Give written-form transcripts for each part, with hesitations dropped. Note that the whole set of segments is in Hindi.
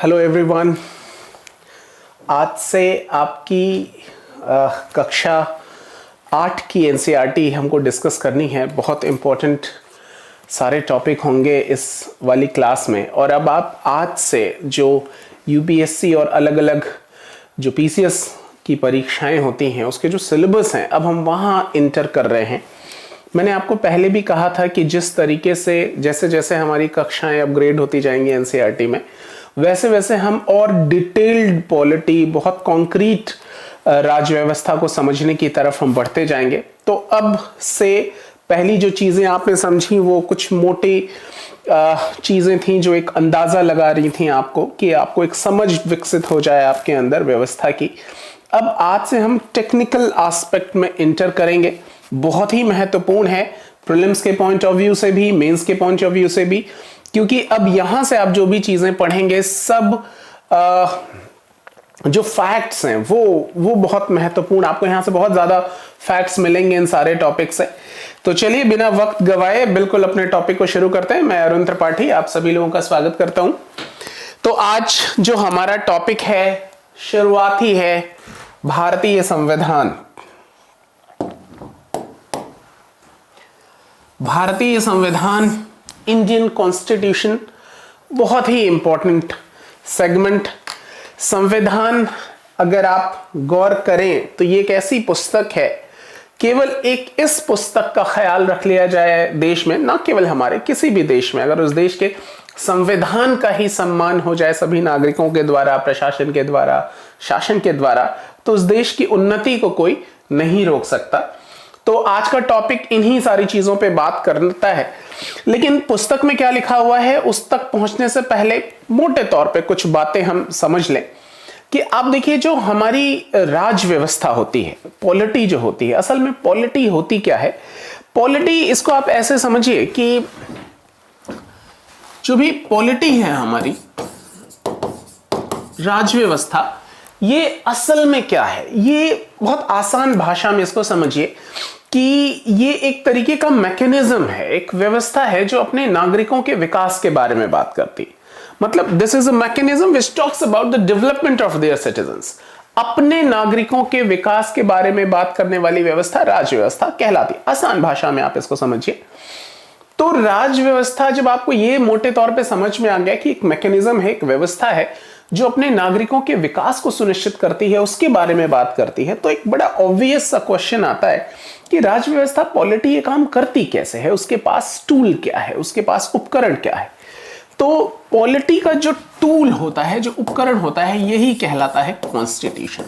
Hello everyone. आज से आपकी कक्षा 8 की एनसीईआरटी हमको डिस्कस करनी है। बहुत इम्पोर्टेंट सारे टॉपिक होंगे इस वाली क्लास में। और अब आप आज से जो यूपीएससी और अलग अलग जो पीसीएस की परीक्षाएं होती हैं उसके जो सिलेबस हैं अब हम वहाँ इंटर कर रहे हैं। मैंने आपको पहले भी कहा था कि जिस तरीके से जैसे जैसे हमारी कक्षाएं अपग्रेड होती जाएंगी एनसीईआरटी में वैसे वैसे हम और डिटेल्ड पॉलिटी, बहुत कॉन्क्रीट राज्य व्यवस्था को समझने की तरफ हम बढ़ते जाएंगे। तो अब से पहली जो चीज़ें आपने समझी वो कुछ मोटी चीज़ें थीं जो एक अंदाज़ा लगा रही थी आपको कि आपको एक समझ विकसित हो जाए आपके अंदर व्यवस्था की। अब आज से हम टेक्निकल एस्पेक्ट में इंटर करेंगे। बहुत ही महत्वपूर्ण है प्रीलिम्स के पॉइंट ऑफ व्यू से भी, मेंस के पॉइंट ऑफ व्यू से भी, क्योंकि अब यहां से आप जो भी चीजें पढ़ेंगे सब जो फैक्ट्स हैं वो बहुत महत्वपूर्ण, आपको यहां से बहुत ज्यादा फैक्ट्स मिलेंगे इन सारे टॉपिक से। तो चलिए बिना वक्त गवाए बिल्कुल अपने टॉपिक को शुरू करते हैं। मैं अरुण त्रिपाठी आप सभी लोगों का स्वागत करता हूं। तो आज जो हमारा टॉपिक है शुरुआती है भारतीय संविधान। भारतीय संविधान, इंडियन कॉन्स्टिट्यूशन, बहुत ही इंपॉर्टेंट सेगमेंट। संविधान अगर आप गौर करें तो ये एक ऐसी पुस्तक है, केवल एक इस पुस्तक का ख्याल रख लिया जाए देश में, ना केवल हमारे किसी भी देश में, अगर उस देश के संविधान का ही सम्मान हो जाए सभी नागरिकों के द्वारा, प्रशासन के द्वारा, शासन के द्वारा, तो उस देश की उन्नति को कोई नहीं रोक सकता। तो आज का टॉपिक इन्हीं सारी चीजों पे बात करता है। लेकिन पुस्तक में क्या लिखा हुआ है उस तक पहुंचने से पहले मोटे तौर पे कुछ बातें हम समझ लें कि आप देखिए जो हमारी राज व्यवस्था होती है, पॉलिटी जो होती है, असल में पॉलिटी होती क्या है? पॉलिटी, इसको आप ऐसे समझिए कि जो भी पॉलिटी है हमारी राज व्यवस्था, ये असल में क्या है? ये बहुत आसान भाषा में इसको समझिए कि ये एक तरीके का मैकेनिज्म है, एक व्यवस्था है जो अपने नागरिकों के विकास के बारे में बात करती है। मतलब this is a mechanism which talks about the development of their citizens. अपने नागरिकों के विकास के बारे में बात करने वाली व्यवस्था राज व्यवस्था कहलाती है। आसान भाषा में आप इसको समझिए। तो राज व्यवस्था जब आपको ये मोटे तौर पे समझ में आ गया कि एक मैकेनिज्म है, एक व्यवस्था है जो अपने नागरिकों के विकास को सुनिश्चित करती है, उसके बारे में बात करती है, तो एक बड़ा ऑब्वियस सा क्वेश्चन आता है कि राज व्यवस्था, पॉलिटी, ये काम करती कैसे है? उसके पास टूल क्या है? उसके पास उपकरण क्या है? तो पॉलिटी का जो टूल होता है, जो उपकरण होता है, यही कहलाता है कॉन्स्टिट्यूशन,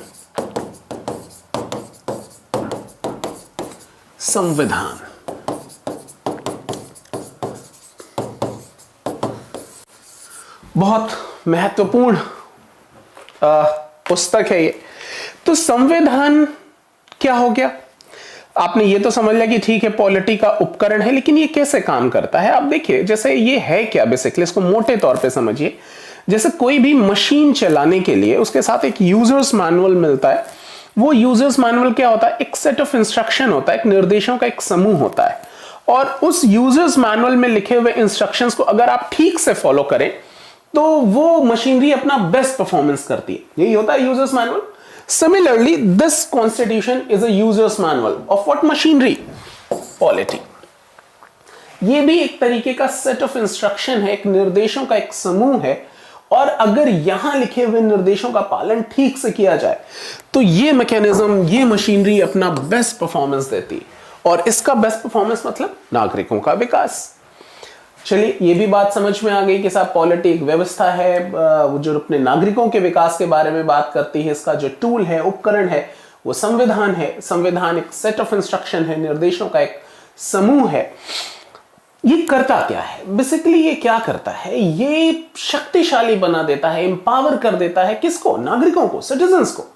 संविधान। बहुत महत्वपूर्ण पुस्तक है ये। तो संविधान क्या हो गया? आपने ये तो समझ लिया कि ठीक है पॉलिटी का उपकरण है, लेकिन ये कैसे काम करता है? आप देखिए जैसे ये है क्या, बेसिकली इसको मोटे तौर पे समझिए। जैसे कोई भी मशीन चलाने के लिए उसके साथ एक यूजर्स मैनुअल मिलता है। वो यूजर्स मैनुअल क्या होता है? एक सेट ऑफ इंस्ट्रक्शन होता है, एक निर्देशों का एक समूह होता है। और उस यूजर्स मैनुअल में लिखे हुए इंस्ट्रक्शंस को अगर आप ठीक से फॉलो करें तो वो मशीनरी अपना बेस्ट परफॉर्मेंस करती है। यही होता है users manual. Similarly this constitution is a users manual of what machinery? Polity. ये भी एक तरीके का सेट ऑफ इंस्ट्रक्शन है, एक निर्देशों का एक समूह है। और अगर यहां लिखे हुए निर्देशों का पालन ठीक से किया जाए तो ये मैकेनिज्म, ये मशीनरी अपना बेस्ट परफॉर्मेंस देती है। और इसका बेस्ट परफॉर्मेंस मतलब नागरिकों का विकास। चलिए ये भी बात समझ में आ गई कि साहब पॉलिटी एक व्यवस्था है वो जो अपने नागरिकों के विकास के बारे में बात करती है। इसका जो टूल है, उपकरण है, वो संविधान है। संविधान एक सेट ऑफ इंस्ट्रक्शन है, निर्देशों का एक समूह है। ये करता क्या है? बेसिकली ये क्या करता है? ये शक्तिशाली बना देता है, एम्पावर कर देता है किसको? नागरिकों को, सिटीजन्स को।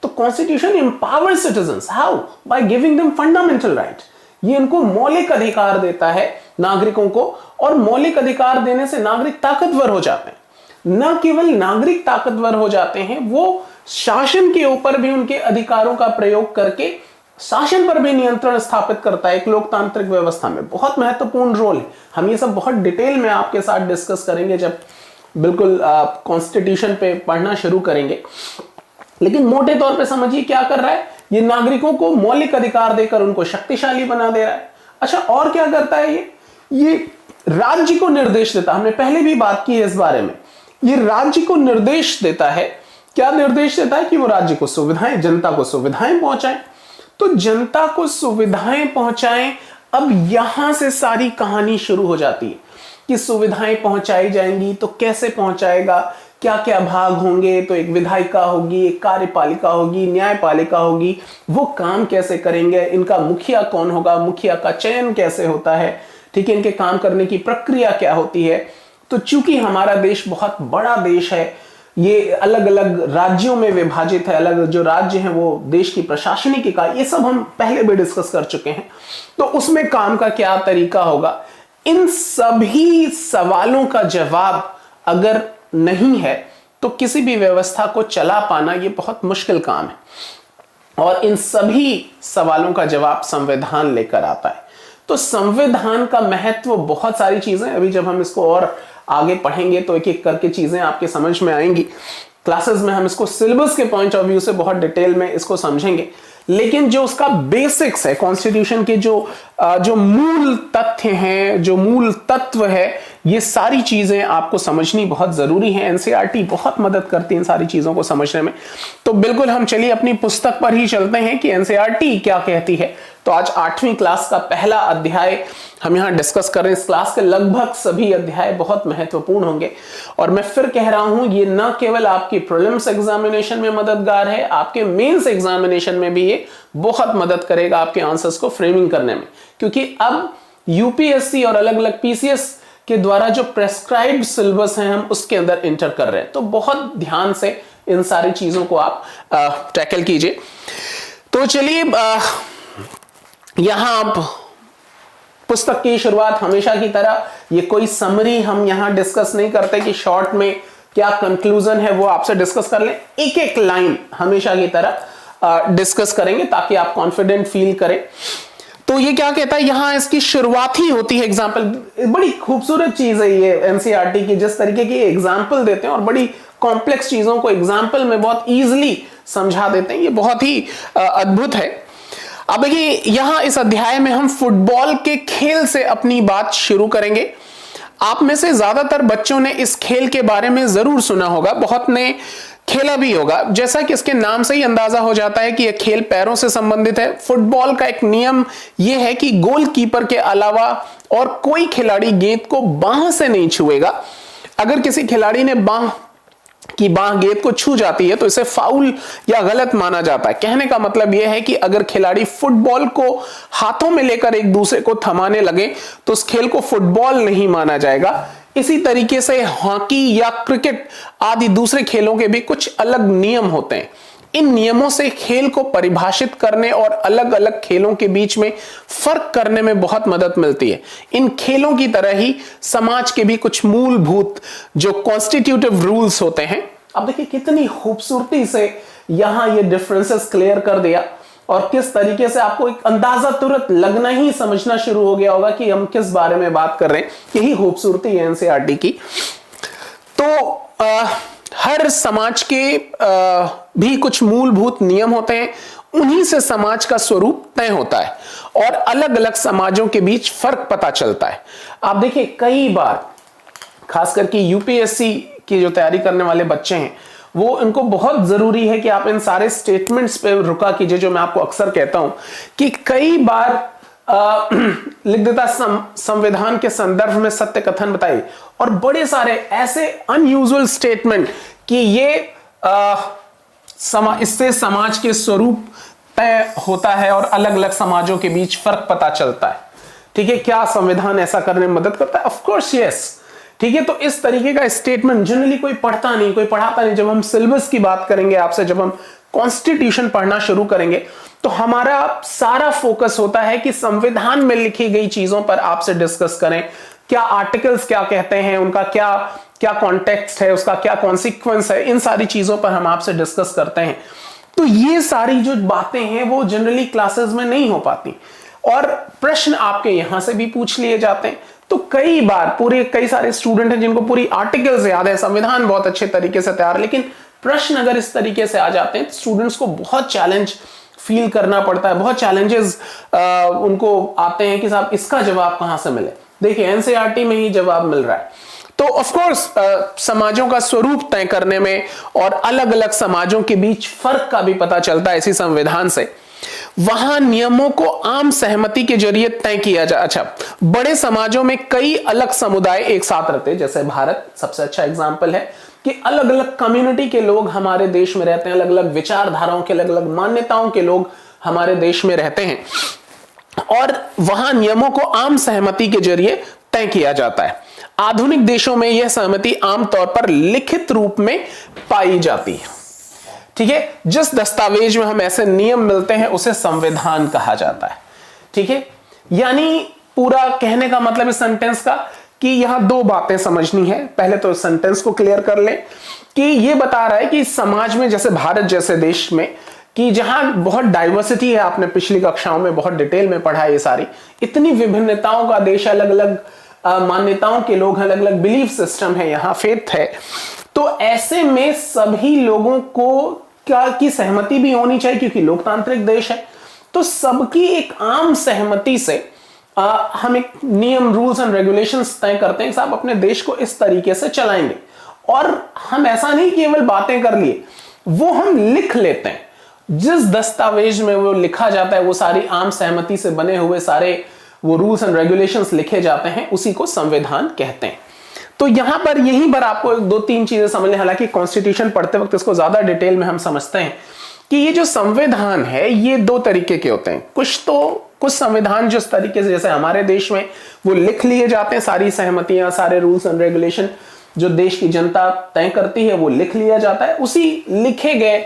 तो constitution empower citizens. How? By giving them fundamental right. ये इनको मौलिक अधिकार देता है नागरिकों को, और मौलिक अधिकार देने से नागरिक ताकतवर हो जाते हैं। न केवल नागरिक ताकतवर हो जाते हैं, वो शासन के ऊपर भी उनके अधिकारों का प्रयोग करके शासन पर भी नियंत्रण स्थापित करता है। एक लोकतांत्रिक व्यवस्था में बहुत महत्वपूर्ण रोल है। हम ये सब बहुत डिटेल में आपके साथ डिस्कस करेंगे जब बिल्कुल कॉन्स्टिट्यूशन पे पढ़ना शुरू करेंगे। लेकिन मोटे तौर पे समझिए क्या कर रहा है, ये नागरिकों को मौलिक अधिकार देकर उनको शक्तिशाली बना दे रहा है। अच्छा, और क्या करता है ये राज्य को निर्देश देता है, हमने पहले भी बात की है इस बारे में। ये राज्य को निर्देश देता है, क्या निर्देश देता है कि वो राज्य को सुविधाएं, जनता को सुविधाएं पहुंचाएं। तो जनता को सुविधाएं पहुंचाएं, अब यहां से सारी कहानी शुरू हो जाती है कि सुविधाएं पहुंचाई जाएंगी तो कैसे पहुंचाएगा, क्या क्या भाग होंगे। तो एक विधायिका होगी, एक कार्यपालिका होगी, न्यायपालिका होगी, वो काम कैसे करेंगे, इनका मुखिया कौन होगा, मुखिया का चयन कैसे होता है, ठीक है, इनके काम करने की प्रक्रिया क्या होती है। तो चूंकि हमारा देश बहुत बड़ा देश है, ये अलग अलग राज्यों में विभाजित है, अलग जो राज्य हैं वो देश की प्रशासनिक इकाई, ये सब हम पहले भी डिस्कस कर चुके हैं। तो उसमें काम का क्या तरीका होगा, इन सभी सवालों का जवाब अगर नहीं है तो किसी भी व्यवस्था को चला पाना ये बहुत मुश्किल काम है। और इन सभी सवालों का जवाब संविधान लेकर आता है। तो संविधान का महत्व, बहुत सारी चीजें, अभी जब हम इसको और आगे पढ़ेंगे तो एक एक करके चीजें आपके समझ में आएंगी। क्लासेस में हम इसको सिलेबस के पॉइंट ऑफ व्यू से बहुत डिटेल में इसको समझेंगे। लेकिन जो उसका बेसिक्स है, कॉन्स्टिट्यूशन के जो मूल तथ्य हैं, जो मूल तत्व है, ये सारी चीजें आपको समझनी बहुत जरूरी है। एनसीईआरटी बहुत मदद करती है इन सारी चीजों को समझने में। तो बिल्कुल हम चलिए अपनी पुस्तक पर ही चलते हैं कि एनसीईआरटी क्या कहती है। तो आज 8वीं क्लास का पहला अध्याय हम यहां डिस्कस कर रहे हैं। इस क्लास के लगभग सभी अध्याय बहुत महत्वपूर्ण होंगे और मैं फिर कह रहा हूं, ये न केवल आपकी प्रीलिम्स एग्जामिनेशन में मददगार है, आपके मेंस एग्जामिनेशन में भी ये बहुत मदद करेगा आपके आंसर्स को फ्रेमिंग करने में। क्योंकि अब यूपीएससी और अलग अलग पीसीएस के द्वारा जो प्रेस्क्राइब्ड सिलेबस है हम उसके अंदर इंटर कर रहे हैं। तो बहुत ध्यान से इन सारी चीजों को आप टैकल कीजिए। तो चलिए, यहां आप पुस्तक की शुरुआत हमेशा की तरह, ये कोई समरी हम यहां डिस्कस नहीं करते कि शॉर्ट में क्या कंक्लूजन है वो आपसे डिस्कस कर लें। एक एक लाइन हमेशा की तरह डिस्कस करेंगे ताकि आप कॉन्फिडेंट फील करें। तो ये क्या कहता है, यहां इसकी शुरुआत ही होती है एग्जाम्पल। बड़ी खूबसूरत चीज है ये एनसीईआरटी की, जिस तरीके की एग्जाम्पल देते हैं और बड़ी कॉम्प्लेक्स चीजों को एग्जाम्पल में बहुत ईजिली समझा देते हैं। ये बहुत ही अद्भुत है। अब देखिए, यहां इस अध्याय में हम फुटबॉल के खेल से अपनी बात शुरू करेंगे। आप में से ज्यादातर बच्चों ने इस खेल के बारे में जरूर सुना होगा, बहुत ने खेला भी होगा। जैसा कि इसके नाम से ही अंदाजा हो जाता है कि यह खेल पैरों से संबंधित है। फुटबॉल का एक नियम यह है कि गोलकीपर के अलावा और कोई खिलाड़ी गेंद को बांह से नहीं छुएगा। अगर किसी खिलाड़ी ने बांह गेंद को छू जाती है तो इसे फाउल या गलत माना जाता है। कहने का मतलब यह है कि अगर खिलाड़ी फुटबॉल को हाथों में लेकर एक दूसरे को थमाने लगे तो उस खेल को फुटबॉल नहीं माना जाएगा। इसी तरीके से हॉकी या क्रिकेट आदि दूसरे खेलों के भी कुछ अलग नियम होते हैं। इन नियमों से खेल को परिभाषित करने और अलग अलग खेलों के बीच में फर्क करने में बहुत मदद मिलती है। इन खेलों की तरह ही समाज के भी कुछ मूलभूत जो कॉन्स्टिट्यूटिव रूल्स होते हैं। अब देखिए कितनी खूबसूरती से यहां ये डिफरेंसेस क्लियर कर दिया और किस तरीके से आपको एक अंदाजा तुरंत लगना ही, समझना शुरू हो गया होगा कि हम किस बारे में बात कर रहे हैं। यही खूबसूरती है एनसीईआरटी की। तो हर समाज के भी कुछ मूलभूत नियम होते हैं, उन्हीं से समाज का स्वरूप तय होता है और अलग अलग समाजों के बीच फर्क पता चलता है। आप देखिए कई बार खास करके यूपीएससी की जो तैयारी करने वाले बच्चे हैं, वो इनको बहुत जरूरी है कि आप इन सारे स्टेटमेंट्स पे रुका कीजिए, जो मैं आपको अक्सर कहता हूं कि कई बार लिख देता संविधान के संदर्भ में सत्य कथन बताइए, और बड़े सारे ऐसे अनयूजुअल स्टेटमेंट कि ये इससे समाज के स्वरूप तय होता है और अलग अलग समाजों के बीच फर्क पता चलता है। ठीक है, क्या संविधान ऐसा करने में मदद करता है? Of course yes. ठीक है, तो इस तरीके का स्टेटमेंट जनरली कोई पढ़ता नहीं, कोई पढ़ाता नहीं। जब हम सिलेबस की बात करेंगे आपसे, जब हम कॉन्स्टिट्यूशन पढ़ना शुरू करेंगे तो हमारा सारा फोकस होता है कि संविधान में लिखी गई चीजों पर आपसे डिस्कस करें। क्या आर्टिकल्स क्या कहते हैं, उनका क्या क्या कॉन्टेक्स्ट है, उसका क्या कॉन्सिक्वेंस है, इन सारी चीजों पर हम आपसे डिस्कस करते हैं। तो ये सारी जो बातें हैं वो जनरली क्लासेस में नहीं हो पाती और प्रश्न आपके यहां से भी पूछ लिए जाते हैं। तो कई बार कई सारे स्टूडेंट हैं जिनको पूरी आर्टिकल्स याद है, संविधान बहुत अच्छे तरीके से तैयार, लेकिन प्रश्न अगर इस तरीके से आ जाते हैं तो स्टूडेंट्स को बहुत चैलेंज फील करना पड़ता है, बहुत चैलेंजेस उनको आते हैं कि साहब इसका जवाब कहां से मिले। देखिए एनसीईआरटी में ही जवाब मिल रहा है। तो ऑफ कोर्स समाजों का स्वरूप तय करने में और अलग अलग समाजों के बीच फर्क का भी पता चलता है इसी संविधान से। वहां नियमों को आम सहमति के जरिए तय किया जा, अच्छा बड़े समाजों में कई अलग समुदाय एक साथ रहते हैं, जैसे भारत सबसे अच्छा एग्जाम्पल है कि अलग अलग कम्युनिटी के लोग हमारे देश में रहते हैं, अलग अलग विचारधाराओं के, अलग अलग मान्यताओं के लोग हमारे देश में रहते हैं और वहां नियमों को आम सहमति के जरिए तय किया जाता है। आधुनिक देशों में यह सहमति आमतौर पर लिखित रूप में पाई जाती है। ठीक है, जिस दस्तावेज में हम ऐसे नियम मिलते हैं उसे संविधान कहा जाता है। ठीक है, यानी पूरा कहने का मतलब इस सेंटेंस का कि यहां दो बातें समझनी है। पहले तो सेंटेंस को क्लियर कर लें कि यह बता रहा है कि समाज में, जैसे भारत जैसे देश में, कि जहां बहुत डाइवर्सिटी है, आपने पिछली कक्षाओं में बहुत डिटेल में पढ़ा है ये सारी, इतनी विभिन्नताओं का देश, अलग अलग मान्यताओं के लोग, अलग अलग बिलीफ सिस्टम है, यहां फेथ है, तो ऐसे में सभी लोगों को की सहमति भी होनी चाहिए क्योंकि लोकतांत्रिक देश है। तो सबकी एक आम सहमति से हम एक नियम, रूल्स एंड रेगुलेशंस तय करते हैं कि साहब अपने देश को इस तरीके से चलाएंगे। और हम ऐसा नहीं केवल बातें कर लिए, वो हम लिख लेते हैं। जिस दस्तावेज में वो लिखा जाता है, वो सारी आम सहमति से बने हुए सारे वो रूल्स एंड रेगुलेशंस लिखे जाते हैं, उसी को संविधान कहते हैं। तो यहां पर यहीं पर आपको दो तीन चीजें समझ लें। हालांकि कॉन्स्टिट्यूशन पढ़ते वक्त इसको ज्यादा डिटेल में हम समझते हैं कि ये जो संविधान है ये दो तरीके के होते हैं। कुछ संविधान जिस तरीके से, जैसे हमारे देश में, वो लिख लिए जाते हैं, सारी सहमतियां, सारे रूल्स एंड रेगुलेशन जो देश की जनता तय करती है वो लिख लिया जाता है। उसी लिखे गए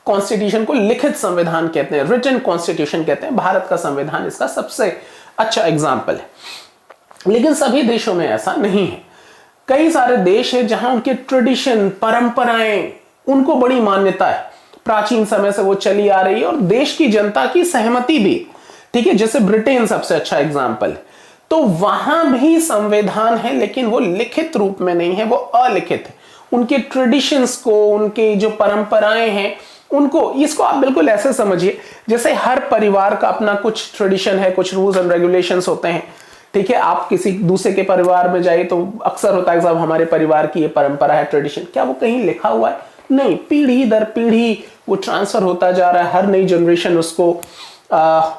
कॉन्स्टिट्यूशन को लिखित संविधान कहते हैं, रिटन कॉन्स्टिट्यूशन कहते हैं। भारत का संविधान इसका सबसे अच्छा एग्जाम्पल है। लेकिन सभी देशों में ऐसा नहीं है। कई सारे देश हैं जहां उनके ट्रेडिशन, परंपराएं, उनको बड़ी मान्यता है, प्राचीन समय से वो चली आ रही है और देश की जनता की सहमति भी। ठीक है, जैसे ब्रिटेन सबसे अच्छा एग्जाम्पल है। तो वहां भी संविधान है, लेकिन वो लिखित रूप में नहीं है, वो अलिखित है। उनके ट्रेडिशंस को, उनके जो परंपराएं हैं उनको, इसको आप बिल्कुल ऐसे समझिए जैसे हर परिवार का अपना कुछ ट्रेडिशन है, कुछ रूल्स एंड रेगुलेशंस होते हैं। ठीक है, आप किसी दूसरे के परिवार में जाइए तो अक्सर होता है कि साहब हमारे परिवार की ये परंपरा है, ट्रेडिशन। क्या वो कहीं लिखा हुआ है? नहीं, पीढ़ी दर पीढ़ी वो ट्रांसफर होता जा रहा है। हर नई जनरेशन उसको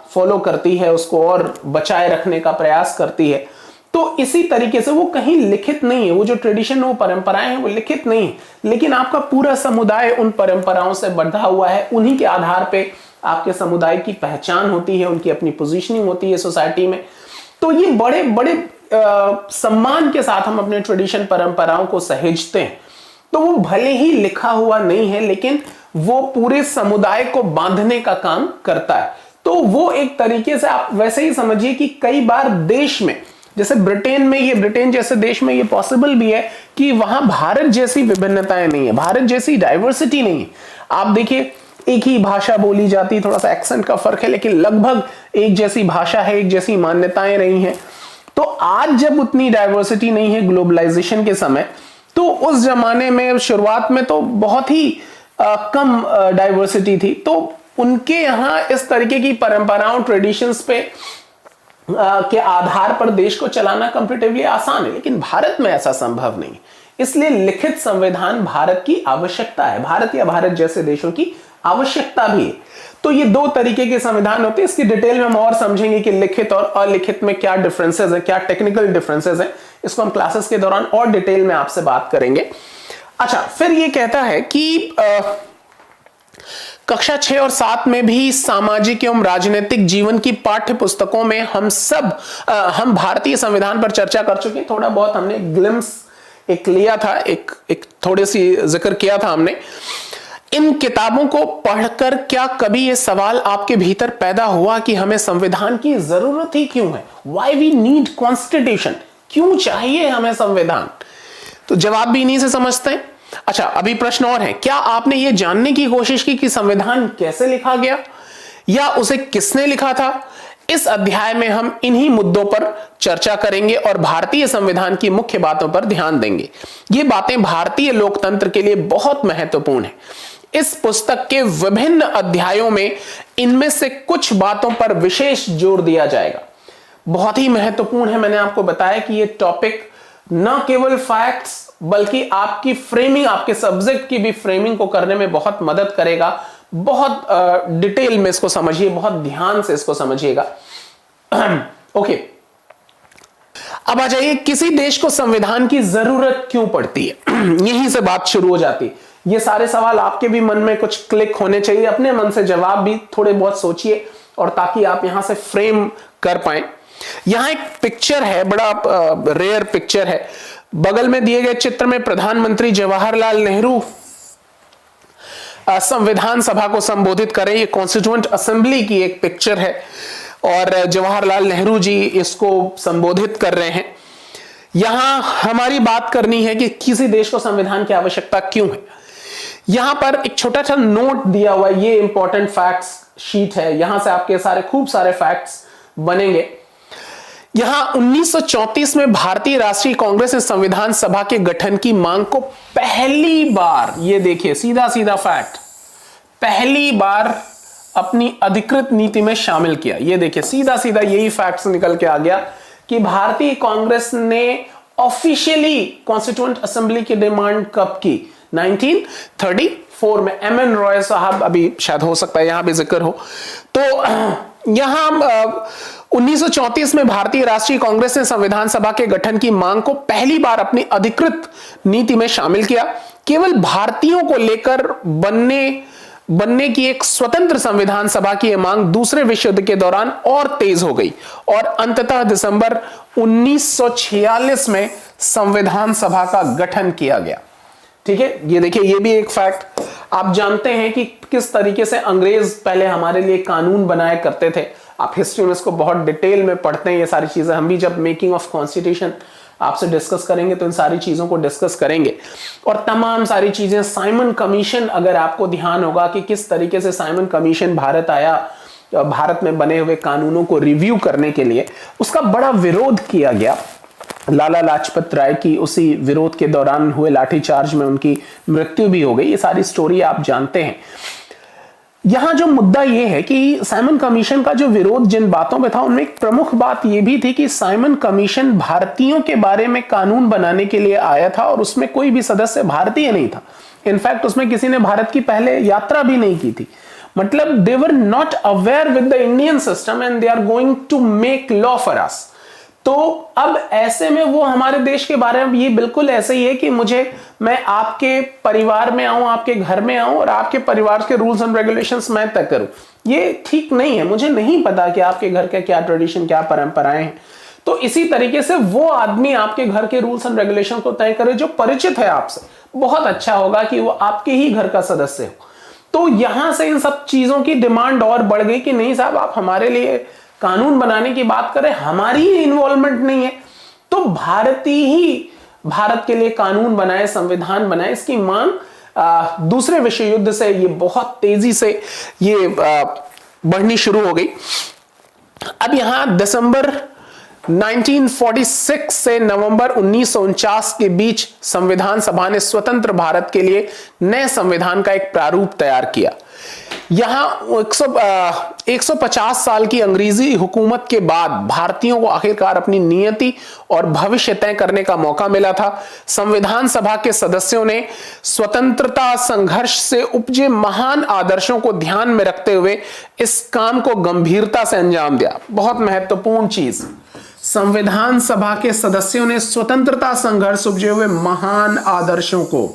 फॉलो करती है, उसको और बचाए रखने का प्रयास करती है। तो इसी तरीके से वो कहीं लिखित नहीं है, वो जो ट्रेडिशन, वो परंपराएं हैं, वो लिखित नहीं है, लेकिन आपका पूरा समुदाय उन परंपराओं से बंधा हुआ है। उन्हीं के आधार पे आपके समुदाय की पहचान होती है, उनकी अपनी पोजीशनिंग होती है सोसाइटी में। तो ये बड़े बड़े सम्मान के साथ हम अपने ट्रेडिशन, परंपराओं को सहेजते हैं। तो वो भले ही लिखा हुआ नहीं है, लेकिन वो पूरे समुदाय को बांधने का काम करता है। तो वो एक तरीके से आप वैसे ही समझिए कि कई बार देश में, जैसे ब्रिटेन में, ये ब्रिटेन जैसे देश में ये पॉसिबल भी है कि वहां भारत जैसी विभिन्नताएं नहीं है, भारत जैसी डाइवर्सिटी नहीं है। आप देखिए, एक ही भाषा बोली जाती है, थोड़ा सा एक्सेंट का फर्क है, लेकिन लगभग एक जैसी भाषा है, एक जैसी मान्यताएं रही हैं। तो आज जब उतनी डाइवर्सिटी नहीं है ग्लोबलाइजेशन के समय, तो उस जमाने में शुरुआत में तो बहुत ही कम डाइवर्सिटी थी। तो उनके यहाँ इस तरीके की परंपराओं, ट्रेडिशंस पे के आधार पर देश को चलाना कंपैरेटिवली आसान है, लेकिन भारत में ऐसा संभव नहीं। इसलिए लिखित संविधान भारत की आवश्यकता है, भारत या भारत जैसे देशों की आवश्यकता भी है। तो ये दो तरीके के संविधान होते हैं। इसकी डिटेल में हम और समझेंगे कि लिखित और अलिखित में क्या डिफरेंसेस है, क्या टेक्निकल डिफरेंसेस है। इसको हम क्लासेस के दौरान और डिटेल में आपसे बात करेंगे। अच्छा, फिर ये कहता है कि कक्षा 6 और 7 में भी सामाजिक एवं राजनीतिक जीवन की पाठ्य पुस्तकों में हम भारतीय संविधान पर चर्चा कर चुके हैं। थोड़ा बहुत हमने ग्लिम्स एक लिया था, एक थोड़ी सी जिक्र किया था हमने। इन किताबों को पढ़कर क्या कभी यह सवाल आपके भीतर पैदा हुआ कि हमें संविधान की जरूरत ही क्यों है? Why we need constitution? क्यों चाहिए हमें संविधान? तो जवाब भी इन्हीं से समझते हैं। अच्छा, अभी प्रश्न और है, क्या आपने यह जानने की कोशिश की कि संविधान कैसे लिखा गया या उसे किसने लिखा था? इस अध्याय में हम इन्हीं मुद्दों पर चर्चा करेंगे और भारतीय संविधान की मुख्य बातों पर ध्यान देंगे। ये बातें भारतीय लोकतंत्र के लिए बहुत महत्वपूर्ण है। इस पुस्तक के विभिन्न अध्यायों में इनमें से कुछ बातों पर विशेष जोर दिया जाएगा। बहुत ही महत्वपूर्ण है। मैंने आपको बताया कि ये टॉपिक न केवल फैक्ट्स बल्कि आपकी फ्रेमिंग, आपके सब्जेक्ट की भी फ्रेमिंग को करने में बहुत मदद करेगा। बहुत डिटेल में इसको समझिए, बहुत ध्यान से इसको समझिएगा। ओके, अब आ जाइए, किसी देश को संविधान की जरूरत क्यों पड़ती है? यहीं से बात शुरू हो जाती है। ये सारे सवाल आपके भी मन में कुछ क्लिक होने चाहिए, अपने मन से जवाब भी थोड़े बहुत सोचिए, और ताकि आप यहां से फ्रेम कर पाए। यहां एक पिक्चर है, बड़ा रेयर पिक्चर है। बगल में दिए गए चित्र में प्रधानमंत्री जवाहरलाल नेहरू संविधान सभा को संबोधित करें। ये कॉन्स्टिट्यूएंट असेंबली की एक पिक्चर है और जवाहरलाल नेहरू जी इसको संबोधित कर रहे हैं। यहां हमारी बात करनी है कि किसी देश को संविधान की आवश्यकता क्यों है। यहां पर एक छोटा सा नोट दिया हुआ है, ये इंपॉर्टेंट फैक्ट्स शीट है, यहां से आपके खूब सारे फैक्ट्स बनेंगे। यहां 1934 में भारतीय राष्ट्रीय कांग्रेस ने संविधान सभा के गठन की मांग को पहली बार, ये देखिए सीधा सीधा फैक्ट, पहली बार अपनी अधिकृत नीति में शामिल किया। ये देखिए सीधा सीधा यही फैक्ट्स निकल के आ गया कि भारतीय कांग्रेस ने ऑफिशियली कॉन्स्टिट्यूएंट असेंबली की डिमांड कब की? 1934 में। एमएन रॉय साहब, अभी शायद हो सकता है यहां भी जिक्र हो, तो यहां 1934 में भारतीय राष्ट्रीय कांग्रेस ने संविधान सभा के गठन की मांग को पहली बार अपनी अधिकृत नीति में शामिल किया। केवल भारतीयों को लेकर बनने की एक स्वतंत्र संविधान सभा की यह मांग दूसरे विश्व युद्ध के दौरान और तेज हो गई और अंततः दिसंबर 1946 में संविधान सभा का गठन किया गया। ठीक है, ये देखिए, ये भी एक फैक्ट। आप जानते हैं कि किस तरीके से अंग्रेज पहले हमारे लिए कानून बनाया करते थे। आप हिस्ट्री में इसको बहुत डिटेल में पढ़ते हैं, ये सारी चीजें। हम भी जब मेकिंग ऑफ कॉन्स्टिट्यूशन आपसे डिस्कस करेंगे तो इन सारी चीजों को डिस्कस करेंगे। और तमाम सारी चीजें, साइमन कमीशन, अगर आपको ध्यान होगा कि किस तरीके से साइमन कमीशन भारत आया, भारत में बने हुए कानूनों को रिव्यू करने के लिए, उसका बड़ा विरोध किया गया। लाला लाजपत राय की उसी विरोध के दौरान हुए लाठीचार्ज में उनकी मृत्यु भी हो गई। ये सारी स्टोरी आप जानते हैं। यहां जो मुद्दा यह है कि साइमन कमीशन का जो विरोध जिन बातों में था, उनमें एक प्रमुख बात यह भी थी कि साइमन कमीशन भारतीयों के बारे में कानून बनाने के लिए आया था और उसमें कोई भी सदस्य भारतीय नहीं था। इनफैक्ट उसमें किसी ने भारत की पहले यात्रा भी नहीं की थी। मतलब they were not aware with the Indian system and they are going to make law for us. तो अब ऐसे में वो हमारे देश के बारे में ये बिल्कुल ऐसे ही है कि मैं आपके परिवार में आऊं, आपके घर में आऊं और आपके परिवार के रूल्स एंड रेगुलेशंस मैं तय करूं। ये ठीक नहीं है। मुझे नहीं पता कि आपके घर के क्या ट्रेडिशन, क्या परंपराएं हैं। तो इसी तरीके से वो आदमी आपके घर के रूल्स एंड रेगुलेशन को तय करे जो परिचित है आपसे। बहुत अच्छा होगा कि वो आपके ही घर का सदस्य हो। तो यहां से इन सब चीजों की डिमांड और बढ़ गई कि नहीं साहब, आप हमारे लिए कानून बनाने की बात करें, हमारी इन्वॉल्वमेंट नहीं है, तो भारत के लिए कानून बनाए, संविधान बनाए। इसकी मांग दूसरे विश्व युद्ध से ये बहुत तेजी से ये बढ़नी शुरू हो गई। अब यहां दिसंबर 1946 से नवंबर 1949 के बीच संविधान सभा ने स्वतंत्र भारत के लिए नए संविधान का एक प्रारूप तैयार किया। यहां 150 साल की अंग्रेजी हुकूमत के बाद भारतीयों को आखिरकार अपनी नियति और भविष्य तय करने का मौका मिला था। संविधान सभा के सदस्यों ने स्वतंत्रता संघर्ष से उपजे महान आदर्शों को ध्यान में रखते हुए इस काम को गंभीरता से अंजाम दिया। बहुत महत्वपूर्ण चीज, संविधान सभा के सदस्यों ने स्वतंत्रता संघर्ष उपजे हुए महान आदर्शों को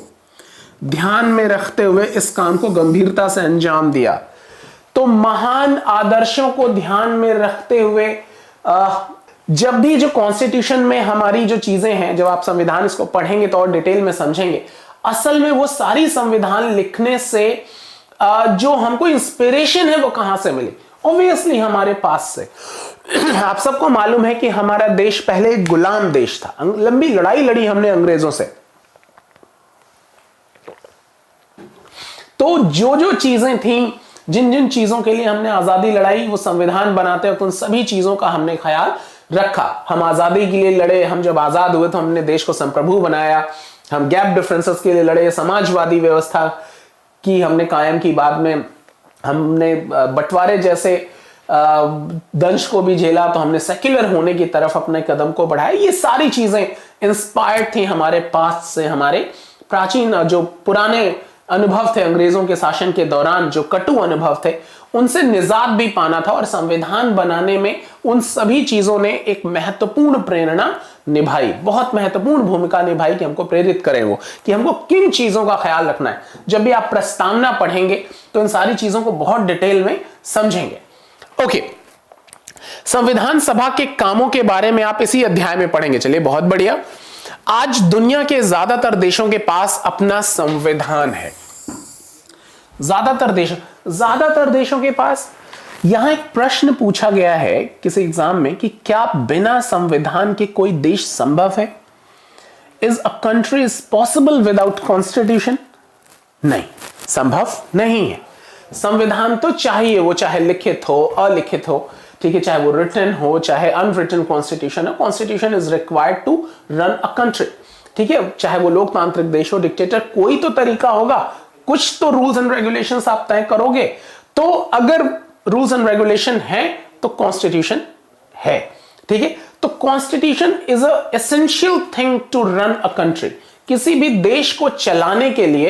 ध्यान में रखते हुए इस काम को गंभीरता से अंजाम दिया। तो महान आदर्शों को ध्यान में रखते हुए जब भी जो कॉन्स्टिट्यूशन में हमारी जो चीजें हैं, जब आप संविधान इसको पढ़ेंगे तो और डिटेल में समझेंगे, असल में वो सारी संविधान लिखने से जो हमको इंस्पिरेशन है वो कहां से मिली? ऑब्वियसली हमारे पास से। आप सबको मालूम है कि हमारा देश पहले एक गुलाम देश था। लंबी लड़ाई लड़ी हमने अंग्रेजों से। तो जो जो चीजें थी, जिन जिन चीजों के लिए हमने आजादी लड़ाई, वो संविधान बनाते वक्त उन सभी चीजों का हमने ख्याल रखा। हम आजादी के लिए लड़े, हम जब आजाद हुए तो हमने देश को संप्रभु बनाया, हम गैप डिफरेंसेस के लिए लड़े, समाजवादी व्यवस्था की हमने कायम की, बाद में हमने बंटवारे जैसे दंश को भी झेला, तो हमने सेक्युलर होने की तरफ अपने कदम को बढ़ाया। ये सारी चीजें इंस्पायर्ड थी हमारे पास्ट से, हमारे प्राचीन जो पुराने अनुभव थे अंग्रेजों के शासन के दौरान, जो कटु अनुभव थे, उनसे निजात भी पाना था। और संविधान बनाने में उन सभी चीजों ने एक महत्वपूर्ण प्रेरणा निभाई, बहुत महत्वपूर्ण भूमिका निभाई कि हमको प्रेरित करें वो, कि हमको किन चीजों का ख्याल रखना है। जब भी आप प्रस्तावना पढ़ेंगे तो इन सारी चीजों को बहुत डिटेल में समझेंगे। ओके, संविधान सभा के कामों के बारे में आप इसी अध्याय में पढ़ेंगे। चलिए, बहुत बढ़िया। आज दुनिया के ज्यादातर देशों के पास अपना संविधान है। ज्यादातर देशों के पास। यहां एक प्रश्न पूछा गया है किसी एग्जाम में कि क्या बिना संविधान के कोई देश संभव है? Is a country is possible without constitution? नहीं, संभव नहीं है। संविधान तो चाहिए, वो चाहे लिखित हो, अलिखित हो, ठीक है, चाहे वो रिटन हो, चाहे अनरिटन कॉन्स्टिट्यूशन हो। Constitution is required to run a country, ठीक है, चाहे वो लोकतांत्रिक देश हो, डिक्टेटर, कोई तो तरीका होगा, कुछ तो रूल्स एंड रेगुलेशंस आप तय करोगे। तो अगर रूल्स एंड रेगुलेशन है तो कॉन्स्टिट्यूशन है, ठीक है। तो constitution is a essential thing to run a country. किसी भी देश को चलाने के लिए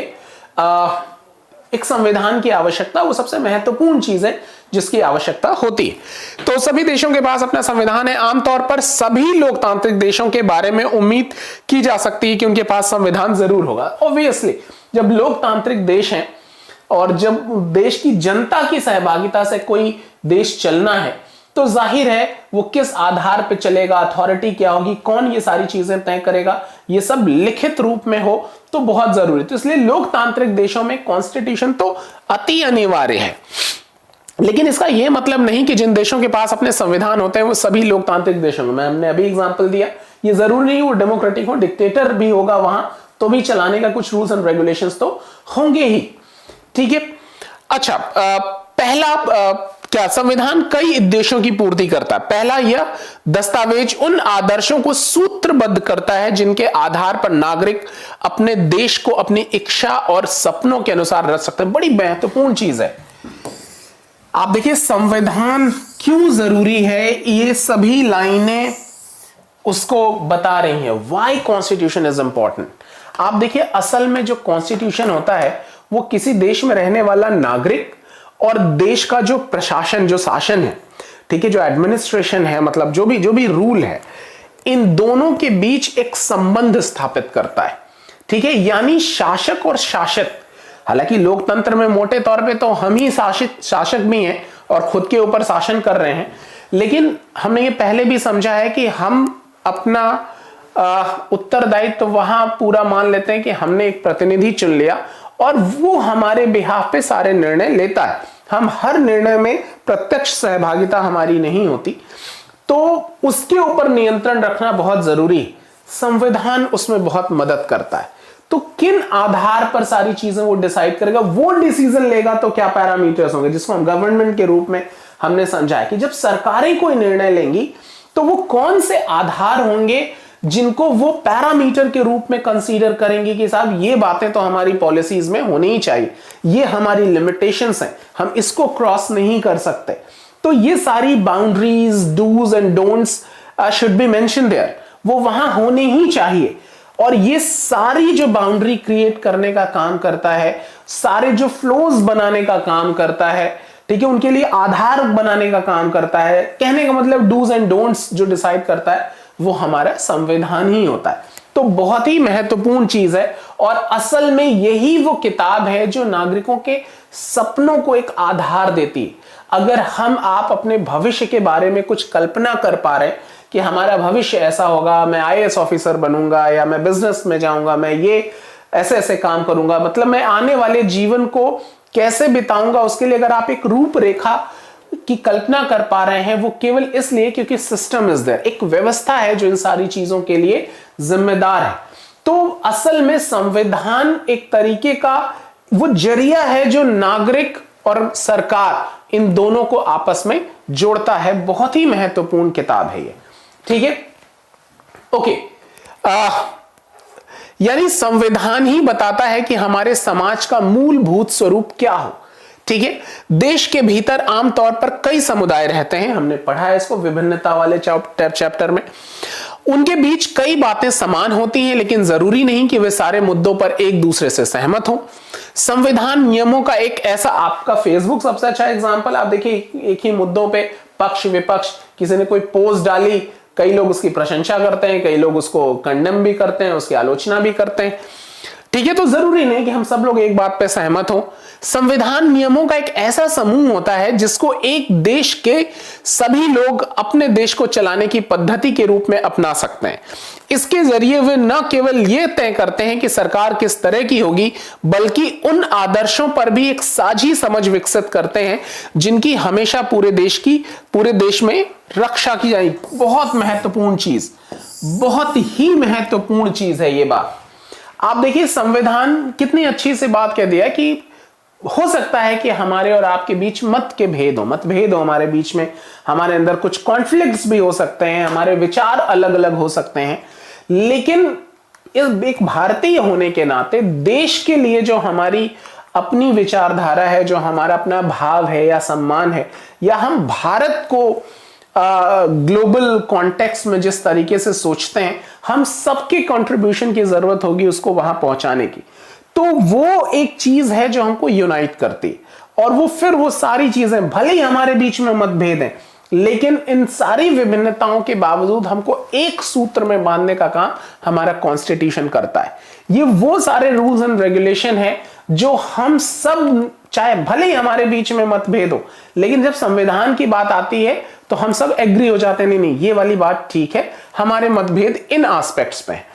एक संविधान की आवश्यकता, वो सबसे महत्वपूर्ण चीज है जिसकी आवश्यकता होती है। तो सभी देशों के पास अपना संविधान है। आमतौर पर सभी लोकतांत्रिक देशों के बारे में उम्मीद की जा सकती है कि उनके पास संविधान जरूर होगा। ऑब्वियसली, जब लोकतांत्रिक देश हैं और जब देश की जनता की सहभागिता से कोई देश चलना है, तो जाहिर है वो किस आधार पर चलेगा, अथॉरिटी क्या होगी, कौन ये सारी चीजें तय करेगा, ये सब लिखित रूप में हो तो बहुत जरूरी। तो इसलिए लोकतांत्रिक देशों में कॉन्स्टिट्यूशन तो अति अनिवार्य है। लेकिन इसका यह मतलब नहीं कि जिन देशों के पास अपने संविधान होते हैं वो सभी लोकतांत्रिक देशों में, हमने अभी एग्जांपल दिया, ये जरूरी नहीं वो डेमोक्रेटिक हो, डिक्टेटर भी होगा वहां तो भी चलाने का कुछ रूल्स एंड रेगुलेशंस तो होंगे ही, ठीक है। अच्छा, पहला क्या संविधान कई उद्देश्यों की पूर्ति करता है। पहला, यह दस्तावेज उन आदर्शों को सूत्रबद्ध करता है जिनके आधार पर नागरिक अपने देश को अपनी इच्छा और सपनों के अनुसार रच सकते हैं। बड़ी महत्वपूर्ण चीज है। आप देखिए, संविधान क्यों जरूरी है, ये सभी लाइनें उसको बता रही हैं। Why constitution is important. आप देखिए, असल में जो कॉन्स्टिट्यूशन होता है वो किसी देश में रहने वाला नागरिक और देश का जो प्रशासन, जो शासन है, ठीक है, जो एडमिनिस्ट्रेशन है, मतलब जो भी रूल है, इन दोनों के बीच एक संबंध स्थापित करता है, ठीक है। यानी शासक और शासित, हालांकि लोकतंत्र में मोटे तौर पे तो हम ही शासक भी हैं और खुद के ऊपर शासन कर रहे हैं, लेकिन हमने ये पहले भी समझा है कि हम अपना उत्तरदायित्व तो वहां पूरा मान लेते हैं कि हमने एक प्रतिनिधि चुन लिया और वो हमारे बिहाफ पे सारे निर्णय लेता है। हम हर निर्णय में प्रत्यक्ष सहभागिता हमारी नहीं होती, तो उसके ऊपर नियंत्रण रखना बहुत जरूरी है। संविधान उसमें बहुत मदद करता है। तो किन आधार पर सारी चीजें वो डिसाइड करेगा, वो डिसीजन लेगा, तो क्या पैरामीटर्स होंगे, जिसको हम गवर्नमेंट के रूप में हमने समझा है कि जब सरकारें कोई निर्णय लेंगी तो वो कौन से आधार होंगे जिनको वो पैरामीटर के रूप में कंसीडर करेंगे कि साहब ये बातें तो हमारी पॉलिसीज में होनी ही चाहिए, ये हमारी लिमिटेशंस हैं, हम इसको क्रॉस नहीं कर सकते। तो ये सारी boundaries, dos and don'ts should be mention there, वो वहां होने ही चाहिए। और ये सारी जो बाउंड्री क्रिएट करने का काम करता है, सारे जो फ्लोज बनाने का काम करता है, ठीक है, उनके लिए आधार बनाने का काम करता है। कहने का मतलब डूज एंड डोंट्स जो डिसाइड करता है वो हमारा संविधान ही होता है। तो बहुत ही महत्वपूर्ण चीज है और असल में यही वो किताब है जो नागरिकों के सपनों को एक आधार देती है। अगर हम आप अपने भविष्य के बारे में कुछ कल्पना कर पा रहे हैं कि हमारा भविष्य ऐसा होगा, मैं आईएएस ऑफिसर बनूंगा या मैं बिजनेस में जाऊंगा, मैं ये ऐसे ऐसे काम करूंगा, मतलब मैं आने वाले जीवन को कैसे बिताऊंगा, उसके लिए अगर आप एक रूपरेखा की कल्पना कर पा रहे हैं, वो केवल इसलिए क्योंकि सिस्टम इज देयर, एक व्यवस्था है जो इन सारी चीजों के लिए जिम्मेदार है। तो असल में संविधान एक तरीके का वो जरिया है जो नागरिक और सरकार, इन दोनों को आपस में जोड़ता है। बहुत ही महत्वपूर्ण किताब है ये, ठीक है। ओके, यानी संविधान ही बताता है कि हमारे समाज का मूलभूत स्वरूप क्या हो, ठीक है। देश के भीतर आमतौर पर कई समुदाय रहते हैं, हमने पढ़ा है इसको विभिन्नता वाले चैप्टर में। उनके बीच कई बातें समान होती हैं, लेकिन जरूरी नहीं कि वे सारे मुद्दों पर एक दूसरे से सहमत हों। संविधान नियमों का एक ऐसा, आपका फेसबुक सबसे अच्छा एग्जांपल, आप देखिए एक ही मुद्दों पे पक्ष विपक्ष, किसी ने कोई पोस्ट डाली, कई लोग उसकी प्रशंसा करते हैं, कई लोग उसको कंडेम भी करते हैं, उसकी आलोचना भी करते हैं, ठीक है। तो जरूरी नहीं कि हम सब लोग एक बात पे सहमत हो। संविधान नियमों का एक ऐसा समूह होता है जिसको एक देश के सभी लोग अपने देश को चलाने की पद्धति के रूप में अपना सकते हैं। इसके जरिए वे न केवल यह तय करते हैं कि सरकार किस तरह की होगी, बल्कि उन आदर्शों पर भी एक साझी समझ विकसित करते हैं जिनकी हमेशा पूरे देश में रक्षा की जाएगी। बहुत महत्वपूर्ण चीज, बहुत ही महत्वपूर्ण चीज है ये बात। आप देखिए संविधान कितनी अच्छी से बात कह दिया कि हो सकता है कि हमारे और आपके बीच मतभेद हो हमारे बीच में, हमारे अंदर कुछ कॉन्फ्लिक्ट्स भी हो सकते हैं, हमारे विचार अलग अलग हो सकते हैं, लेकिन इस एक भारतीय होने के नाते देश के लिए जो हमारी अपनी विचारधारा है, जो हमारा अपना भाव है या सम्मान है, या हम भारत को ग्लोबल कॉन्टेक्स्ट में जिस तरीके से सोचते हैं, हम सबके कंट्रीब्यूशन की जरूरत होगी उसको वहां पहुंचाने की। तो वो एक चीज है जो हमको यूनाइट करती, और वो सारी चीजें भले ही हमारे बीच में मतभेद हैं, लेकिन इन सारी विभिन्नताओं के बावजूद हमको एक सूत्र में बांधने का काम हमारा कॉन्स्टिट्यूशन करता है। ये वो सारे रूल्स एंड रेगुलेशन है जो हम सब, चाहे भले ही हमारे बीच में मतभेद हो, लेकिन जब संविधान की बात आती है तो हम सब एग्री हो जाते हैं, नहीं ये वाली बात ठीक है, हमारे मतभेद इन एस्पेक्ट्स पे है।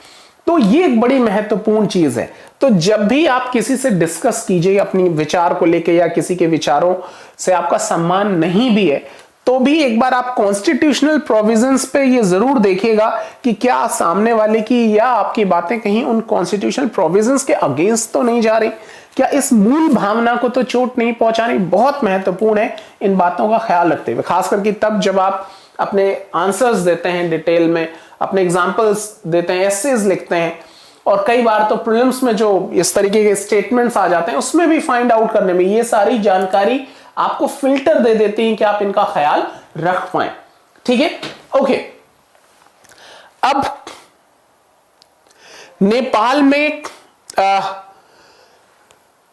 तो ये एक बड़ी महत्वपूर्ण चीज है। तो जब भी आप किसी से डिस्कस कीजिए अपनी विचार को लेके, या किसी के विचारों से आपका सम्मान नहीं भी है, तो भी एक बार आप कॉन्स्टिट्यूशनल प्रोविजंस पे ये जरूर देखिएगा कि क्या सामने वाले की या आपकी बातें कहीं उन कॉन्स्टिट्यूशनल प्रोविजंस के अगेंस्ट तो नहीं जा रही, क्या इस मूल भावना को तो चोट नहीं पहुंचानी। बहुत महत्वपूर्ण है इन बातों का ख्याल रखते हुए, खास करके तब जब आप अपने आंसर्स देते हैं डिटेल में, अपने एग्जाम्पल्स देते हैं, एसेज लिखते हैं, और कई बार तो प्रीलिम्स में जो इस तरीके के स्टेटमेंट्स आ जाते हैं उसमें भी फाइंड आउट करने में ये सारी जानकारी आपको फिल्टर दे देती है कि आप इनका ख्याल रख पाए, ठीक है। ओके, अब नेपाल में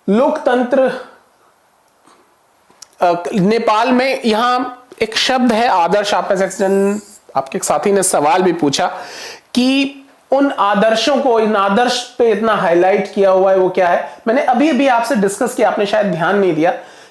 लोकतंत्र, नेपाल में यहां एक शब्द है आदर्श। आपके साथी ने सवाल भी पूछा कि उन आदर्शों को, इन आदर्श पे इतना हाईलाइट किया हुआ है वो क्या है। मैंने अभी आपसे डिस्कस किया, आपने शायद ध्यान नहीं दिया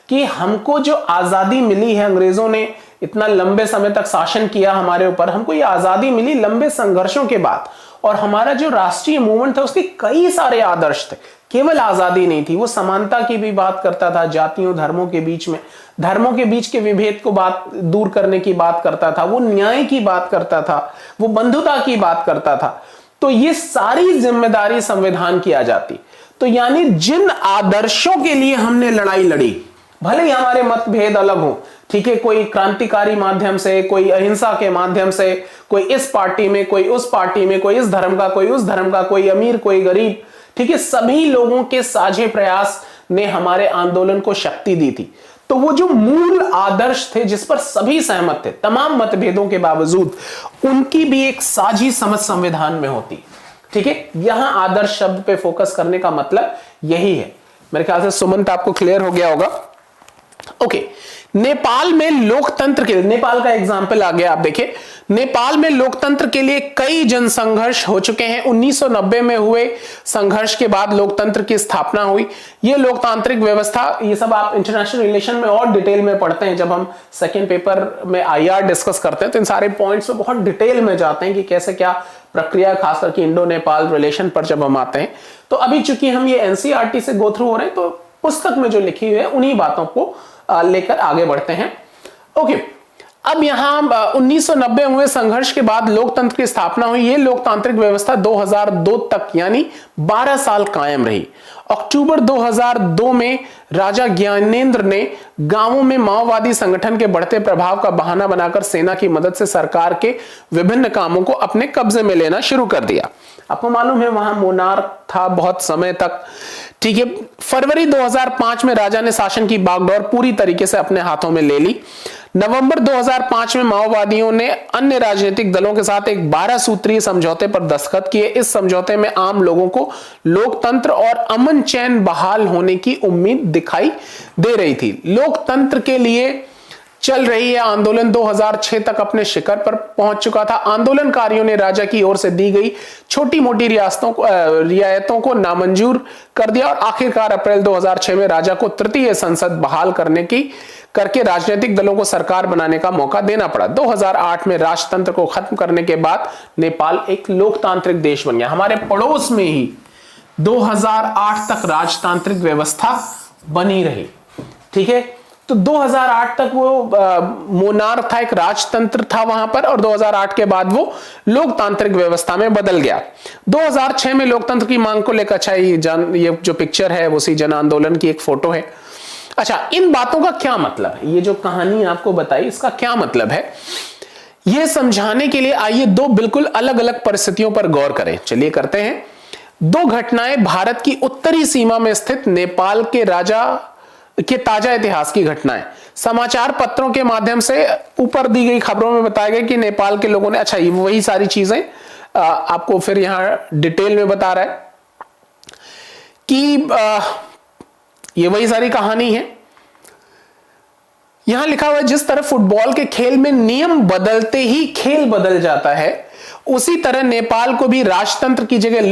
कि हमको जो आजादी मिली है, अंग्रेजों ने इतना लंबे समय तक शासन किया हमारे ऊपर, हमको ये आजादी मिली लंबे संघर्षों के बाद, और हमारा जो राष्ट्रीय मूवमेंट था उसके कई सारे आदर्श थे। केवल आजादी नहीं थी, वो समानता की भी बात करता था, जातियों धर्मों के बीच के विभेद को दूर करने की बात करता था, वो न्याय की बात करता था, वो बंधुता की बात करता था। तो ये सारी जिम्मेदारी संविधान की आ जाती। तो यानी जिन आदर्शों के लिए हमने लड़ाई लड़ी, भले ही हमारे मतभेद अलग हो, ठीक है, कोई क्रांतिकारी माध्यम से, कोई अहिंसा के माध्यम से, कोई इस पार्टी में, कोई उस पार्टी में, कोई इस धर्म का, कोई उस धर्म का, कोई अमीर, कोई गरीब, ठीक है, सभी लोगों के साझे प्रयास ने हमारे आंदोलन को शक्ति दी थी। तो वो जो मूल आदर्श थे जिस पर सभी सहमत थे, तमाम मतभेदों के बावजूद, उनकी भी एक साझी समझ संविधान में होती, ठीक है। यहां आदर्श शब्द पे फोकस करने का मतलब यही है। मेरे ख्याल से सुमंत आपको क्लियर हो गया होगा। ओके, नेपाल में लोकतंत्र के लिए, नेपाल का एग्जाम्पल आ गया, आप देखिए नेपाल में लोकतंत्र के लिए कई जनसंघर्ष हो चुके हैं। 1990 में हुए संघर्ष के बाद लोकतंत्र की स्थापना हुई। यह लोकतांत्रिक व्यवस्था, ये सब आप इंटरनेशनल रिलेशन में और डिटेल में पढ़ते हैं, जब हम सेकेंड पेपर में आईआर डिस्कस करते हैं तो इन सारे पॉइंट्स में बहुत डिटेल में जाते हैं कि कैसे क्या प्रक्रिया, खास करके इंडो नेपाल रिलेशन पर जब हम आते हैं। तो अभी चूंकि हम ये एनसीईआरटी से गो थ्रू हो रहे हैं, तो पुस्तक में जो लिखी हुई है उन्हीं बातों को लेकर आगे बढ़ते हैं। ओके, अब यहां 1990 हुए संघर्ष के बाद लोकतंत्र की स्थापना हुई। यह लोकतांत्रिक व्यवस्था 2002 तक यानी 12 साल कायम रही। अक्टूबर 2002 में राजा ज्ञानेंद्र ने गांवों में माओवादी संगठन के बढ़ते प्रभाव का बहाना बनाकर सेना की मदद से सरकार के विभिन्न कामों को अपने कब्जे में लेना शुरू कर दिया। आपको मालूम है वहां मोनार्क था बहुत समय तक, ठीक है। फरवरी 2005 में राजा ने शासन की बागडोर पूरी तरीके से अपने हाथों में ले ली। नवंबर 2005 में माओवादियों ने अन्य राजनीतिक दलों के साथ एक 12 सूत्रीय समझौते पर दस्तखत किए। इस समझौते में आम लोगों को लोकतंत्र और अमन चैन बहाल होने की उम्मीद दिखाई दे रही थी। लोकतंत्र के लिए चल रही यह आंदोलन 2006 तक अपने शिखर पर पहुंच चुका था। आंदोलनकारियों ने राजा की ओर से दी गई छोटी मोटी रियायतों को नामंजूर कर दिया और आखिरकार अप्रैल 2006 में राजा को तृतीय संसद बहाल करके राजनीतिक दलों को सरकार बनाने का मौका देना पड़ा। 2008 में राजतंत्र को खत्म करने के बाद नेपाल एक लोकतांत्रिक देश बन गया। हमारे पड़ोस में ही 2008 तक राजतांत्रिक व्यवस्था बनी रही, ठीक है। तो 2008 तक वो मोनार्क था, एक राजतंत्र था वहां पर, और 2008 के बाद वो लोकतांत्रिक व्यवस्था में बदल गया। 2006 में लोकतंत्र की मांग को लेकर, अच्छा ये जो पिक्चर है उसी जन आंदोलन की एक फोटो है। अच्छा, इन बातों का क्या मतलब है, ये जो कहानी आपको बताई इसका क्या मतलब है, यह समझाने के लिए आइए दो बिल्कुल अलग अलग परिस्थितियों पर गौर करें। चलिए करते हैं। दो घटनाएं भारत की उत्तरी सीमा में स्थित नेपाल के राजा के ताजा इतिहास की घटनाएं। समाचार पत्रों के माध्यम से ऊपर दी गई खबरों में बताया गया कि नेपाल के लोगों ने, अच्छा ये वही सारी चीजें आपको फिर यहां डिटेल में बता रहा है कि ये वही सारी कहानी है। यहां लिखा हुआ है, जिस तरह फुटबॉल के खेल में नियम बदलते ही खेल बदल जाता है, उसी तरह नेपाल को भी राजतंत्र की जगह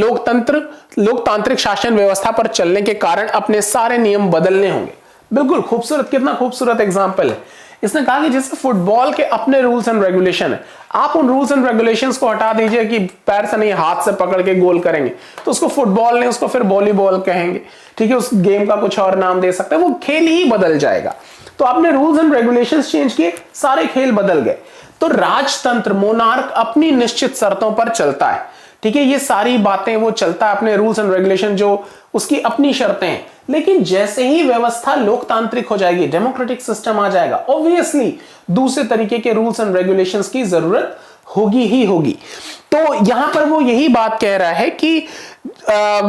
लोकतांत्रिक शासन व्यवस्था पर चलने के कारण अपने सारे नियम बदलने होंगे। बिल्कुल खूबसूरत, कितना खूबसूरत एग्जाम्पल है। इसने कहा कि जैसे फुटबॉल के अपने रूल्स एंड रेगुलेशन है, आप उन रूल्स एंड रेगुलेशंस को हटा दीजिए कि पैर से नहीं हाथ से पकड़ के गोल करेंगे, तो उसको फुटबॉल नहीं, उसको फिर वॉलीबॉल कहेंगे, ठीक है। उस गेम का कुछ और नाम दे सकते हैं, वो खेल ही बदल जाएगा। तो आपने रूल्स एंड रेगुलेशंस चेंज किए, सारे खेल बदल गए। तो राजतंत्र मोनार्क अपनी निश्चित शर्तों पर चलता है, ठीक है। ये सारी बातें वो चलता है, अपने रूल्स एंड रेगुलेशन जो उसकी अपनी शर्तें हैं। लेकिन जैसे ही व्यवस्था लोकतांत्रिक हो जाएगी, डेमोक्रेटिक सिस्टम आ जाएगा, ऑब्वियसली दूसरे तरीके के रूल्स एंड रेगुलेशंस की जरूरत होगी ही होगी। तो यहां पर वो यही बात कह रहा है कि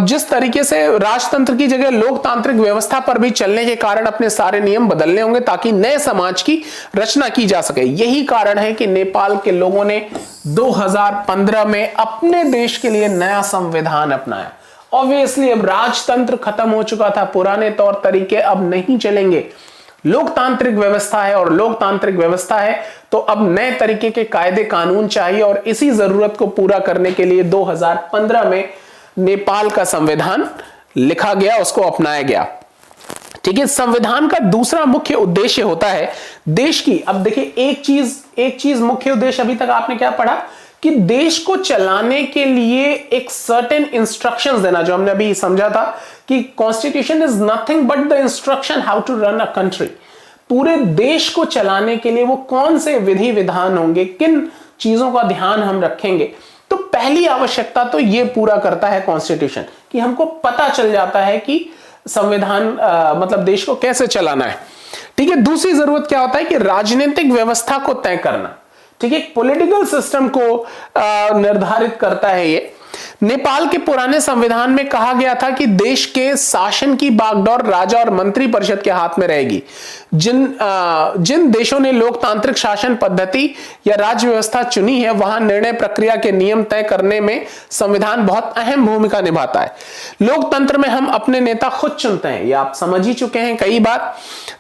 जिस तरीके से राजतंत्र की जगह लोकतांत्रिक व्यवस्था पर भी चलने के कारण अपने सारे नियम बदलने होंगे ताकि नए समाज की रचना की जा सके। यही कारण है कि नेपाल के लोगों ने 2015 में अपने देश के लिए नया संविधान अपनाया। ऑब्वियसली अब राजतंत्र खत्म हो चुका था, पुराने तौर तरीके अब नहीं चलेंगे। लोकतांत्रिक व्यवस्था है और लोकतांत्रिक व्यवस्था है तो अब नए तरीके के कायदे कानून चाहिए, और इसी जरूरत को पूरा करने के लिए 2015 में नेपाल का संविधान लिखा गया, उसको अपनाया गया, ठीक है। संविधान का दूसरा मुख्य उद्देश्य होता है देश की, अब देखिए एक चीज मुख्य उद्देश्य अभी तक आपने क्या पढ़ा कि देश को चलाने के लिए एक सर्टेन इंस्ट्रक्शंस देना, जो हमने अभी समझा था कि constitution is nothing but the instruction how to run a country. पूरे देश को चलाने के लिए वो कौन से विधि विधान होंगे, किन चीजों का ध्यान हम रखेंगे। तो पहली आवश्यकता तो ये पूरा करता है कॉन्स्टिट्यूशन, कि हमको पता चल जाता है कि संविधान मतलब देश को कैसे चलाना है, ठीक है। दूसरी जरूरत क्या होता है कि राजनीतिक व्यवस्था को तय करना, ठीक है। पॉलिटिकल सिस्टम को निर्धारित करता है ये। नेपाल के पुराने संविधान में कहा गया था कि देश के शासन की बागडोर राजा और मंत्री परिषद के हाथ में रहेगी। जिन देशों ने लोकतांत्रिक शासन पद्धति या राज्य व्यवस्था चुनी है, वहां निर्णय प्रक्रिया के नियम तय करने में संविधान बहुत अहम भूमिका निभाता है। लोकतंत्र में हम अपने नेता खुद चुनते हैं, ये आप समझ ही चुके हैं कई बार,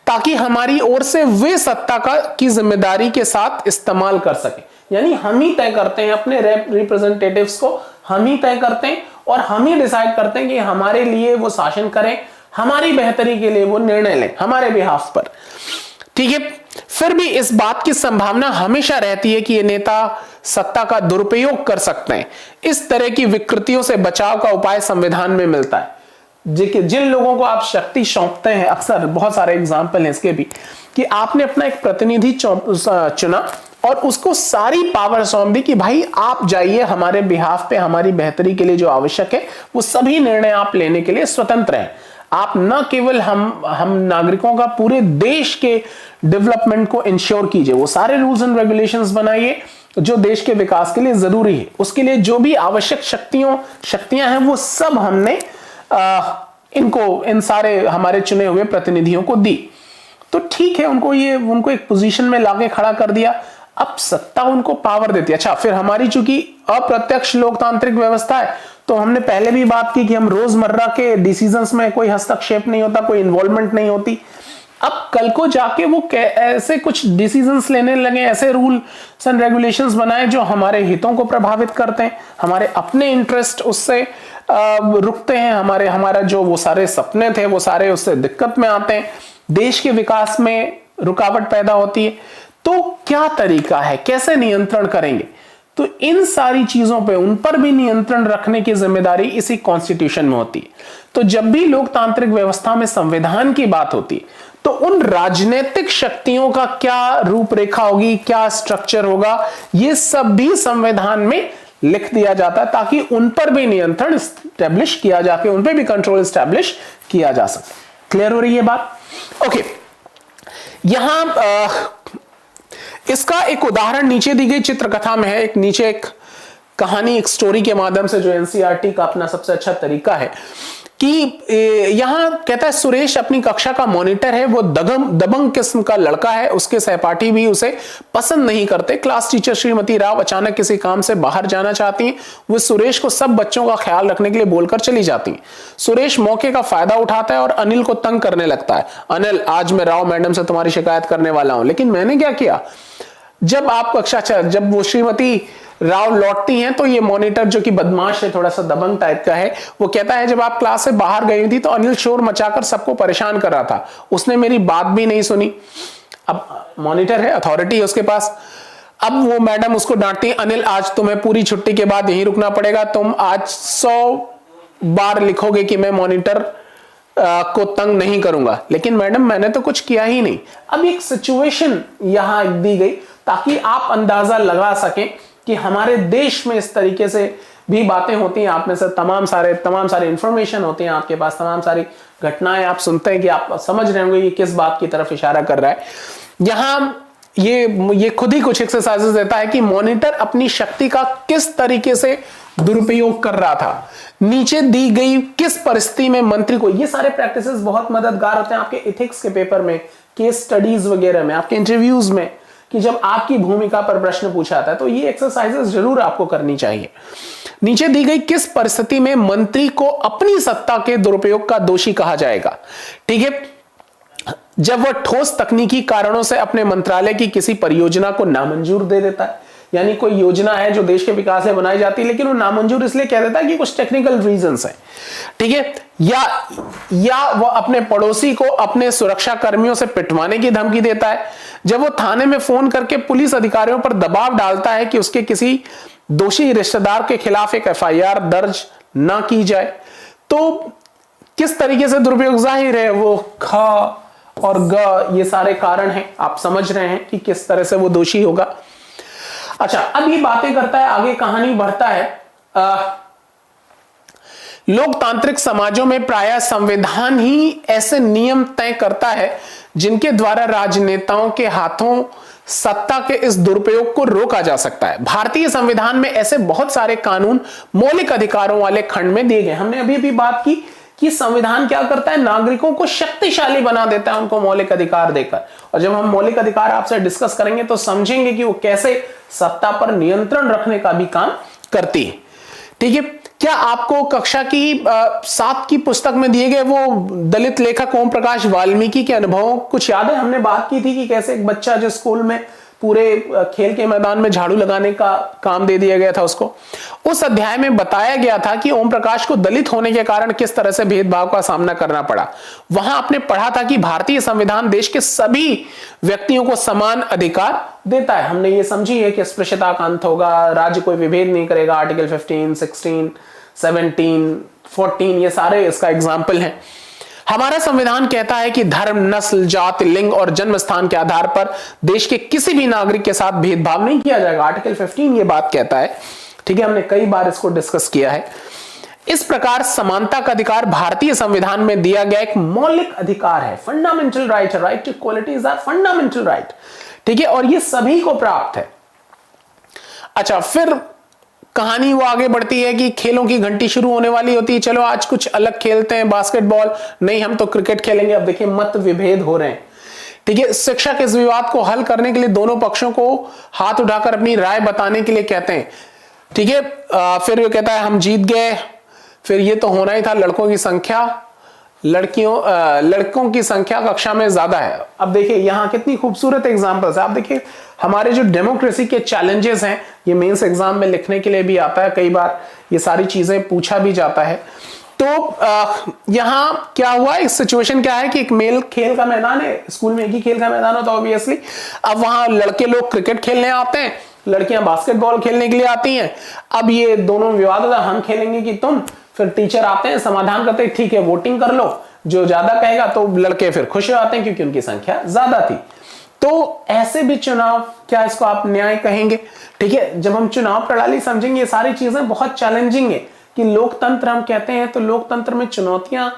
ताकि हमारी ओर से वे सत्ता की जिम्मेदारी के साथ इस्तेमाल कर सके। यानी हम ही तय करते हैं, अपने रिप्रेजेंटेटिव्स को हम ही तय करते हैं और हम ही डिसाइड करते हैं कि हमारे लिए वो शासन करें, हमारी बेहतरी के लिए वो निर्णय लें हमारे बिहाफ पर, ठीक है। फिर भी इस बात की संभावना हमेशा रहती है कि ये नेता सत्ता का दुरुपयोग कर सकते हैं। इस तरह की विकृतियों से बचाव का उपाय संविधान में मिलता है। जिन लोगों को आप शक्ति सौंपते हैं, अक्सर बहुत सारे एग्जाम्पल हैं इसके भी, कि आपने अपना एक प्रतिनिधि चुना और उसको सारी पावर सौंप दी कि भाई आप जाइए हमारे बिहाफ पे, हमारी बेहतरी के लिए जो आवश्यक है वो सभी निर्णय आप लेने के लिए स्वतंत्र हैं। आप न केवल हम नागरिकों का, पूरे देश के डेवलपमेंट को इंश्योर कीजिए, वो सारे रूल्स एंड रेगुलेशंस बनाइए जो देश के विकास के लिए जरूरी है। उसके लिए जो भी आवश्यक शक्तियां हैं वो सब हमने इन सारे हमारे चुने हुए प्रतिनिधियों को दी। तो ठीक है, उनको एक पोजीशन में लाके खड़ा कर दिया। अब सत्ता उनको पावर देती है। अच्छा, फिर हमारी चूंकि अप्रत्यक्ष लोकतांत्रिक व्यवस्था है, तो हमने पहले भी बात की कि हम रोजमर्रा के डिसीजंस में कोई हस्तक्षेप नहीं होता, कोई इन्वॉल्वमेंट नहीं होती। अब कल को जाके वो ऐसे कुछ डिसीजंस लेने लगे, ऐसे रूल्स एंड रेगुलेशंस बनाए जो हमारे हितों को प्रभावित करते हैं, हमारे अपने इंटरेस्ट उससे रुकते हैं, हमारा जो वो सारे सपने थे वो सारे उससे दिक्कत में आते हैं, देश के विकास में रुकावट पैदा होती है। तो क्या तरीका है, कैसे नियंत्रण करेंगे? तो इन सारी चीजों पे, उन पर भी नियंत्रण रखने की जिम्मेदारी इसी कॉन्स्टिट्यूशन में होती है। तो जब भी लोकतांत्रिक व्यवस्था में संविधान की बात होती है, तो उन राजनीतिक शक्तियों का क्या रूपरेखा होगी, क्या स्ट्रक्चर होगा, ये सब भी संविधान में लिख दिया जाता है, ताकि उन पर भी नियंत्रण स्टैब्लिश किया जाके, उन पर भी कंट्रोल स्टैब्लिश किया जा सके। क्लियर हो रही है बात? ओके, यहां इसका एक उदाहरण नीचे दी गई चित्रकथा में है। नीचे एक कहानी, एक स्टोरी के माध्यम से, जो एनसीईआरटी का अपना सबसे अच्छा तरीका है, कि यहां कहता है सुरेश अपनी कक्षा का मॉनिटर है, वो दबंग किस्म का लड़का है, उसके सहपाठी भी उसे पसंद नहीं करते। क्लास टीचर श्रीमती राव अचानक किसी काम से बाहर जाना चाहती हैं, वो सुरेश को सब बच्चों का ख्याल रखने के लिए बोलकर चली जाती हैं। सुरेश मौके का फायदा उठाता है और अनिल को तंग करने लगता है। अनिल, आज मैं राव मैडम से तुम्हारी शिकायत करने वाला हूं, लेकिन मैंने क्या किया? जब वो श्रीमती राव लौटती हैं, तो ये मॉनिटर, जो कि बदमाश है, थोड़ा सा दबंग टाइप का है, वो कहता है जब आप क्लास से बाहर गई थी तो अनिल शोर मचाकर सबको परेशान कर रहा था, उसने मेरी बात भी नहीं सुनी। अब मॉनिटर है, अथॉरिटी है उसके पास। अब वो मैडम उसको डांटती है, अनिल आज तुम्हें पूरी छुट्टी के बाद यहीं रुकना पड़ेगा, तुम आज 100 बार लिखोगे कि मैं मॉनिटर को तंग नहीं करूंगा। लेकिन मैडम, मैंने तो कुछ किया ही नहीं। अब एक सिचुएशन यहां दी गई ताकि आप अंदाजा लगा सकें कि हमारे देश में इस तरीके से भी बातें होती हैं। आप में से तमाम सारे इंफॉर्मेशन होती हैं आपके पास, तमाम सारी घटनाएं आप सुनते हैं, कि आप समझ रहे होंगे ये किस बात की तरफ इशारा कर रहा है। यहां ये खुद ही कुछ एक्सरसाइजेस देता है कि मॉनिटर अपनी शक्ति का किस तरीके से दुरुपयोग कर रहा था। नीचे दी गई किस परिस्थिति में मंत्री को, ये सारे प्रैक्टिसेस बहुत मददगार होते हैं आपके एथिक्स के पेपर में, केस स्टडीज वगैरह में, आपके इंटरव्यूज में, कि जब आपकी भूमिका पर प्रश्न पूछा जाता है, तो ये एक्सरसाइजेस जरूर आपको करनी चाहिए। नीचे दी गई किस परिस्थिति में मंत्री को अपनी सत्ता के दुरुपयोग का दोषी कहा जाएगा? ठीक है, जब वह ठोस तकनीकी कारणों से अपने मंत्रालय की किसी परियोजना को नामंजूर दे देता है, यानी कोई योजना है जो देश के विकास में बनाई जाती है, लेकिन वो नामंजूर इसलिए कह देता है कि कुछ टेक्निकल रीजंस हैं। ठीक है, या वह अपने पड़ोसी को अपने सुरक्षा कर्मियों से पिटवाने की धमकी देता है, जब वो थाने में फोन करके पुलिस अधिकारियों पर दबाव डालता है कि उसके किसी दोषी रिश्तेदार के खिलाफ एक एफआईआर दर्ज ना की जाए। तो किस तरीके से दुरुपयोग, जाहिर है वो ख और ग, ये सारे कारण हैं, आप समझ रहे हैं कि किस तरह से वो दोषी होगा। अच्छा, अब ये बातें करता है, आगे कहानी बढ़ता है। लोकतांत्रिक समाजों में प्रायः संविधान ही ऐसे नियम तय करता है जिनके द्वारा राजनेताओं के हाथों सत्ता के इस दुरुपयोग को रोका जा सकता है। भारतीय संविधान में ऐसे बहुत सारे कानून मौलिक अधिकारों वाले खंड में दिए गए। हमने अभी भी बात की कि संविधान क्या करता है, नागरिकों को शक्तिशाली बना देता है उनको मौलिक अधिकार देकर। और जब हम मौलिक अधिकार आपसे डिस्कस करेंगे तो समझेंगे कि वो कैसे सत्ता पर नियंत्रण रखने का भी काम करती है। ठीक है, क्या आपको कक्षा की 7 की पुस्तक में दिए गए वो दलित लेखक ओम प्रकाश वाल्मीकि के अनुभवों कुछ याद है? हमने बात की थी कि कैसे एक बच्चा जो स्कूल में पूरे खेल के मैदान में झाड़ू लगाने का काम दे दिया गया था उसको, उस अध्याय में बताया गया था कि ओम प्रकाश को दलित होने के कारण किस तरह से भेदभाव का सामना करना पड़ा। वहां आपने पढ़ा था कि भारतीय संविधान देश के सभी व्यक्तियों को समान अधिकार देता है। हमने ये समझी है कि अस्पृश्यता का अंत होगा, राज्य कोई विभेद नहीं करेगा, आर्टिकल 15, 16, 17, 14 ये सारे इसका एग्जाम्पल हैं। हमारा संविधान कहता है कि धर्म, नस्ल, जाति, लिंग और जन्म स्थान के आधार पर देश के किसी भी नागरिक के साथ भेदभाव नहीं किया जाएगा। आर्टिकल 15 ये बात कहता है। ठीक है, हमने कई बार इसको डिस्कस किया है। इस प्रकार समानता का अधिकार भारतीय संविधान में दिया गया एक मौलिक अधिकार है, फंडामेंटल राइट है। Right to equality is our fundamental right. ठीक है, और ये सभी को प्राप्त है। अच्छा, फिर कहानी वो आगे बढ़ती है कि खेलों की घंटी शुरू होने वाली होती है। चलो आज कुछ अलग खेलते हैं, बास्केटबॉल नहीं, हम तो क्रिकेट खेलेंगे। अब देखिए मत विभेद हो रहे हैं। ठीक है, शिक्षक इस विवाद को हल करने के लिए दोनों पक्षों को हाथ उठाकर अपनी राय बताने के लिए कहते हैं। ठीक है, फिर वो कहता है हम जीत गए। फिर ये तो होना ही था, लड़कों की संख्या लड़कों की संख्या कक्षा में ज्यादा है। अब देखिए यहां कितनी खूबसूरत एग्जांपल्स है। आप देखिए हमारे जो डेमोक्रेसी के चैलेंजेस हैं, ये मेंस एग्जाम में लिखने के लिए भी आता है, कई बार ये सारी चीजें पूछा भी जाता है। तो यहां क्या हुआ, एक सिचुएशन क्या है कि एक मेल खेल का मैदान है, स्कूल में एक ही खेल का मैदान होता है ऑब्वियसली। अब वहां लड़के लोग क्रिकेट खेलने आते हैं, लड़कियां बास्केटबॉल खेलने के लिए आती हैं। अब ये दोनों विवाद होता है, हम खेलेंगे कि तुम। फिर टीचर आते हैं, समाधान करते हैं, ठीक है वोटिंग कर लो, जो ज्यादा कहेगा। तो लड़के फिर खुश हो जाते हैं क्योंकि उनकी संख्या ज्यादा थी। तो ऐसे भी चुनाव, क्या इसको आप न्याय कहेंगे? ठीक है, जब हम चुनाव प्रणाली समझेंगे, ये सारी चीजें बहुत चैलेंजिंग है कि लोकतंत्र हम कहते हैं, तो लोकतंत्र में चुनौतियां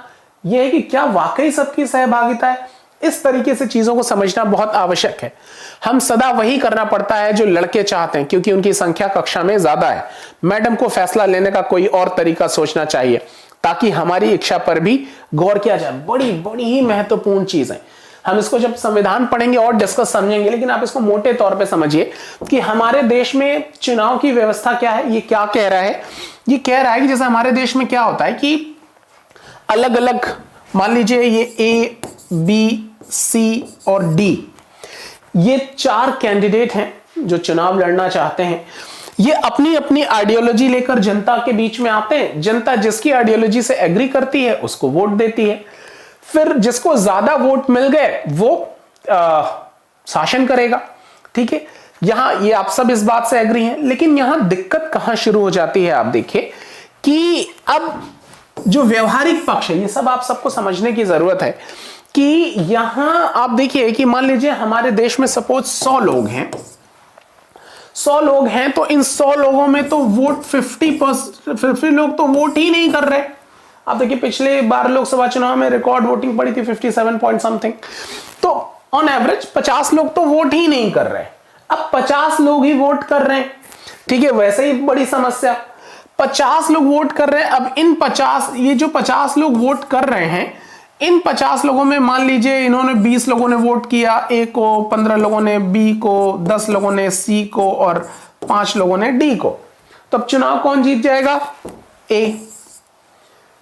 ये है कि क्या वाकई सबकी सहभागिता है। इस तरीके से चीजों को समझना बहुत आवश्यक है। हम सदा वही करना पड़ता है जो लड़के चाहते हैं, क्योंकि उनकी संख्या कक्षा में ज्यादा है। मैडम को फैसला लेने का कोई और तरीका सोचना चाहिए ताकि हमारी इच्छा पर भी गौर किया जाए। बड़ी बड़ी ही महत्वपूर्ण चीज है। हम इसको जब संविधान पढ़ेंगे और डिस्कस समझेंगे, लेकिन आप इसको मोटे तौर पे समझिए कि हमारे देश में चुनाव की व्यवस्था क्या है। ये क्या कह रहा है? ये कह रहा है कि जैसे हमारे देश में क्या होता है कि अलग अलग, मान लीजिए ये ए, बी, सी और डी, ये 4 कैंडिडेट हैं जो चुनाव लड़ना चाहते हैं। ये अपनी अपनी आइडियोलॉजी लेकर जनता के बीच में आते हैं। जनता जिसकी आइडियोलॉजी से एग्री करती है उसको वोट देती है। फिर जिसको ज्यादा वोट मिल गए वो शासन करेगा। ठीक है, यहां ये आप सब इस बात से एग्री हैं, लेकिन यहां दिक्कत कहां शुरू हो जाती है? आप देखिए कि अब जो व्यवहारिक पक्ष है, ये सब आप सबको समझने की जरूरत है कि यहां आप देखिए कि मान लीजिए हमारे देश में सपोज 100 लोग हैं, 100 लोग हैं, तो इन 100 लोगों में तो वोट 50 लोग तो वोट ही नहीं कर रहे। आप देखिए पिछले बार लोकसभा चुनाव में रिकॉर्ड वोटिंग पड़ी थी 57 पॉइंट समथिंग, तो ऑन एवरेज 50 लोग तो वोट ही नहीं कर रहे। अब 50 लोग ही वोट कर रहे हैं। ठीक है, वैसे ही बड़ी समस्या, 50 लोग वोट कर रहे हैं। अब इन 50, ये जो 50 लोग वोट कर रहे हैं, इन 50 लोगों में मान लीजिए इन्होंने 20 लोगों ने वोट किया ए को, 15 लोगों ने बी को, 10 लोगों ने सी को और 5 लोगों ने डी को। तो अब चुनाव कौन जीत जाएगा? ए।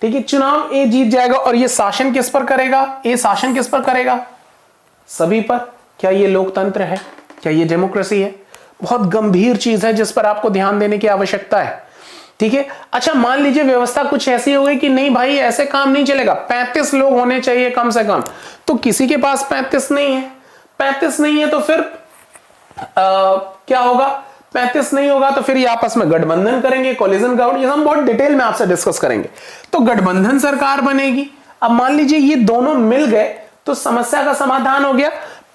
ठीक है, चुनाव ए जीत जाएगा। और ये शासन किस पर करेगा? ए शासन किस पर करेगा? सभी पर। क्या ये लोकतंत्र है? क्या ये डेमोक्रेसी है? बहुत गंभीर चीज है जिस पर आपको ध्यान देने की आवश्यकता है। ठीक है, अच्छा मान लीजिए व्यवस्था कुछ ऐसी हो गई कि नहीं भाई ऐसे काम नहीं चलेगा, 35 लोग होने चाहिए कम से कम। तो किसी के पास 35 नहीं है, 35 नहीं है तो फिर क्या होगा? 35 नहीं होगा तो फिर ये आपस में गठबंधन करेंगे, कोलिजन गवर्नमेंट, ये हम बहुत डिटेल में आपसे डिस्कस करेंगे। तो गठबंधन सरकार बनेगी। अब मान लीजिए ये दोनों मिल गए तो समस्या का समाधान हो गया।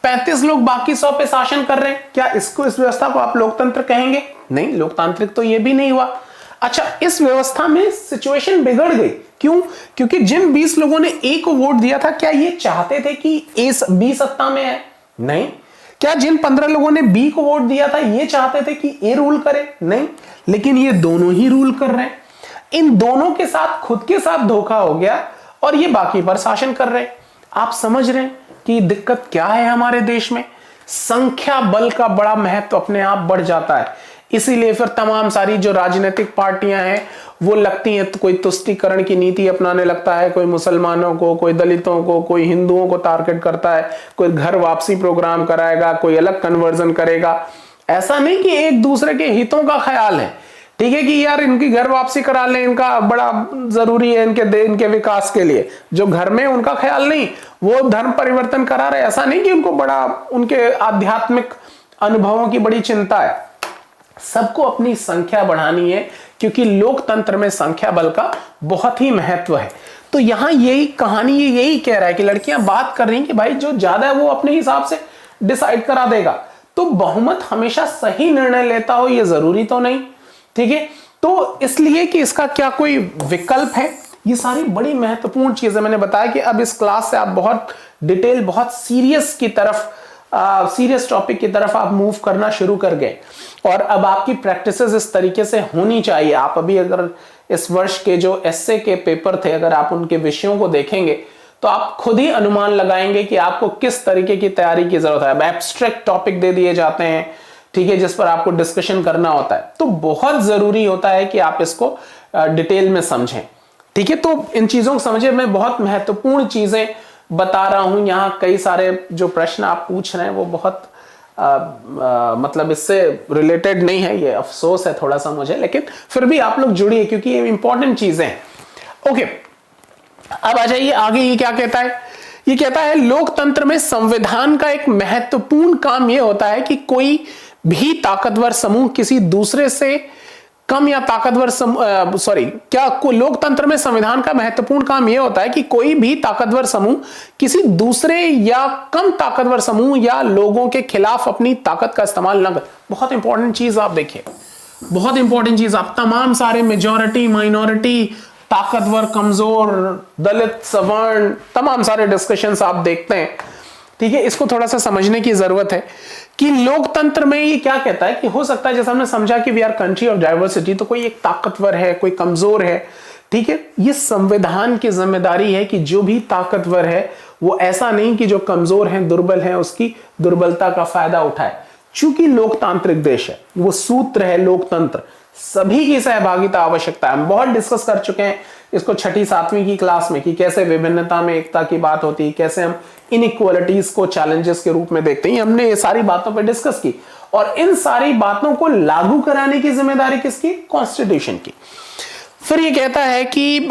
35 लोग बाकी 100 पे शासन कर रहे हैं। क्या इसको, इस व्यवस्था को आप लोकतंत्र कहेंगे? नहीं, लोकतांत्रिक तो ये भी नहीं हुआ। अच्छा, इस व्यवस्था में सिचुएशन बिगड़ गई। क्यों? क्योंकि जिन 20 लोगों ने ए को वोट दिया था, क्या ये चाहते थे कि ए बी सत्ता में है? नहीं। क्या जिन 15 लोगों ने बी को वोट दिया था, ये चाहते थे कि ए रूल करे? नहीं। लेकिन ये दोनों ही रूल कर रहे हैं। इन दोनों के साथ खुद के साथ धोखा हो गया और ये बाकी पर शासन कर रहे हैं। आप समझ रहे हैं कि दिक्कत क्या है हमारे देश में? संख्या बल का बड़ा महत्व अपने आप बढ़ जाता है। इसीलिए फिर तमाम सारी जो राजनीतिक पार्टियां हैं वो लगती हैं, तो कोई तुष्टीकरण की नीति अपनाने लगता है, कोई मुसलमानों को, कोई दलितों को, कोई हिंदुओं को टारगेट करता है, कोई घर वापसी प्रोग्राम कराएगा, कोई अलग कन्वर्जन करेगा। ऐसा नहीं कि एक दूसरे के हितों का ख्याल है। ठीक है कि यार इनकी घर वापसी करा लें, इनका बड़ा जरूरी है इनके विकास के लिए। जो घर में उनका ख्याल नहीं, वो धर्म परिवर्तन करा रहे। ऐसा नहीं कि उनको बड़ा, उनके आध्यात्मिक अनुभवों की बड़ी चिंता है। सबको अपनी संख्या बढ़ानी है क्योंकि लोकतंत्र में संख्या बल का बहुत ही महत्व है। तो यहां यही कहानी यही कह रहा है कि लड़कियां बात कर रही हैं कि भाई जो ज्यादा है वो अपने हिसाब से डिसाइड करा देगा। तो बहुमत हमेशा सही निर्णय लेता हो ये जरूरी तो नहीं, ठीक है। तो इसलिए कि इसका क्या कोई विकल्प है, ये सारी बड़ी महत्वपूर्ण चीजें मैंने बताया कि अब इस क्लास से आप बहुत डिटेल, बहुत सीरियस टॉपिक की तरफ आप मूव करना शुरू कर गए। और अब आपकी प्रैक्टिसेस इस तरीके से होनी चाहिए। आप अभी अगर इस वर्ष के जो एसए के पेपर थे, अगर आप उनके विषयों को देखेंगे तो आप खुद ही अनुमान लगाएंगे कि आपको किस तरीके की तैयारी की जरूरत है। अब एब्स्ट्रैक्ट टॉपिक दे दिए जाते हैं, ठीक है, जिस पर आपको डिस्कशन करना होता है, तो बहुत जरूरी होता है कि आप इसको डिटेल में समझें, ठीक है। तो इन चीजों को समझे, मैं बहुत महत्वपूर्ण चीजें बता रहा हूं। यहां कई सारे जो प्रश्न आप पूछ रहे हैं वो बहुत मतलब इससे रिलेटेड नहीं है, ये अफसोस है थोड़ा सा मुझे, लेकिन फिर भी आप लोग जुड़िए क्योंकि ये इंपॉर्टेंट चीजें हैं। ओके, अब आ जाइए आगे। ये क्या कहता है? ये कहता है लोकतंत्र में संविधान का एक महत्वपूर्ण काम यह होता है कि कोई भी ताकतवर समूह किसी दूसरे से कम या ताकतवर लोकतंत्र में संविधान का महत्वपूर्ण काम यह होता है कि कोई भी ताकतवर समूह किसी दूसरे या कम ताकतवर समूह या लोगों के खिलाफ अपनी ताकत का इस्तेमाल न करे। बहुत इंपॉर्टेंट चीज आप देखिए, बहुत इंपॉर्टेंट चीज। आप तमाम सारे मेजॉरिटी, माइनॉरिटी, ताकतवर, कमजोर, दलित, सवर्ण, तमाम सारे डिस्कशंस आप देखते हैं, ठीक है। इसको थोड़ा सा समझने की जरूरत है कि लोकतंत्र में ये क्या कहता है कि हो सकता है, जैसे हमने समझा कि we are country of diversity, तो कोई एक ताकतवर है, कोई कमजोर है, ठीक है। ये संविधान की जिम्मेदारी है कि जो भी ताकतवर है वो ऐसा नहीं कि जो कमजोर है, दुर्बल है, उसकी दुर्बलता का फायदा उठाए। चूंकि लोकतांत्रिक देश है, वो सूत्र है लोकतंत्र, सभी की सहभागिता आवश्यकता है। हम बहुत डिस्कस कर चुके हैं इसको 6ठी 7वीं की क्लास में कि कैसे विभिन्नता में एकता की बात होती है, कैसे हम इनइक्वालिटीज को चैलेंजेस के रूप में देखते हैं। हमने ये सारी बातों पर डिस्कस की और इन सारी बातों को लागू कराने की जिम्मेदारी किसकी? कॉन्स्टिट्यूशन की। फिर ये कहता है कि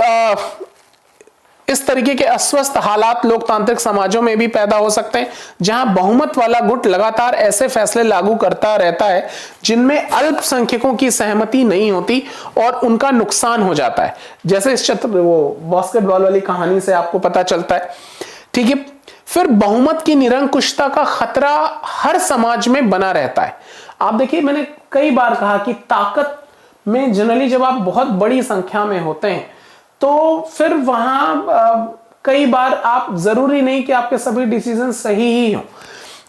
इस तरीके के अस्वस्थ हालात लोकतांत्रिक समाजों में भी पैदा हो सकते हैं जहां बहुमत वाला गुट लगातार ऐसे फैसले लागू करता रहता है जिनमें अल्पसंख्यकों की सहमति नहीं होती और उनका नुकसान हो जाता है। जैसे इस वो बास्केटबॉल वाली कहानी से आपको पता चलता है, ठीक है। फिर बहुमत की निरंकुशता का खतरा हर समाज में बना रहता है। आप देखिए, मैंने कई बार कहा कि ताकत में जनरली जब आप बहुत बड़ी संख्या में होते हैं तो फिर वहां कई बार आप जरूरी नहीं कि आपके सभी डिसीजन सही ही हो।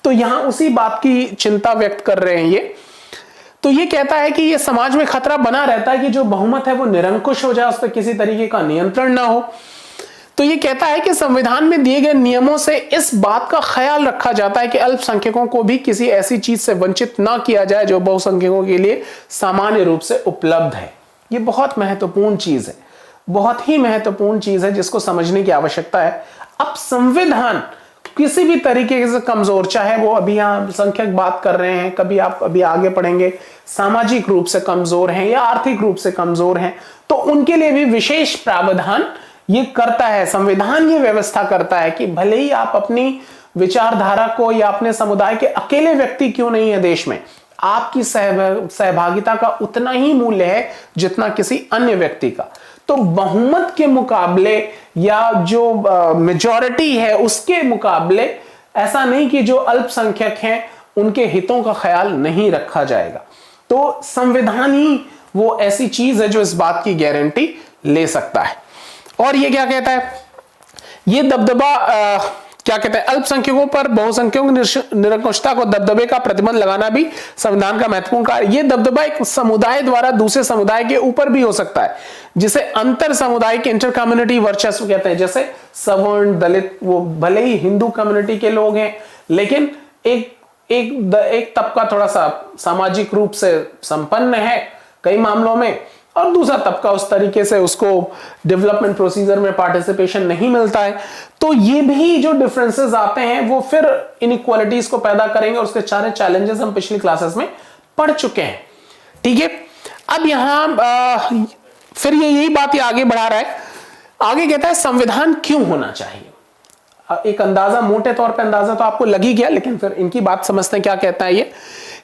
तो यहां उसी बात की चिंता व्यक्त कर रहे हैं ये। तो ये कहता है कि ये समाज में खतरा बना रहता है कि जो बहुमत है वो निरंकुश हो जाए, उस पर किसी तरीके का नियंत्रण ना हो। तो ये कहता है कि संविधान में दिए गए नियमों से इस बात का ख्याल रखा जाता है कि अल्पसंख्यकों को भी किसी ऐसी चीज से वंचित ना किया जाए जो बहुसंख्यकों के लिए सामान्य रूप से उपलब्ध है। ये बहुत महत्वपूर्ण चीज है, बहुत ही महत्वपूर्ण चीज है जिसको समझने की आवश्यकता है। अब संविधान किसी भी तरीके से कमजोर, चाहे वो अभी यहां संख्यक बात कर रहे हैं, कभी आप अभी आगे पढ़ेंगे सामाजिक रूप से कमजोर हैं या आर्थिक रूप से कमजोर हैं, तो उनके लिए भी विशेष प्रावधान ये करता है। संविधान ये व्यवस्था करता है कि भले ही आप अपनी विचारधारा को या अपने समुदाय के अकेले व्यक्ति क्यों नहीं है देश में, आपकी सहभागिता का उतना ही मूल्य है जितना किसी अन्य व्यक्ति का। तो बहुमत के मुकाबले या जो मेजॉरिटी है उसके मुकाबले ऐसा नहीं कि जो अल्पसंख्यक हैं उनके हितों का ख्याल नहीं रखा जाएगा। तो संविधान ही वो ऐसी चीज है जो इस बात की गारंटी ले सकता है। और ये क्या कहता है? ये दबदबा क्या कहते हैं? अल्पसंख्यकों पर बहुसंख्यकों की निरंकुशता को दबदबे का प्रतिबंध लगाना भी संविधान का महत्वपूर्ण कार्य। ये दबदबा एक समुदाय द्वारा दूसरे समुदाय के ऊपर भी हो सकता है, जिसे अंतर सामुदायिक इंटर कम्युनिटी वर्चस्व कहते हैं। जैसे सवर्ण, दलित, वो भले ही हिंदू कम्युनिटी के लोग हैं लेकिन एक तबका थोड़ा सा सामाजिक रूप से संपन्न है कई मामलों में, और दूसरा तबका उस तरीके से उसको डेवलपमेंट प्रोसीजर में पार्टिसिपेशन नहीं मिलता है। तो ये भी जो डिफरेंसेस आते हैं वो फिर इनइक्वालिटीज को पैदा करेंगे और उसके सारे चैलेंजेस हम पिछली क्लासेस में पढ़ चुके हैं, ठीक है। अब यहां फिर ये यही बात ये आगे बढ़ा रहा है। आगे कहता है संविधान क्यों होना चाहिए। एक अंदाजा, मोटे तौर पे अंदाजा तो आपको लग ही गया, लेकिन फिर इनकी बात समझते हैं क्या कहता है ये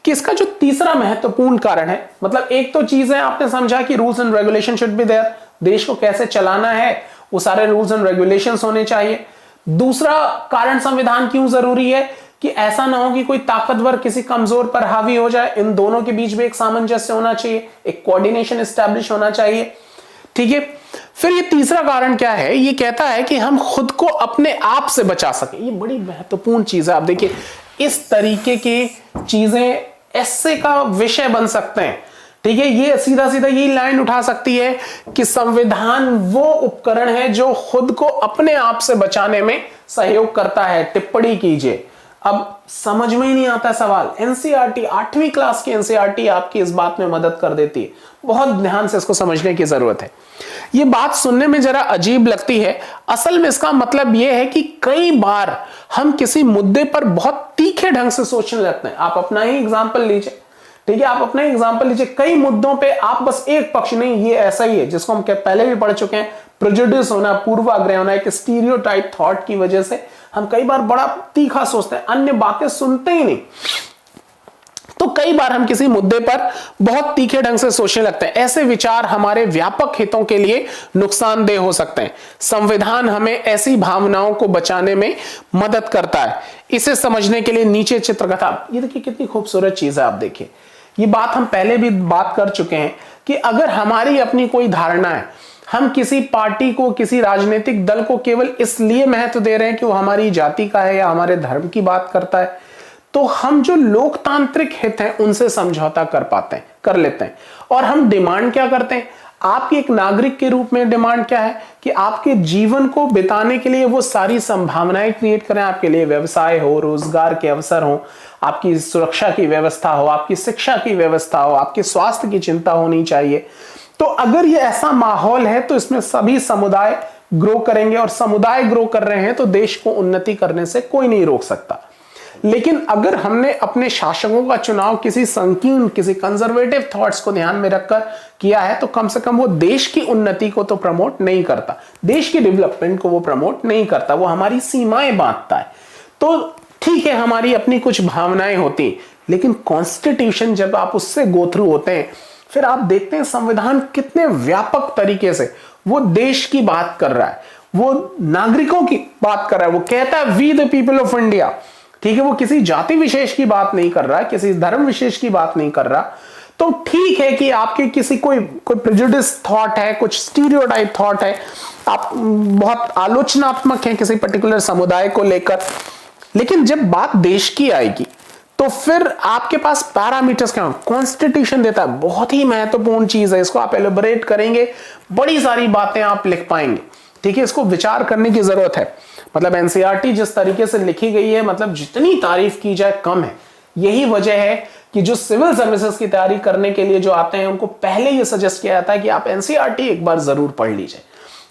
कि इसका जो तीसरा महत्वपूर्ण कारण है, मतलब एक तो चीज है आपने समझा कि rules and regulation should be there, देश को कैसे चलाना है वो सारे रूल्स एंड रेगुलेशंस होने चाहिए। दूसरा कारण संविधान क्यों जरूरी है कि ऐसा ना हो कि कोई ताकतवर किसी कमजोर पर हावी हो जाए, इन दोनों के बीच में एक सामंजस्य होना चाहिए, एक कोऑर्डिनेशन एस्टैब्लिश होना चाहिए। ठीक है, फिर ये तीसरा कारण क्या है, ये कहता है कि हम खुद को अपने आप से बचा सके। ये बड़ी महत्वपूर्ण चीज है। आप देखिए इस तरीके की चीजें ऐसे का विषय बन सकते हैं। ठीक है, ये सीधा सीधा यही लाइन उठा सकती है कि संविधान वो उपकरण है जो खुद को अपने आप से बचाने में सहयोग करता है। टिप्पणी कीजिए। अब समझ में ही नहीं आता सवाल, एनसीईआरटी 8वीं क्लास की एनसीईआरटी आपकी इस बात में मदद कर देती है। बहुत ध्यान से इसको समझने की जरूरत है। ये बात सुनने में जरा अजीब लगती है, असल में इसका मतलब यह है कि कई बार हम किसी मुद्दे पर बहुत तीखे ढंग से सोचने लगते हैं। आप अपना ही एग्जाम्पल लीजिए। ठीक है, आप अपना एग्जाम्पल लीजिए। कई मुद्दों पे आप बस एक पक्ष, नहीं ये ऐसा ही है, जिसको हम पहले भी पढ़ चुके हैं, प्रेजुडिस होना, पूर्वाग्रह होना, एक स्टीरियोटाइप थॉट की वजह से हम कई बार बड़ा तीखा सोचते हैं, अन्य बातें सुनते ही नहीं। तो कई बार हम किसी मुद्दे पर बहुत तीखे ढंग से सोचने लगते हैं। ऐसे विचार हमारे व्यापक हितों के लिए नुकसानदेह हो सकते हैं। संविधान हमें ऐसी भावनाओं को बचाने में मदद करता है। इसे समझने के लिए नीचे चित्रकथा, ये देखिए कितनी खूबसूरत चीज है। आप देखिए ये बात हम पहले भी बात कर चुके हैं कि अगर हमारी अपनी कोई धारणा है, हम किसी पार्टी को, किसी राजनीतिक दल को केवल इसलिए महत्व दे रहे हैं कि वो हमारी जाति का है या हमारे धर्म की बात करता है, तो हम जो लोकतांत्रिक हित हैं उनसे समझौता कर लेते हैं। और हम डिमांड क्या करते हैं, आपकी एक नागरिक के रूप में डिमांड क्या है कि आपके जीवन को बिताने के लिए वो सारी संभावनाएं क्रिएट करें। आपके लिए व्यवसाय हो, रोजगार के अवसर हो, आपकी सुरक्षा की व्यवस्था हो, आपकी शिक्षा की व्यवस्था हो, आपके स्वास्थ्य की चिंता होनी चाहिए। तो अगर ये ऐसा माहौल है तो इसमें सभी समुदाय ग्रो करेंगे, और समुदाय ग्रो कर रहे हैं तो देश को उन्नति करने से कोई नहीं रोक सकता। लेकिन अगर हमने अपने शासकों का चुनाव किसी संकीर्ण, किसी कंजर्वेटिव थॉट्स को ध्यान में रखकर किया है, तो कम से कम वो देश की उन्नति को तो प्रमोट नहीं करता, देश की डेवलपमेंट को वो प्रमोट नहीं करता, वो हमारी सीमाएं बांधता है। तो ठीक है, हमारी अपनी कुछ भावनाएं होती, लेकिन कॉन्स्टिट्यूशन जब आप उससे गो थ्रू होते हैं, फिर आप देखते हैं संविधान कितने व्यापक तरीके से वो देश की बात कर रहा है, वो नागरिकों की बात कर रहा है। वो कहता है we the people of India. ठीक है, वो किसी जाति विशेष की बात नहीं कर रहा है, किसी धर्म विशेष की बात नहीं कर रहा। तो ठीक है कि आपके किसी कोई प्रेजुडिस थॉट है, कुछ स्टीरियोटाइप थॉट है, आप बहुत आलोचनात्मक हैं किसी पर्टिकुलर समुदाय को लेकर, लेकिन जब बात देश की आएगी तो फिर आपके पास पैरामीटर्स क्या, कॉन्स्टिट्यूशन देता है। बहुत ही महत्वपूर्ण चीज है, इसको आप एलिबरेट करेंगे, बड़ी सारी बातें आप लिख पाएंगे। ठीक है, इसको विचार करने की जरूरत है। मतलब एनसीईआरटी जिस तरीके से लिखी गई है, मतलब जितनी तारीफ की जाए कम है। यही वजह है कि जो सिविल सर्विसेज की तैयारी करने के लिए जो आते हैं, उनको पहले यह सजेस्ट किया जाता है कि आप एनसीईआरटी एक बार जरूर पढ़ लीजिए।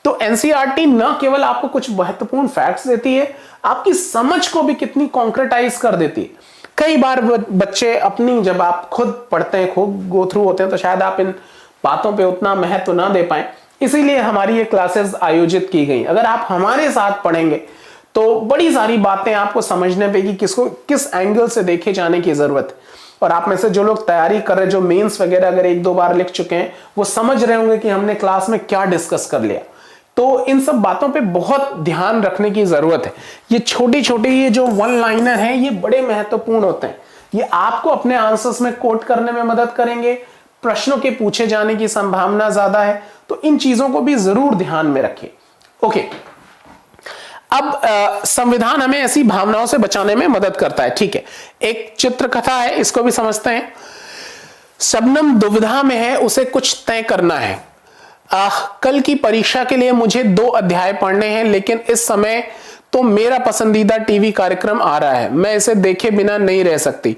तो एनसीईआरटी न केवल आपको कुछ महत्वपूर्ण फैक्ट्स देती है, आपकी समझ को भी कितनी कॉन्क्रेटाइज कर देती है। कई बार बच्चे अपनी, जब आप खुद पढ़ते हैं, खुद गो थ्रू होते हैं, तो शायद आप इन बातों पे उतना महत्व ना दे पाए, इसीलिए हमारी ये क्लासेस आयोजित की गई। अगर आप हमारे साथ पढ़ेंगे तो बड़ी सारी बातें आपको समझने पे कि किसको किस एंगल से देखे जाने की जरूरत है। और आप में से जो लोग तैयारी कर रहे हैं, जो मेंस वगैरह अगर एक दो बार लिख चुके हैं, वो समझ रहे होंगे कि हमने क्लास में क्या डिस्कस कर लिया। तो इन सब बातों पे बहुत ध्यान रखने की जरूरत है। ये छोटी छोटी ये जो वन लाइनर हैं, ये बड़े महत्वपूर्ण होते हैं। ये आपको अपने आंसर्स में कोट करने में मदद करेंगे, प्रश्नों के पूछे जाने की संभावना ज्यादा है। तो इन चीजों को भी जरूर ध्यान में रखिए। ओके, अब संविधान हमें ऐसी भावनाओं से बचाने में मदद करता है। ठीक है, एक चित्रकथा है, इसको भी समझते हैं। शबनम दुविधा में है, उसे कुछ तय करना है। कल की परीक्षा के लिए मुझे 2 अध्याय पढ़ने हैं, लेकिन इस समय तो मेरा पसंदीदा टीवी कार्यक्रम आ रहा है, मैं इसे देखे बिना नहीं रह सकती।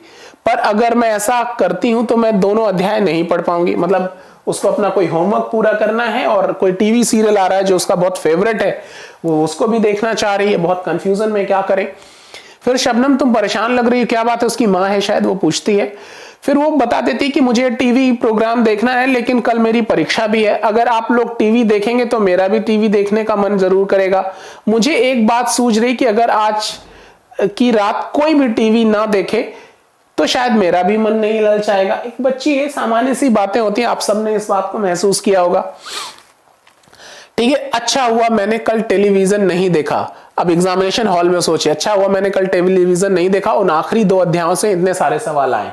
पर अगर मैं ऐसा करती हूं तो मैं दोनों अध्याय नहीं पढ़ पाऊंगी। मतलब उसको अपना कोई होमवर्क पूरा करना है और कोई टीवी सीरियल आ रहा है जो उसका बहुत फेवरेट है, वो उसको भी देखना चाह रही है, बहुत कंफ्यूजन में क्या करें। फिर शबनम तुम परेशान लग रही हो, क्या बात है? उसकी माँ है शायद, वो पूछती है। फिर वो बता देती कि मुझे टीवी प्रोग्राम देखना है, लेकिन कल मेरी परीक्षा भी है। अगर आप लोग टीवी देखेंगे तो मेरा भी टीवी देखने का मन जरूर करेगा। मुझे एक बात सूझ रही कि अगर आज की रात कोई भी टीवी ना देखे तो शायद मेरा भी मन नहीं ललचाएगा। एक बच्ची है, सामान्य सी बातें होती हैं, आप सबने इस बात को महसूस किया होगा। ठीक है, अच्छा हुआ मैंने कल टेलीविजन नहीं देखा। अब एग्जामिनेशन हॉल में सोचिए, अच्छा हुआ मैंने कल टेलीविजन नहीं देखा, उन आखिरी 2 अध्यायों से इतने सारे सवाल आए।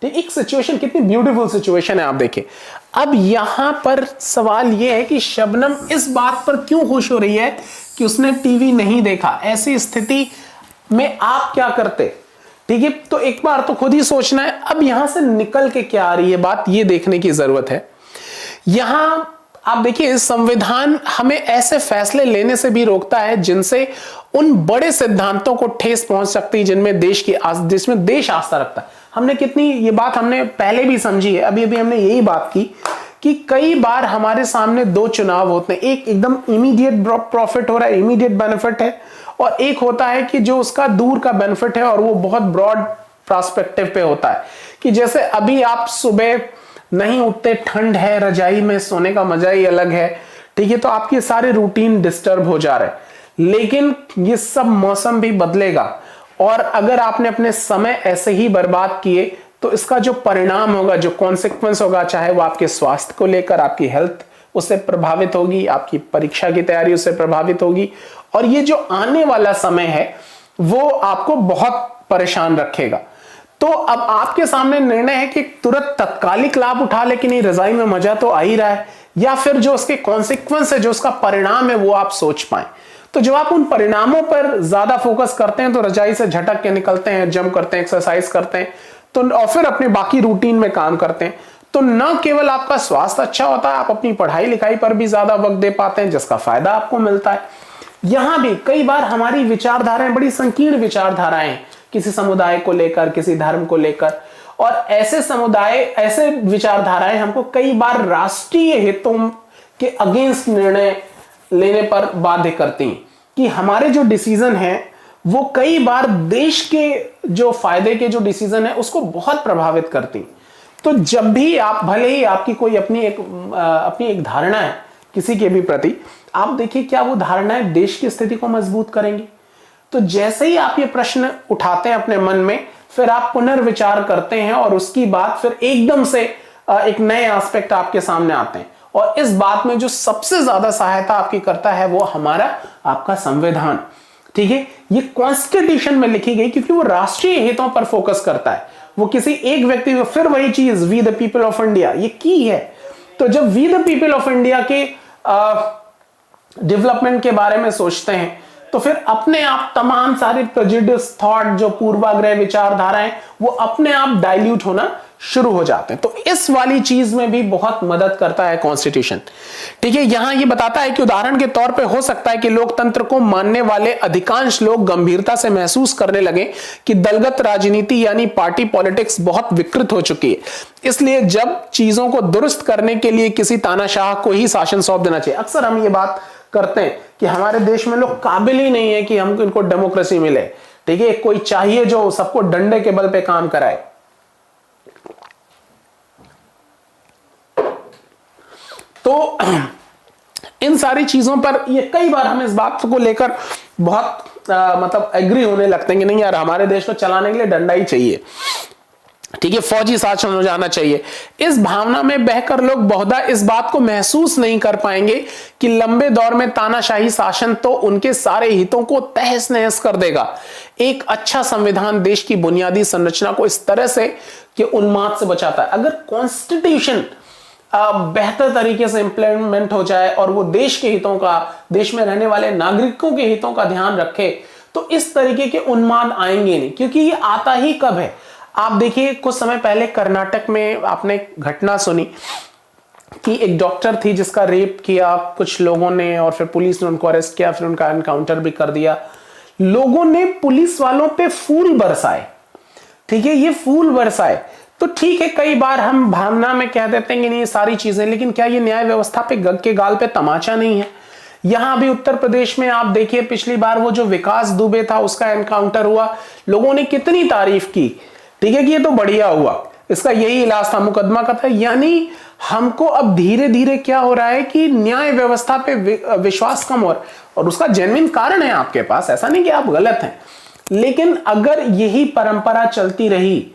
ठीक, एक सिचुएशन, कितनी ब्यूटीफुल सिचुएशन है, आप देखिए। अब यहां पर सवाल यह है कि शबनम इस बात पर क्यों खुश हो रही है कि उसने टीवी नहीं देखा। ऐसी स्थिति में आप क्या करते? ठीक है, तो एक बार तो खुद ही सोचना है। अब यहां से निकल के क्या आ रही है बात, ये देखने की जरूरत है। यहां आप देखिए, संविधान हमें ऐसे फैसले लेने से भी रोकता है जिनसे उन बड़े सिद्धांतों को ठेस पहुंच सकती है जिनमें जिसमें देश आस्था रखता है। हमने कितनी ये बात हमने पहले भी समझी है, अभी अभी हमने यही बात की कि कई बार हमारे सामने 2 चुनाव होते हैं। एक एकदम इमीडिएट प्रॉफिट हो रहा है, इमीडिएट बेनिफिट है, और एक होता है कि जो उसका दूर का बेनिफिट है और वो बहुत ब्रॉड पर्सपेक्टिव पे होता है। कि जैसे अभी आप सुबह नहीं उठते, ठंड है, रजाई में सोने का मजा ही अलग है। ठीक है, तो आपके सारे रूटीन डिस्टर्ब हो जा रहे हैं। लेकिन ये सब मौसम भी बदलेगा, और अगर आपने अपने समय ऐसे ही बर्बाद किए तो इसका जो परिणाम होगा, जो कॉन्सिक्वेंस होगा, चाहे वो आपके स्वास्थ्य को लेकर, आपकी हेल्थ उससे प्रभावित होगी, आपकी परीक्षा की तैयारी उससे प्रभावित होगी, और ये जो आने वाला समय है वो आपको बहुत परेशान रखेगा। तो अब आपके सामने निर्णय है कि तुरंत तत्कालिक लाभ उठा ले कि नहीं, रजाई में मजा तो आ ही रहा है, या फिर जो उसके कॉन्सिक्वेंस है, जो उसका परिणाम है, वो आप सोच पाए। तो जब आप उन परिणामों पर ज्यादा फोकस करते हैं तो रजाई से झटक के निकलते हैं, जंप करते हैं, एक्सरसाइज करते हैं, तो और फिर अपने बाकी रूटीन में काम करते हैं, तो न केवल आपका स्वास्थ्य अच्छा होता है, आप अपनी पढ़ाई लिखाई पर भी ज्यादा वक्त दे पाते हैं, जिसका फायदा आपको मिलता है। यहां भी कई बार हमारी विचारधाराएं बड़ी संकीर्ण विचारधाराएं हैं, किसी समुदाय को लेकर, किसी धर्म को लेकर, और ऐसे विचारधाराएं हमको कई बार राष्ट्रीय हितों के अगेंस्ट निर्णय लेने पर बाध्य करती हैं। कि हमारे जो डिसीजन है वो कई बार देश के जो फायदे के जो डिसीजन है उसको बहुत प्रभावित करती हैं। तो जब भी आप, भले ही आपकी कोई अपनी एक धारणा है किसी के भी प्रति, आप देखिए क्या वो धारणाएं देश की स्थिति को मजबूत करेंगी। तो जैसे ही आप ये प्रश्न उठाते हैं अपने मन में, फिर आप पुनर्विचार करते हैं, और उसकी बात फिर एकदम से एक नए एस्पेक्ट आपके सामने आते हैं। और इस बात में जो सबसे ज्यादा सहायता आपकी करता है वो आपका संविधान। ठीक है, ये कॉन्स्टिट्यूशन में लिखी गई, क्योंकि वो राष्ट्रीय हितों पर फोकस करता है, वो किसी एक व्यक्ति को। फिर वही चीज, we the people of India, ये की है। तो जब we the people of India के डेवलपमेंट के बारे में सोचते हैं, तो फिर अपने आप तमाम सारे प्रेजुडिस थॉट, जो पूर्वाग्रह विचारधाराएं, वो अपने आप डाइल्यूट होना शुरू हो जाते हैं। तो इस वाली चीज में भी बहुत मदद करता है कॉन्स्टिट्यूशन। ठीक है, यहां ये बताता है कि उदाहरण के तौर पे हो सकता है कि लोकतंत्र को मानने वाले अधिकांश लोग गंभीरता से महसूस करने लगे कि दलगत राजनीति यानी पार्टी पॉलिटिक्स बहुत विकृत हो चुकी है, इसलिए जब चीजों को दुरुस्त करने के लिए किसी तानाशाह को ही शासन सौंप देना चाहिए। अक्सर हम ये बात करते हैं कि हमारे देश में लोग काबिल ही नहीं है कि हमको इनको डेमोक्रेसी मिले। ठीक है, कोई चाहिए जो सबको डंडे के बल पे काम कराए। तो इन सारी चीजों पर ये कई बार हम इस बात को लेकर बहुत मतलब एग्री होने लगते हैं कि नहीं यार, हमारे देश को चलाने के लिए डंडा ही चाहिए। ठीक है, फौजी शासन हो जाना चाहिए। इस भावना में बहकर लोग बहुधा इस बात को महसूस नहीं कर पाएंगे कि लंबे दौर में तानाशाही शासन तो उनके सारे हितों को तहस नहस कर देगा। एक अच्छा संविधान देश की बुनियादी संरचना को इस तरह से कि उन्माद से बचाता है। अगर कॉन्स्टिट्यूशन बेहतर तरीके से इंप्लीमेंट हो जाए और वो देश के हितों का, देश में रहने वाले नागरिकों के हितों का ध्यान रखे, तो इस तरीके के उन्माद आएंगे नहीं। क्योंकि ये आता ही कब है, आप देखिए कुछ समय पहले कर्नाटक में आपने घटना सुनी कि एक डॉक्टर थी जिसका रेप किया कुछ लोगों ने, और फिर पुलिस ने उनको अरेस्ट किया, फिर उनका एनकाउंटर भी कर दिया। लोगों ने पुलिस वालों पे फूल बरसाए। ठीक है, ये फूल बरसाए तो ठीक है, कई बार हम भावना में कह देते हैं कि नहीं ये सारी चीजें, लेकिन क्या ये न्याय व्यवस्था पे गग के गाल पे तमाचा नहीं है? यहां भी उत्तर प्रदेश में आप देखिए, पिछली बार वो जो विकास दुबे था उसका एनकाउंटर हुआ, लोगों ने कितनी तारीफ की। ठीक है कि ये तो बढ़िया हुआ, इसका यही इलाज था, मुकदमा का था। यानी हमको अब धीरे धीरे क्या हो रहा है कि न्याय व्यवस्था पे विश्वास कम हो रहा है, और उसका जेन्युइन कारण है आपके पास, ऐसा नहीं कि आप गलत हैं। लेकिन अगर यही परंपरा चलती रही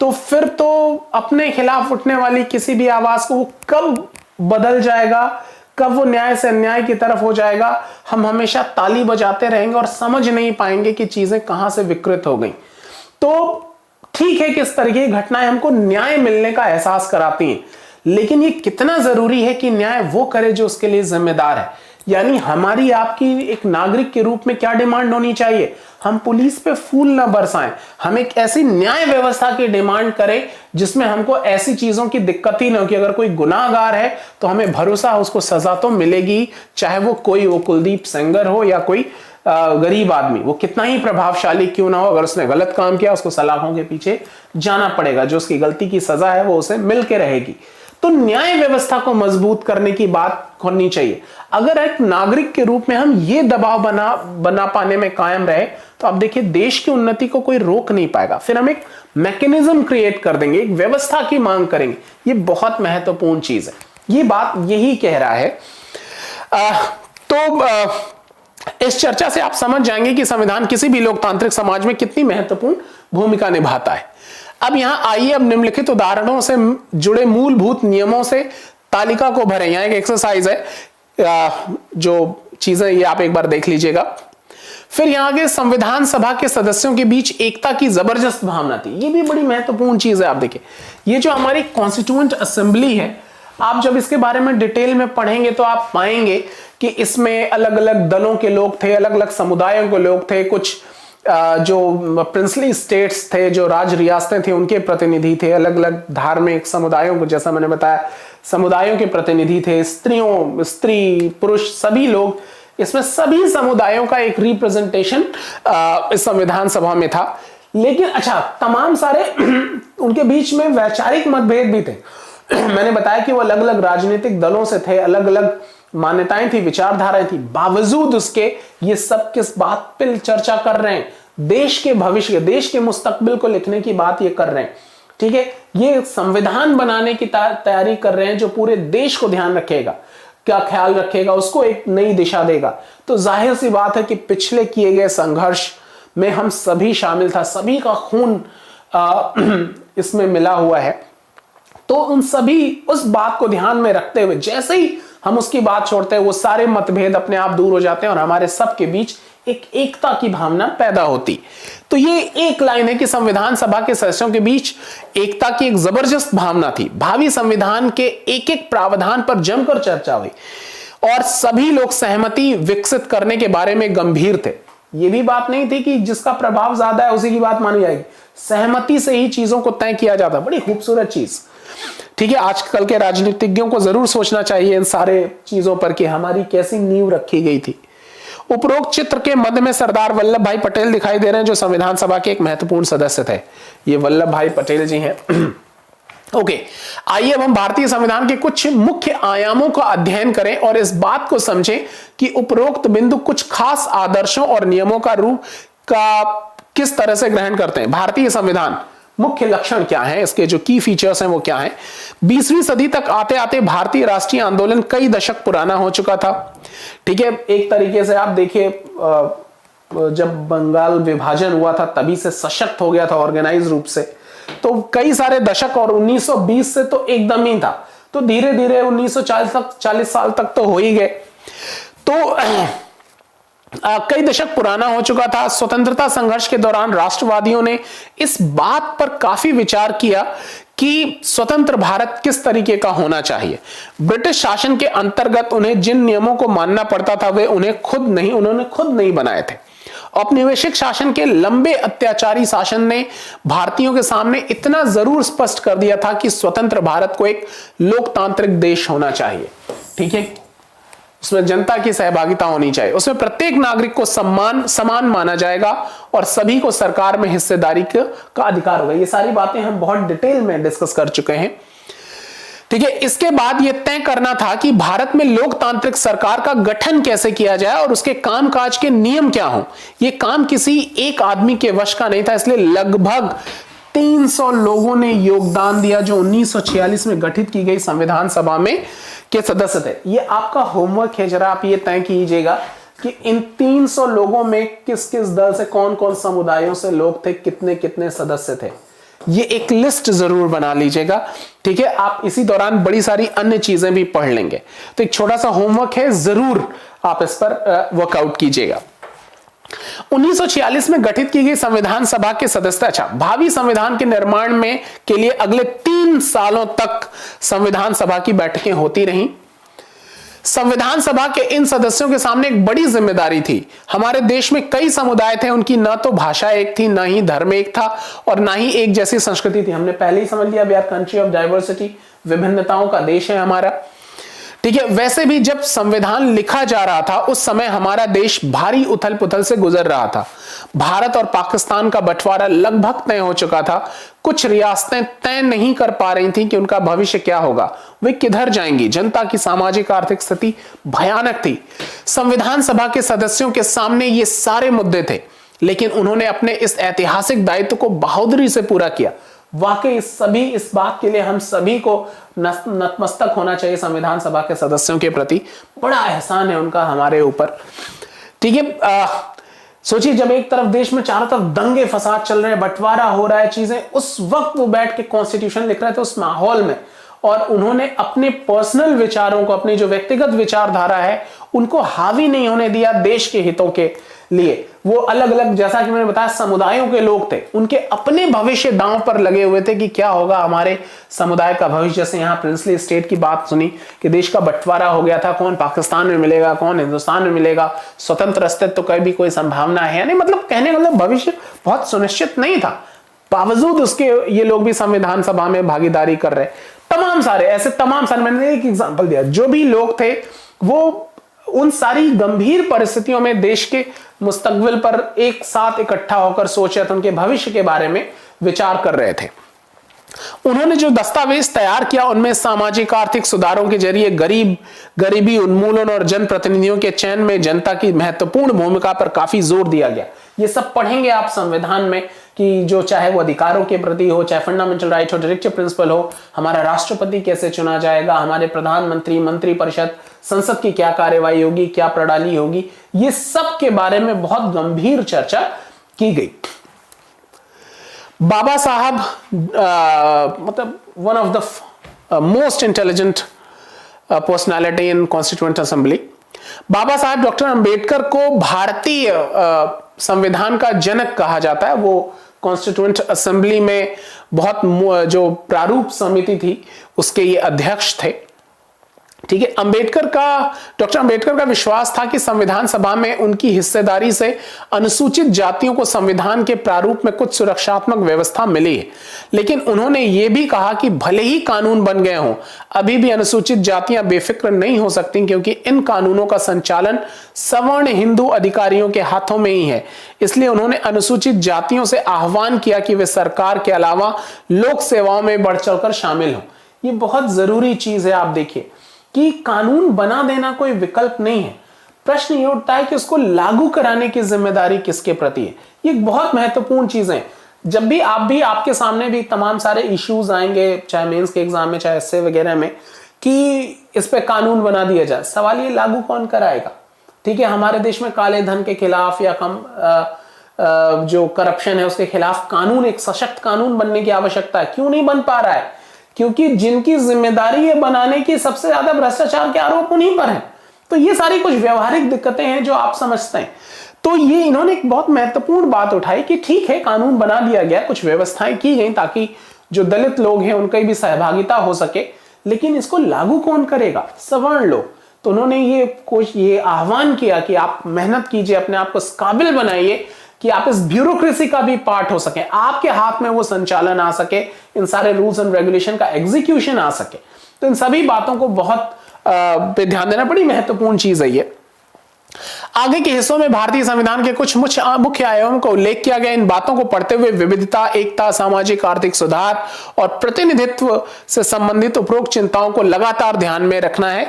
तो फिर तो अपने खिलाफ उठने वाली किसी भी आवाज को वो कब बदल जाएगा, कब वो न्याय से अन्याय की तरफ हो जाएगा, हम हमेशा ताली बजाते रहेंगे और समझ नहीं पाएंगे कि चीजें कहां से विकृत हो गई। तो ठीक है, किस तरह की घटनाएं हमको न्याय मिलने का एहसास कराती हैं, लेकिन ये कितना जरूरी है कि न्याय वो करे जो उसके लिए जिम्मेदार है। यानी हमारी आपकी एक नागरिक के रूप में क्या डिमांड होनी चाहिए, हम पुलिस पे फूल ना बरसाएं, हम एक ऐसी न्याय व्यवस्था की डिमांड करें जिसमें हमको ऐसी चीजों की दिक्कत ही ना हो कि अगर कोई गुनाहगार है तो हमें भरोसा है उसको सजा तो मिलेगी, चाहे वो कुलदीप सेंगर हो या कोई गरीब आदमी, वो कितना ही प्रभावशाली क्यों ना हो, अगर उसने गलत काम किया उसको सलाखों के पीछे जाना पड़ेगा, जो उसकी गलती की सजा है वो उसे मिल के रहेगी। तो न्याय व्यवस्था को मजबूत करने की बात होनी चाहिए। अगर एक नागरिक के रूप में हम ये दबाव बना पाने में कायम रहे तो आप देखिए देश की उन्नति को कोई रोक नहीं पाएगा। फिर हम एक मैकेनिज्म क्रिएट कर देंगे, एक व्यवस्था की मांग करेंगे, ये बहुत महत्वपूर्ण चीज है। ये बात यही कह रहा है। इस चर्चा से आप समझ जाएंगे कि संविधान किसी भी लोकतांत्रिक समाज में कितनी महत्वपूर्ण भूमिका निभाता है। अब यहां आइए, अब निम्नलिखित उदाहरणों से जुड़े मूलभूत नियमों से तालिका को भरें। यहां एक एक्सरसाइज है, जो चीजें ये आप एक बार देख लीजिएगा। फिर यहां आगे संविधान सभा के सदस्यों के बीच एकता की जबरदस्त भावना थी, ये भी बड़ी महत्वपूर्ण चीज है। आप देखिए, ये जो हमारी कॉन्स्टिट्यूएंट असेंबली है, आप जब इसके बारे में डिटेल में पढ़ेंगे तो आप पाएंगे कि इसमें अलग अलग दलों के लोग थे, अलग अलग समुदायों के लोग थे, कुछ जो प्रिंसली स्टेट्स थे, जो राज रियासतें थी, उनके प्रतिनिधि थे, अलग अलग धार्मिक समुदायों को, जैसा मैंने बताया, समुदायों के प्रतिनिधि थे, स्त्री पुरुष सभी लोग, इसमें सभी समुदायों का एक रिप्रेजेंटेशन इस संविधान सभा में था। लेकिन अच्छा, तमाम सारे उनके बीच में वैचारिक मतभेद भी थे। मैंने बताया कि वो अलग अलग राजनीतिक दलों से थे, अलग अलग मान्यताएं थी, विचारधाराएं थी, बावजूद उसके ये सब किस बात पर चर्चा कर रहे हैं, देश के भविष्य, देश के मुस्तकबिल को लिखने की बात ये कर रहे हैं। ठीक है, ये संविधान बनाने की तैयारी कर रहे हैं जो पूरे देश को ध्यान रखेगा, क्या ख्याल रखेगा, उसको एक नई दिशा देगा। तो जाहिर सी बात है कि पिछले किए गए संघर्ष में हम सभी शामिल था, सभी का खून इसमें मिला हुआ है। तो उन सभी उस बात को ध्यान में रखते हुए जैसे ही हम उसकी बात छोड़ते हैं, वो सारे मतभेद अपने आप दूर हो जाते हैं और हमारे सबके बीच एक एकता की भावना पैदा होती। तो ये एक लाइन है कि संविधान सभा के सदस्यों के बीच एकता की एक जबरदस्त भावना थी। भावी संविधान के एक एक प्रावधान पर जमकर चर्चा हुई और सभी लोग सहमति विकसित करने के बारे में गंभीर थे। ये भी बात नहीं थी कि जिसका प्रभाव ज्यादा है उसी की बात मानी जाएगी, सहमति से ही चीजों को तय किया जाता। बड़ी खूबसूरत चीज। ठीक है, आजकल के राजनीतिज्ञों को जरूर सोचना चाहिए इन सारे चीजों पर कि हमारी कैसी नींव रखी गई थी। उपरोक्त चित्र के मध्य में सरदार वल्लभ भाई पटेल दिखाई दे रहे हैं, जो संविधान सभा के एक महत्वपूर्ण सदस्य थे। ये वल्लभ भाई पटेल जी हैं। ओके, आइए अब हम भारतीय संविधान के कुछ मुख्य आयामों का अध्ययन करें और इस बात को समझें कि उपरोक्त बिंदु कुछ खास आदर्शों और नियमों का रूप का किस तरह से ग्रहण करते हैं। भारतीय संविधान मुख्य लक्षण क्या है, इसके जो की फीचर्स हैं वो क्या हैं। 20वीं सदी तक आते आते भारतीय राष्ट्रीय आंदोलन कई दशक पुराना हो चुका था। ठीक है, एक तरीके से आप देखिए, जब बंगाल विभाजन हुआ था तभी से सशक्त हो गया था ऑर्गेनाइज रूप से, तो कई सारे दशक, और 1920 से तो एकदम ही था। तो धीरे धीरे 1940 तक, 40 साल तक तो हो ही गए। तो कई दशक पुराना हो चुका था। स्वतंत्रता संघर्ष के दौरान राष्ट्रवादियों ने इस बात पर काफी विचार किया कि स्वतंत्र भारत किस तरीके का होना चाहिए। ब्रिटिश शासन के अंतर्गत उन्हें जिन नियमों को मानना पड़ता था वे उन्होंने खुद नहीं बनाए थे। औपनिवेशिक शासन के लंबे अत्याचारी शासन ने भारतीयों के सामने इतना जरूर स्पष्ट कर दिया था कि स्वतंत्र भारत को एक लोकतांत्रिक देश होना चाहिए। ठीक है, उसमें जनता की सहभागिता होनी चाहिए, उसमें प्रत्येक नागरिक को समान माना जाएगा और सभी को सरकार में हिस्सेदारी का अधिकार होगा। ये सारी बातें हम बहुत डिटेल में डिस्कस कर चुके हैं। ठीक है, इसके बाद यह तय करना था कि भारत में लोकतांत्रिक सरकार का गठन कैसे किया जाए और उसके कामकाज के नियम क्या हों। यह काम किसी एक आदमी के वश का नहीं था, इसलिए लगभग 300 लोगों ने योगदान दिया जो 1946 में गठित की गई संविधान सभा में के सदस्य थे। ये आपका होमवर्क है, जरा आप ये तय कीजिएगा कि इन 300 लोगों में किस किस दल से, कौन कौन समुदायों से लोग थे, कितने कितने सदस्य थे। ये एक लिस्ट जरूर बना लीजिएगा, ठीक है। आप इसी दौरान बड़ी सारी अन्य चीजें भी पढ़ लेंगे, तो एक छोटा सा होमवर्क है, जरूर आप इस पर वर्कआउट कीजिएगा। 1946 में गठित की गई संविधान सभा के सदस्य, अच्छा, भावी संविधान के निर्माण में के लिए अगले 3 सालों तक संविधान सभा की बैठकें होती रहीं। संविधान सभा के इन सदस्यों के सामने एक बड़ी जिम्मेदारी थी। हमारे देश में कई समुदाय थे, उनकी न तो भाषा एक थी, न ही धर्म एक था, और न ही एक जैसी संस्कृति थी। हमने पहले ही समझ लिया, we are country of diversity, विभिन्नताओं का देश है हमारा, ठीक है। वैसे भी जब संविधान लिखा जा रहा था उस समय हमारा देश भारी उथल पुथल से गुजर रहा था। भारत और पाकिस्तान का बंटवारा लगभग तय हो चुका था। कुछ रियासतें तय नहीं कर पा रही थीं कि उनका भविष्य क्या होगा, वे किधर जाएंगी। जनता की सामाजिक आर्थिक स्थिति भयानक थी। संविधान सभा के सदस्यों के सामने ये सारे मुद्दे थे, लेकिन उन्होंने अपने इस ऐतिहासिक दायित्व को बहादुरी से पूरा किया। वाकई इस बात के लिए हम सभी को नतमस्तक होना चाहिए। संविधान सभा के सदस्यों के प्रति बड़ा एहसान है उनका हमारे ऊपर, ठीक है। सोचिए, जब एक तरफ देश में चारों तरफ दंगे फसाद चल रहे हैं, बंटवारा हो रहा है, चीजें, उस वक्त वो बैठ के कॉन्स्टिट्यूशन लिख रहे थे उस माहौल में, और उन्होंने अपने पर्सनल विचारों को, अपनी जो व्यक्तिगत विचारधारा है उनको हावी नहीं होने दिया देश के हितों के लिए। वो अलग अलग, जैसा कि मैंने बताया, समुदायों के लोग थे, उनके अपने भविष्य दांव पर लगे हुए थे कि क्या होगा हमारे समुदाय का भविष्य। जैसे यहाँ प्रिंसली स्टेट की बात सुनी कि देश का बंटवारा हो गया था, कौन पाकिस्तान में मिलेगा, कौन हिंदुस्तान में मिलेगा, स्वतंत्र अस्तित्व तो भी कोई संभावना है नहीं, मतलब कहने का मतलब भविष्य बहुत सुनिश्चित नहीं था। बावजूद उसके ये लोग भी संविधान सभा में भागीदारी कर रहे। तमाम सारे मैंने एक एग्जांपल दिया, जो भी लोग थे वो उन सारी गंभीर परिस्थितियों में देश के मुस्तकबिल पर एक साथ इकट्ठा होकर सोच रहे थे, उनके भविष्य के बारे में विचार कर रहे थे। उन्होंने जो दस्तावेज तैयार किया उनमें सामाजिक आर्थिक सुधारों के जरिए गरीबी उन्मूलन और जनप्रतिनिधियों के चयन में जनता की महत्वपूर्ण भूमिका पर काफी जोर दिया गया। ये सब पढ़ेंगे आप संविधान में कि जो चाहे वो अधिकारों के प्रति हो, चाहे फंडामेंटल राइट हो, डायरेक्टिव प्रिंसिपल हो, हमारा राष्ट्रपति कैसे चुना जाएगा, हमारे प्रधानमंत्री, मंत्रिपरिषद, संसद की क्या कार्यवाही होगी, क्या प्रणाली होगी, ये सब के बारे में बहुत गंभीर चर्चा की गई। बाबा साहब मतलब one of the most intelligent personality in constituent assembly. Baba Saheb doctor Ambedkar को भारतीय संविधान का जनक कहा जाता है। वो कॉन्स्टिट्यूएंट असेंबली में बहुत जो प्रारूप समिति थी उसके ये अध्यक्ष थे, ठीक है। डॉक्टर अंबेडकर का विश्वास था कि संविधान सभा में उनकी हिस्सेदारी से अनुसूचित जातियों को संविधान के प्रारूप में कुछ सुरक्षात्मक व्यवस्था मिली है, लेकिन उन्होंने ये भी कहा कि भले ही कानून बन गए हों, अभी भी अनुसूचित जातियां बेफिक्र नहीं हो सकती, क्योंकि इन कानूनों का संचालन सवर्ण हिंदू अधिकारियों के हाथों में ही है। इसलिए उन्होंने अनुसूचित जातियों से आह्वान किया कि वे सरकार के अलावा लोक सेवाओं में बढ़ चढ़कर शामिल हों। ये बहुत जरूरी चीज है। आप देखिए कि कानून बना देना कोई विकल्प नहीं है, प्रश्न ये उठता है कि उसको लागू कराने की जिम्मेदारी किसके प्रति है। ये बहुत महत्वपूर्ण चीजें। जब भी आपके सामने भी तमाम सारे इश्यूज आएंगे, चाहे मेंस के एग्जाम में, चाहे एसए वगैरह में, कि इस पे कानून बना दिया जाए, सवाल ये लागू कौन कराएगा, ठीक है। हमारे देश में काले धन के खिलाफ या जो करप्शन है उसके खिलाफ कानून, एक सशक्त कानून बनने की आवश्यकता है। क्यों नहीं बन पा रहा है? क्योंकि जिनकी जिम्मेदारी है बनाने की, सबसे ज्यादा भ्रष्टाचार के आरोप उन्हीं पर हैं। तो ये सारी कुछ व्यवहारिक दिक्कतें हैं जो आप समझते हैं। तो ये इन्होंने एक बहुत महत्वपूर्ण बात उठाई कि ठीक है, कानून बना दिया गया, कुछ व्यवस्थाएं की गई ताकि जो दलित लोग हैं उनकी भी सहभागिता हो सके, लेकिन इसको लागू कौन करेगा? सवर्ण लोग। तो उन्होंने ये आह्वान किया कि आप मेहनत कीजिए, अपने आप को इस काबिल बनाइए कि आप इस ब्यूरोक्रेसी का भी पार्ट हो सके, आपके हाथ में वो संचालन आ सके, इन सारे रूल्स एंड रेगुलेशन का एग्जीक्यूशन आ सके। तो इन सभी बातों को बहुत पे ध्यान देना, बड़ी महत्वपूर्ण चीज है ये। आगे के हिस्सों में भारतीय संविधान के कुछ मुख्य आयामों का उल्लेख किया गया। इन बातों को पढ़ते हुए विविधता, एकता, सामाजिक आर्थिक सुधार और प्रतिनिधित्व से संबंधित उपरोक्त चिंताओं को लगातार ध्यान में रखना है,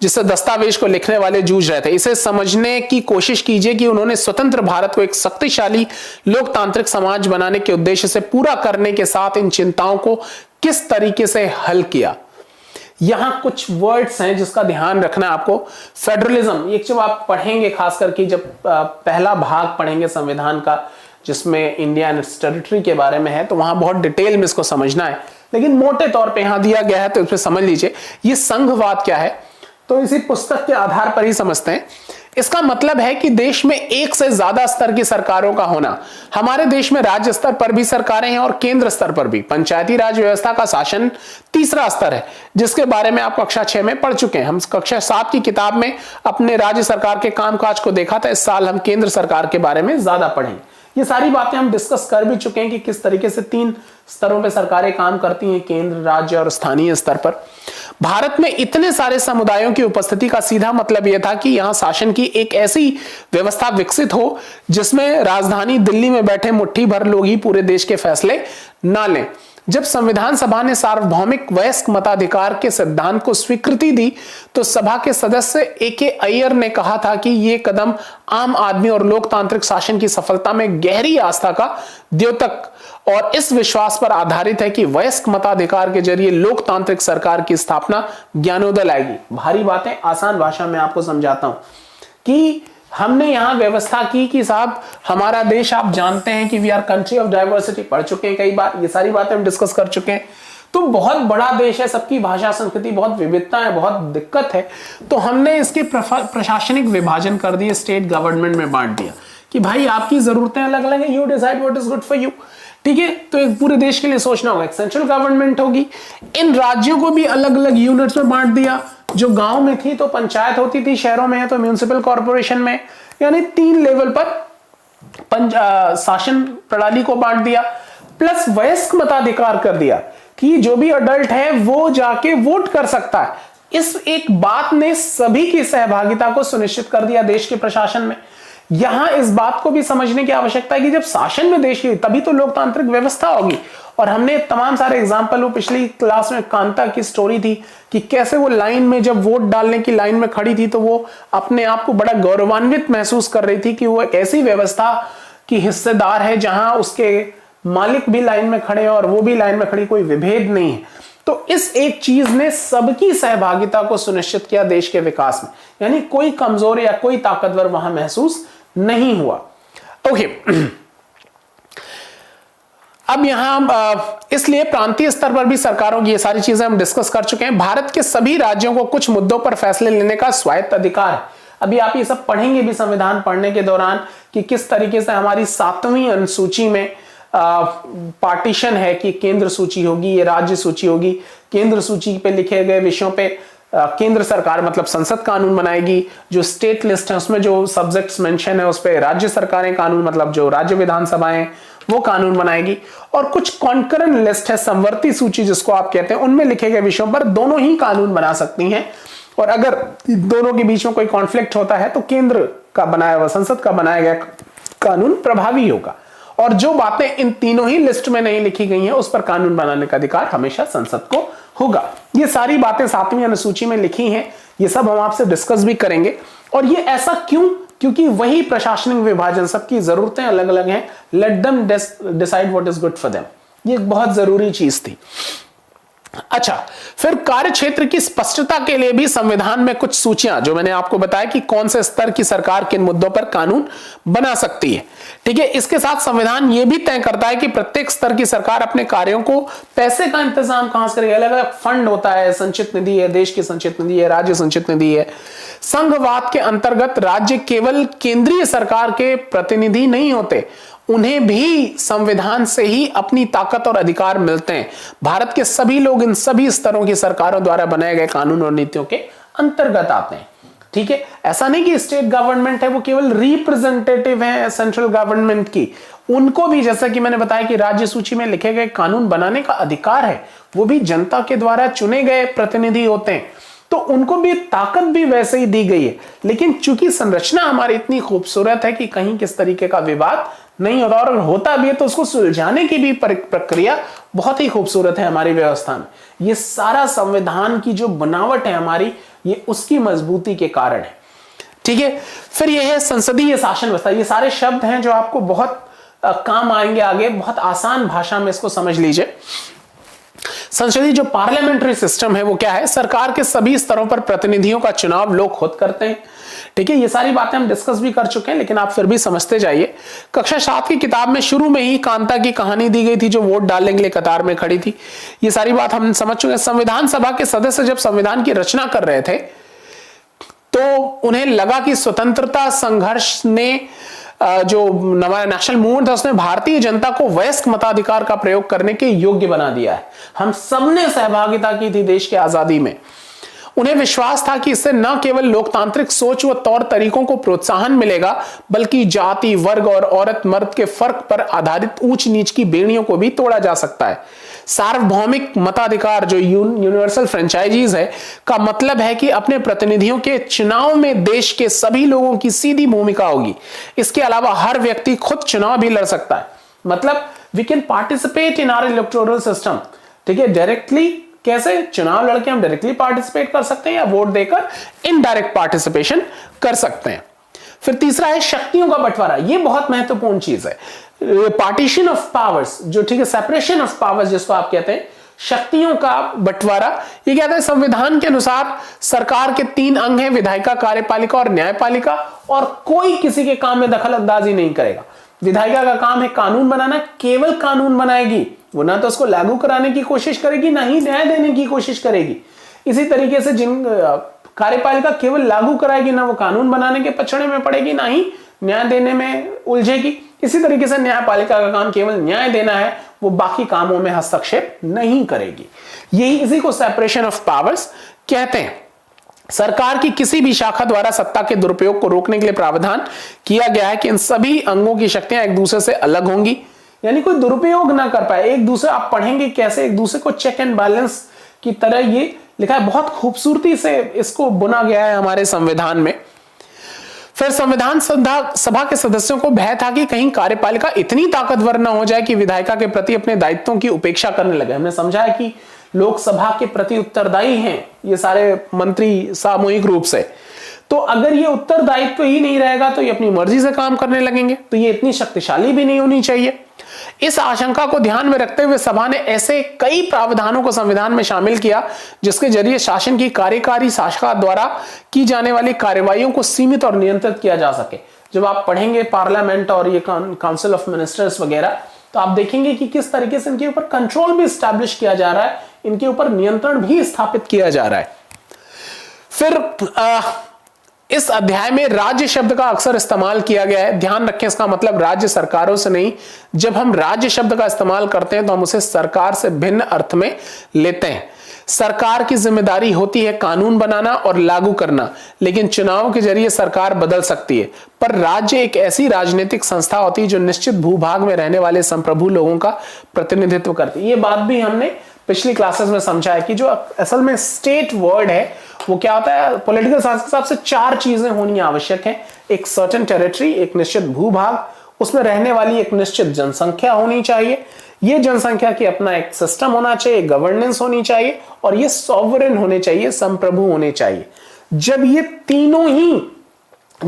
जिससे दस्तावेज को लिखने वाले जूझ रहे थे। इसे समझने की कोशिश कीजिए कि उन्होंने स्वतंत्र भारत को एक शक्तिशाली लोकतांत्रिक समाज बनाने के उद्देश्य से पूरा करने के साथ इन चिंताओं को किस तरीके से हल किया। यहां कुछ वर्ड्स हैं जिसका ध्यान रखना है आपको। फेडरलिज्म, एक जब आप पढ़ेंगे, खास करके जब पहला भाग पढ़ेंगे संविधान का, जिसमें इंडिया एंड इट्स टेरिटरी के बारे में है, तो वहां बहुत डिटेल में इसको समझना है, लेकिन मोटे तौर पे यहां दिया गया है तो इसमें समझ लीजिए ये संघवाद क्या है, तो इसी पुस्तक के आधार पर ही समझते हैं। इसका मतलब है कि देश में एक से ज्यादा स्तर की सरकारों का होना। हमारे देश में राज्य स्तर पर भी सरकारें हैं और केंद्र स्तर पर भी। पंचायती राज व्यवस्था का शासन तीसरा स्तर है, जिसके बारे में आप कक्षा 6 में पढ़ चुके हैं। हम कक्षा 7 की किताब में अपने राज्य सरकार के कामकाज को देखा था। इस साल हम केंद्र सरकार के बारे में ज्यादा पढ़ेंगे। ये सारी बातें हम डिस्कस कर भी चुके हैं कि किस तरीके से 3 स्तरों पे सरकारें काम करती हैं, केंद्र, राज्य और स्थानीय स्तर पर। भारत में इतने सारे समुदायों की उपस्थिति का सीधा मतलब यह था कि यहां शासन की एक ऐसी व्यवस्था विकसित हो जिसमें राजधानी दिल्ली में बैठे मुट्ठी भर लोग ही पूरे देश के फैसले ना लें। जब संविधान सभा ने सार्वभौमिक वयस्क मताधिकार के सिद्धांत को स्वीकृति दी तो सभा के सदस्य A.K. अय्यर ने कहा था कि यह कदम आम आदमी और लोकतांत्रिक शासन की सफलता में गहरी आस्था का द्योतक और इस विश्वास पर आधारित है कि वयस्क मताधिकार के जरिए लोकतांत्रिक सरकार की स्थापना ज्ञानोदय लाएगी। भारी बातें आसान भाषा में आपको समझाता हूं कि हमने यहां व्यवस्था की कि साहब हमारा देश, आप जानते हैं कि we are country of diversity, पढ़ चुके हैं कई बार, ये सारी बातें हम डिस्कस कर चुके हैं। तो बहुत बड़ा देश है, सबकी भाषा संस्कृति बहुत विविधता है, बहुत दिक्कत है। तो हमने इसके प्रशासनिक विभाजन कर दिए, स्टेट गवर्नमेंट में बांट दिया कि भाई आपकी जरूरतें अलग अलग है, you decide what is good for you. ठीक है, तो एक पूरे देश के लिए सोचना होगा। एक सेंट्रल गवर्नमेंट होगी, इन राज्यों को भी अलग अलग यूनिट्स में बांट दिया। जो गांव में थी तो पंचायत होती थी, शहरों में है तो म्युनिसिपल कॉर्पोरेशन में, यानी 3 लेवल पर शासन प्रणाली को बांट दिया। प्लस वयस्क मताधिकार कर दिया कि जो भी अडल्ट है वो जाके वोट कर सकता है। इस एक बात ने सभी की सहभागिता को सुनिश्चित कर दिया देश के प्रशासन में। यहां इस बात को भी समझने की आवश्यकता है कि जब शासन में देश की, तभी तो लोकतांत्रिक व्यवस्था होगी। और हमने तमाम सारे एग्जाम्पल, वो पिछली क्लास में कांता की स्टोरी थी कि कैसे वो लाइन में, जब वोट डालने की लाइन में खड़ी थी तो वो अपने आप को बड़ा गौरवान्वित महसूस कर रही थी कि वो एक ऐसी व्यवस्था की हिस्सेदार है जहां उसके मालिक भी लाइन में खड़े हैं और वो भी लाइन में खड़ी, कोई विभेद नहीं है। तो इस एक चीज ने सबकी सहभागिता को सुनिश्चित किया देश के विकास में, यानी कोई कमजोर या कोई ताकतवर वहां महसूस नहीं हुआ। ओके, अब यहां इसलिए प्रांतीय स्तर पर भी सरकारों की ये सारी चीजें हम डिस्कस कर चुके हैं। भारत के सभी राज्यों को कुछ मुद्दों पर फैसले लेने का स्वायत्त अधिकार है। अभी आप ये सब पढ़ेंगे भी संविधान पढ़ने के दौरान कि किस तरीके से हमारी 7वीं अनुसूची में पार्टीशन है कि केंद्र सूची होगी, ये राज्य सूची होगी। केंद्र सूची पे लिखे गए विषयों पे केंद्र सरकार मतलब संसद कानून बनाएगी। जो स्टेट लिस्ट है उसमें जो सब्जेक्ट्स मेंशन है उस पे राज्य सरकारें कानून मतलब जो राज्य विधानसभाएं वो कानून बनाएगी। और कुछ कॉन्करेंट लिस्ट है, समवर्ती सूची जिसको आप कहते हैं, उनमें लिखे गए विषयों पर दोनों ही कानून बना सकती हैं। और अगर दोनों के बीच में कोई कॉन्फ्लिक्ट होता है तो केंद्र का बनाया हुआ, संसद का बनाया गया कानून प्रभावी होगा। और जो बातें इन तीनों ही लिस्ट में नहीं लिखी गई हैं उस पर कानून बनाने का अधिकार हमेशा संसद को होगा। ये सारी बातें 7वीं अनुसूची में लिखी हैं, ये सब हम आपसे डिस्कस भी करेंगे। और ये ऐसा क्यों? क्योंकि वही प्रशासनिक विभाजन, सबकी जरूरतें अलग अलग हैं, let them decide what is good for them, ये एक बहुत जरूरी चीज थी। अच्छा, फिर कार्य क्षेत्र की स्पष्टता के लिए भी संविधान में कुछ सूचियां, जो मैंने आपको बताया कि कौन से स्तर की सरकार किन मुद्दों पर कानून बना सकती है। ठीक है, इसके साथ संविधान यह भी तय करता है कि प्रत्येक स्तर की सरकार अपने कार्यों को, पैसे का इंतजाम कहां से करेगी। अलग अलग फंड होता है, संचित निधि है, देश की संचित निधि है, राज्य संचित निधि है। संघवाद के अंतर्गत राज्य केवल केंद्रीय सरकार के प्रतिनिधि नहीं होते, उन्हें भी संविधान से ही अपनी ताकत और अधिकार मिलते हैं। भारत के सभी लोग इन सभी स्तरों की सरकारों द्वारा बनाए गए कानून और नीतियों के अंतर्गत आते हैं। ठीक है, ऐसा नहीं कि स्टेट गवर्नमेंट है वो केवल रिप्रेजेंटेटिव है सेंट्रल गवर्नमेंट की, उनको भी, जैसा कि मैंने बताया कि राज्य सूची में लिखे गए कानून बनाने का अधिकार है, वो भी जनता के द्वारा चुने गए प्रतिनिधि होते हैं, तो उनको भी ताकत भी वैसे ही दी गई है। लेकिन चूंकि संरचना हमारी इतनी खूबसूरत है कि कहीं किस तरीके का विवाद नहीं होता, और अगर होता भी है तो उसको सुलझाने की भी प्रक्रिया बहुत ही खूबसूरत है हमारी व्यवस्था में। ये सारा संविधान की जो बनावट है हमारी, ये उसकी मजबूती के कारण है। ठीक है, फिर यह है संसदीय शासन व्यवस्था। ये सारे शब्द हैं जो आपको बहुत काम आएंगे आगे, बहुत आसान भाषा में इसको समझ लीजिए। संसदीय जो पार्लियामेंट्री सिस्टम है वो क्या है? सरकार के सभी स्तरों पर प्रतिनिधियों का चुनाव लोग खुद करते हैं। ठीक ठीक है, ये सारी बातें हम डिस्कस भी कर चुके हैं, लेकिन आप फिर भी समझते जाइए। कक्षा 7 की किताब में शुरू में ही कांता की कहानी दी गई थी, जो वोट डालने के लिए कतार में खड़ी थी। ये सारी बात हम समझ चुके हैं। संविधान सभा के सदस्य जब संविधान की रचना कर रहे थे तो उन्हें लगा कि स्वतंत्रता संघर्ष ने जो हमारा नेशनल मूवमेंट था उसने भारतीय जनता को वयस्क मताधिकार का प्रयोग करने के योग्य बना दिया है। हम सबने सहभागिता की थी देश की आजादी में। उन्हें विश्वास था कि इससे न केवल लोकतांत्रिक सोच व तौर तरीकों को प्रोत्साहन मिलेगा, बल्कि जाति, वर्ग और औरत मर्द के फर्क पर आधारित ऊंच नीच की बेड़ियों को भी तोड़ा जा सकता है। सार्वभौमिक मताधिकार जो यूनिवर्सल फ्रेंचाइजीज है का मतलब है कि अपने प्रतिनिधियों के चुनाव में देश के सभी लोगों की सीधी भूमिका होगी। इसके अलावा हर व्यक्ति खुद चुनाव भी लड़ सकता है। मतलब we can participate in our electoral system. ठीक है, डायरेक्टली कैसे चुनाव लड़के हम डायरेक्टली पार्टिसिपेट कर सकते हैं या वोट देकर इनडायरेक्ट पार्टिसिपेशन कर सकते हैं। फिर तीसरा है शक्तियों का बंटवारा। ये बहुत महत्वपूर्ण चीज है, पार्टीशन ऑफ पावर्स, जो ठीक है सेपरेशन ऑफ पावर्स जिसको आप कहते हैं, शक्तियों का बंटवारा। ये कहते हैं संविधान के अनुसार सरकार के 3 अंग हैं, विधायिका, कार्यपालिका और न्यायपालिका, और कोई किसी के काम में दखल अंदाजी नहीं करेगा। विधायिका का काम है कानून बनाना, केवल कानून बनाएगी, वो ना तो उसको लागू कराने की कोशिश करेगी ना ही न्याय देने की कोशिश करेगी। इसी तरीके से जिन कार्यपालिका केवल लागू कराएगी, ना वो कानून बनाने के पछड़े में पड़ेगी ना ही न्याय देने में उलझेगी। इसी तरीके से न्यायपालिका का काम केवल न्याय देना है, वो बाकी कामों में हस्तक्षेप नहीं करेगी। यही इसी को सेपरेशन ऑफ पावर्स कहते हैं। सरकार की किसी भी शाखा द्वारा सत्ता के दुरुपयोग को रोकने के लिए प्रावधान किया गया है कि इन सभी अंगों की शक्तियां एक दूसरे से अलग होंगी, यानी कोई दुरुपयोग ना कर पाए। एक दूसरे, आप पढ़ेंगे कैसे एक दूसरे को चेक एंड बैलेंस की तरह ये लिखा है, बहुत खूबसूरती से इसको बुना गया है हमारे संविधान में। फिर संविधान सभा के सदस्यों को भय था कि कहीं कार्यपालिका इतनी ताकतवर न हो जाए कि विधायिका के प्रति अपने दायित्वों की उपेक्षा करने लगे। हमने समझा है कि लोकसभा के प्रति उत्तरदायी हैं ये सारे मंत्री सामूहिक रूप से, तो अगर ये उत्तरदायित्व ही नहीं रहेगा तो ये अपनी मर्जी से काम करने लगेंगे, तो ये इतनी शक्तिशाली भी नहीं होनी चाहिए। इस आशंका को ध्यान में रखते हुए सभा ने ऐसे कई प्रावधानों को संविधान में शामिल किया जिसके जरिए शासन की कार्यकारी शाखा द्वारा की जाने वाली कार्यवाहियों को सीमित और नियंत्रित किया जा सके। जब आप पढ़ेंगे पार्लियामेंट और ये काउंसिल ऑफ मिनिस्टर्स वगैरह, तो आप देखेंगे कि किस तरीके से इनके ऊपर कंट्रोल भी स्टैब्लिश किया जा रहा है, इनके ऊपर नियंत्रण भी स्थापित किया जा रहा है। फिर इस अध्याय में राज्य शब्द का अक्सर इस्तेमाल किया गया है। ध्यान रखें, इसका मतलब राज्य सरकारों से नहीं। जब हम राज्य शब्द का इस्तेमाल करते हैं तो हम उसे सरकार से भिन्न अर्थ में लेते हैं। सरकार की जिम्मेदारी होती है कानून बनाना और लागू करना, लेकिन चुनाव के जरिए सरकार बदल सकती है। पर राज्य एक ऐसी राजनीतिक संस्था होती है जो निश्चित भूभाग में रहने वाले संप्रभु लोगों का प्रतिनिधित्व करती है। ये बात भी हमने पिछली क्लासेस में समझा है कि जो असल में स्टेट वर्ड है वो क्या होता है। पॉलिटिकल साइंस के हिसाब से 4 चीजें होनी आवश्यक है। एक सर्टेन टेरिटरी, एक निश्चित भूभाग, उसमें रहने वाली एक निश्चित जनसंख्या होनी चाहिए, ये जनसंख्या की अपना एक सिस्टम होना चाहिए, गवर्नेंस होनी चाहिए, और ये सॉवरेन होने चाहिए, संप्रभु होने चाहिए। जब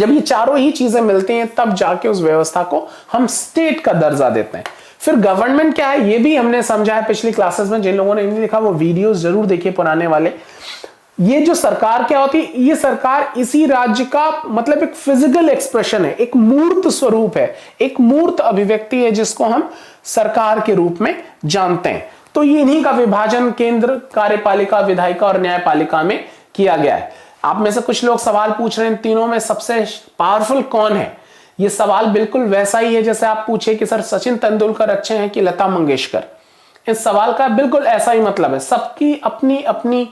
ये चारों ही चीजें मिलती हैं तब जाके उस व्यवस्था को हम स्टेट का दर्जा देते हैं। फिर गवर्नमेंट क्या है ये भी हमने समझा है पिछली क्लासेस में। जिन लोगों ने नहीं देखा वो वीडियोस जरूर देखिए पुराने वाले। ये जो सरकार क्या होती है, ये सरकार इसी राज्य का मतलब एक फिजिकल एक्सप्रेशन है, एक मूर्त स्वरूप है, एक मूर्त अभिव्यक्ति है जिसको हम सरकार के रूप में जानते हैं। तो ये इन्हीं का विभाजन केंद्र, कार्यपालिका, विधायिका और न्यायपालिका में किया गया है। आप में से कुछ लोग सवाल पूछ रहे हैं तीनों में सबसे पावरफुल कौन है। ये सवाल बिल्कुल वैसा ही है जैसे आप पूछे कि सर सचिन तेंदुलकर अच्छे हैं कि लता मंगेशकर। इस सवाल का बिल्कुल ऐसा ही मतलब है। सबकी अपने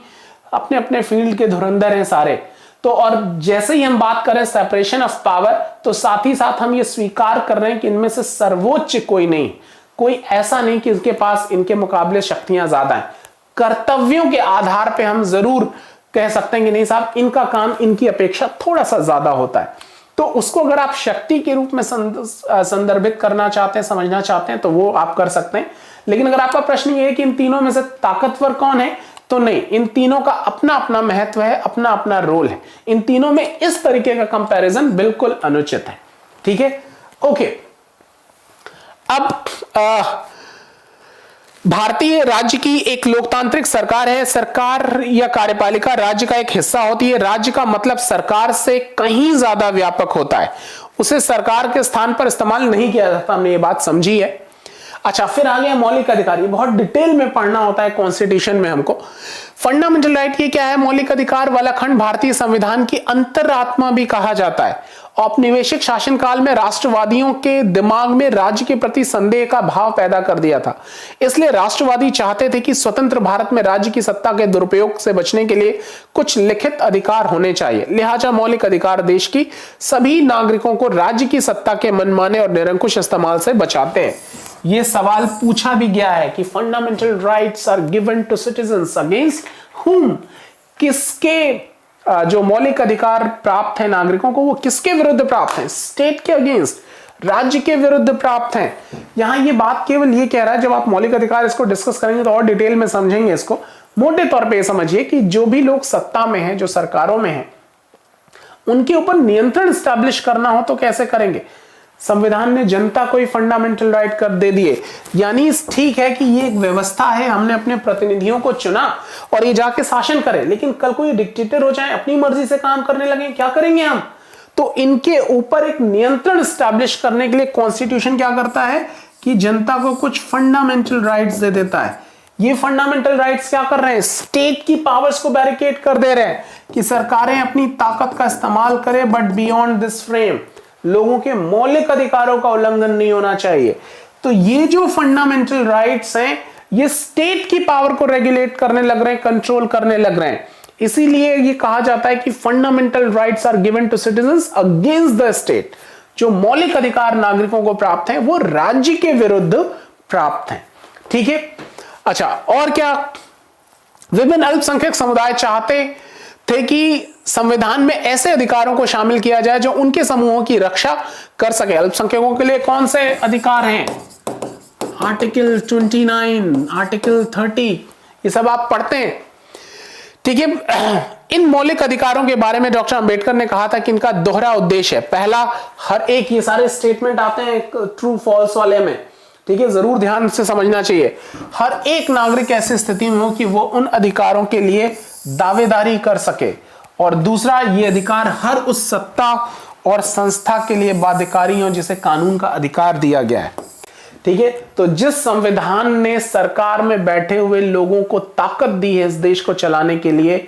अपने फील्ड के धुरंधर हैं सारे। तो और जैसे ही हम बात करें सेपरेशन ऑफ पावर, तो साथ ही साथ हम ये स्वीकार कर रहे हैं कि इनमें से सर्वोच्च कोई नहीं, कोई ऐसा नहीं कि इसके पास इनके मुकाबले शक्तियां ज्यादा हैं। कर्तव्यों के आधार पे हम जरूर कह सकते हैं कि नहीं साहब इनका काम इनकी अपेक्षा थोड़ा सा ज्यादा होता है। तो उसको अगर आप शक्ति के रूप में संदर्भित करना चाहते हैं, समझना चाहते हैं, तो वो आप कर सकते हैं। लेकिन अगर आपका प्रश्न ये है कि इन तीनों में से ताकतवर कौन है, तो नहीं, इन तीनों का अपना अपना महत्व है, अपना अपना रोल है। इन तीनों में इस तरीके का कंपैरिजन बिल्कुल अनुचित है। ठीक है, ओके। अब भारतीय राज्य की एक लोकतांत्रिक सरकार है। सरकार या कार्यपालिका राज्य का एक हिस्सा होती है। राज्य का मतलब सरकार से कहीं ज्यादा व्यापक होता है, उसे सरकार के स्थान पर इस्तेमाल नहीं किया जाता। हमने ये बात समझी है। अच्छा, फिर आ गया मौलिक अधिकार। ये बहुत डिटेल में पढ़ना होता है कॉन्स्टिट्यूशन में हमको। फंडामेंटल राइट ये क्या है? मौलिक अधिकार वाला खंड भारतीय संविधान की अंतरात्मा भी कहा जाता है। औपनिवेशिक शासनकाल में राष्ट्रवादियों के दिमाग में राज्य के प्रति संदेह का भाव पैदा कर दिया था। इसलिए राष्ट्रवादी चाहते थे कि स्वतंत्र भारत में राज्य की सत्ता के दुरुपयोग से बचने के लिए कुछ लिखित अधिकार होने चाहिए। लिहाजा मौलिक अधिकार देश की सभी नागरिकों को राज्य की सत्ता के मनमाने और निरंकुश इस्तेमाल से बचाते हैं। यह सवाल पूछा भी गया है कि fundamental rights are given to citizens against whom, किसके जो मौलिक अधिकार प्राप्त है नागरिकों को, वो किसके विरुद्ध प्राप्त हैं? स्टेट के अगेंस्ट, राज्य के विरुद्ध प्राप्त हैं। यहां ये बात केवल ये कह रहा है, जब आप मौलिक अधिकार इसको डिस्कस करेंगे तो और डिटेल में समझेंगे इसको। मोटे तौर पे ये समझिए कि जो भी लोग सत्ता में हैं, जो सरकारों में हैं, उनके ऊपर नियंत्रण स्टैब्लिश करना हो तो कैसे करेंगे? संविधान ने जनता को ही फंडामेंटल राइट कर दे दिए। यानी ठीक है कि ये एक व्यवस्था है, हमने अपने प्रतिनिधियों को चुना और ये जाके शासन करे, लेकिन कल को ये डिक्टेटर हो जाए, अपनी मर्जी से काम करने लगे, क्या करेंगे हम? तो इनके ऊपर एक नियंत्रण स्टैब्लिश करने के लिए कॉन्स्टिट्यूशन क्या करता है कि जनता को कुछ फंडामेंटल राइट्स दे देता है। ये फंडामेंटल राइट्स क्या कर रहे हैं? स्टेट की पावर्स को बैरिकेड कर दे रहे हैं कि सरकारें अपनी ताकत का इस्तेमाल करें, बट बियॉन्ड दिस फ्रेम लोगों के मौलिक अधिकारों का उल्लंघन नहीं होना चाहिए। तो ये जो फंडामेंटल राइट्स हैं, ये स्टेट की पावर को रेगुलेट करने लग रहे हैं, कंट्रोल करने लग रहे हैं। इसीलिए ये कहा जाता है कि fundamental rights are given to citizens against the state. जो मौलिक अधिकार नागरिकों को प्राप्त हैं, वो राज्य के विरुद्ध प्राप्त हैं। ठीक है। अच्छा, और क्या? विभिन्न अल्पसंख्यक समुदाय चाहते थे कि संविधान में ऐसे अधिकारों को शामिल किया जाए जो उनके समूहों की रक्षा कर सके। अल्पसंख्यकों के लिए कौन से अधिकार हैं? आर्टिकल 29, आर्टिकल 30, ये सब आप पढ़ते हैं। ठीक है। इन मौलिक अधिकारों के बारे में डॉक्टर अंबेडकर ने कहा था कि इनका दोहरा उद्देश्य है। पहला, हर एक, ये सारे स्टेटमेंट आते हैं ट्रू फॉल्स वाले में, ठीक है, जरूर ध्यान से समझना चाहिए। हर एक नागरिक ऐसी स्थिति में हो कि वो उन अधिकारों के लिए दावेदारी कर सके। और दूसरा, ये अधिकार हर उस सत्ता और संस्था के लिए बाध्यकारी हो जिसे कानून का अधिकार दिया गया है। ठीक है। तो जिस संविधान ने सरकार में बैठे हुए लोगों को ताकत दी है इस देश को चलाने के लिए,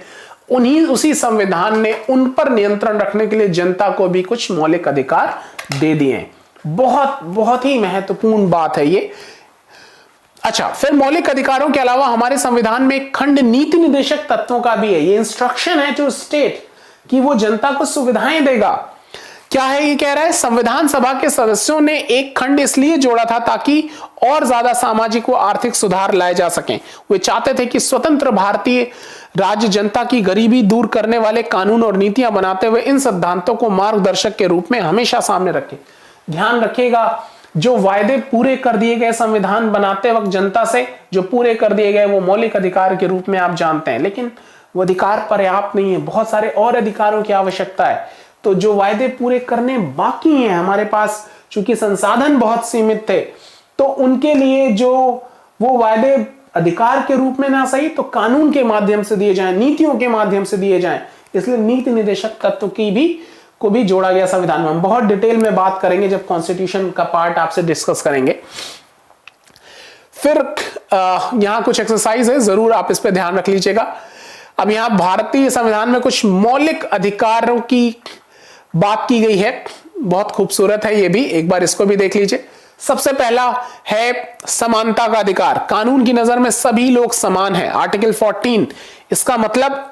उसी संविधान ने उन पर नियंत्रण रखने के लिए जनता को भी कुछ मौलिक अधिकार दे दिए हैं। बहुत बहुत ही महत्वपूर्ण बात है ये। अच्छा, फिर मौलिक अधिकारों के अलावा हमारे संविधान में एक खंड नीति निर्देशक तत्वों का भी है। ये इंस्ट्रक्शन है टू स्टेट कि वो जनता को सुविधाएं देगा। क्या है ये? कह रहा है संविधान सभा के सदस्यों ने एक खंड इसलिए जोड़ा था ताकि और ज्यादा सामाजिक व आर्थिक सुधार लाए जा सकें। वे चाहते थे कि स्वतंत्र भारतीय राज्य जनता की गरीबी दूर करने वाले कानून और नीतियां बनाते हुए इन सिद्धांतों को मार्गदर्शक के रूप में हमेशा सामने रखें। ध्यान रखिएगा, जो वायदे पूरे कर दिए गए संविधान बनाते वक्त जनता से जो पूरे कर दिए गए, वो मौलिक अधिकार के रूप में आप जानते हैं, लेकिन वो अधिकार पर्याप्त नहीं है, बहुत सारे और अधिकारों की आवश्यकता है। तो जो वायदे पूरे करने बाकी हैं हमारे पास, चूंकि संसाधन बहुत सीमित थे, तो उनके लिए जो वो वायदे अधिकार के रूप में ना सही तो कानून के माध्यम से दिए जाएं, नीतियों के माध्यम से दिए जाएं। इसलिए नीति निर्देशक तत्व को भी जोड़ा गया संविधान में। हम बहुत डिटेल में बात करेंगे जब कॉन्स्टिट्यूशन का पार्ट आपसे डिस्कस करेंगे। फिर यहां कुछ एक्सरसाइज है, जरूर आप इस पे ध्यान रख लीजिएगा। अब यहां भारतीय संविधान में कुछ मौलिक अधिकारों की बात की गई है, बहुत खूबसूरत है ये भी, एक बार इसको भी देख लीजिए। सबसे पहला है समानता का अधिकार। कानून की नजर में सभी लोग समान हैं। आर्टिकल 14, इसका मतलब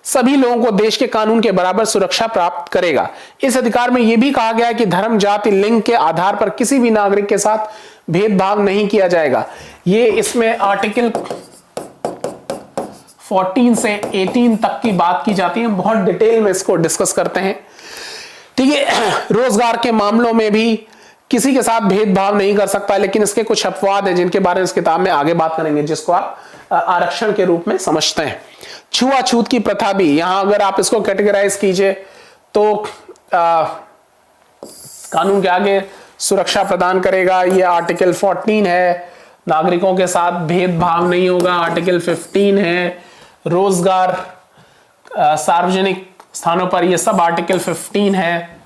सभी लोगों को देश के कानून के बराबर सुरक्षा प्राप्त करेगा। इस अधिकार में यह भी कहा गया है कि धर्म, जाति, लिंग के आधार पर किसी भी नागरिक के साथ भेदभाव नहीं किया जाएगा। ये इसमें आर्टिकल 14 से 18 तक की बात की जाती है, बहुत डिटेल में इसको डिस्कस करते हैं। ठीक है। रोजगार के मामलों में भी किसी के साथ भेदभाव नहीं कर सकता, लेकिन इसके कुछ अपवाद हैं जिनके बारे में इस किताब में आगे बात करेंगे, जिसको आप आरक्षण के रूप में समझते हैं। छुआछूत की प्रथा भी, यहां अगर आप इसको कैटेगराइज कीजिए तो कानून के आगे सुरक्षा प्रदान करेगा, ये आर्टिकल 14 है। नागरिकों के साथ भेदभाव नहीं होगा, आर्टिकल 15 है। रोजगार, सार्वजनिक स्थानों पर, ये सब आर्टिकल 15 है।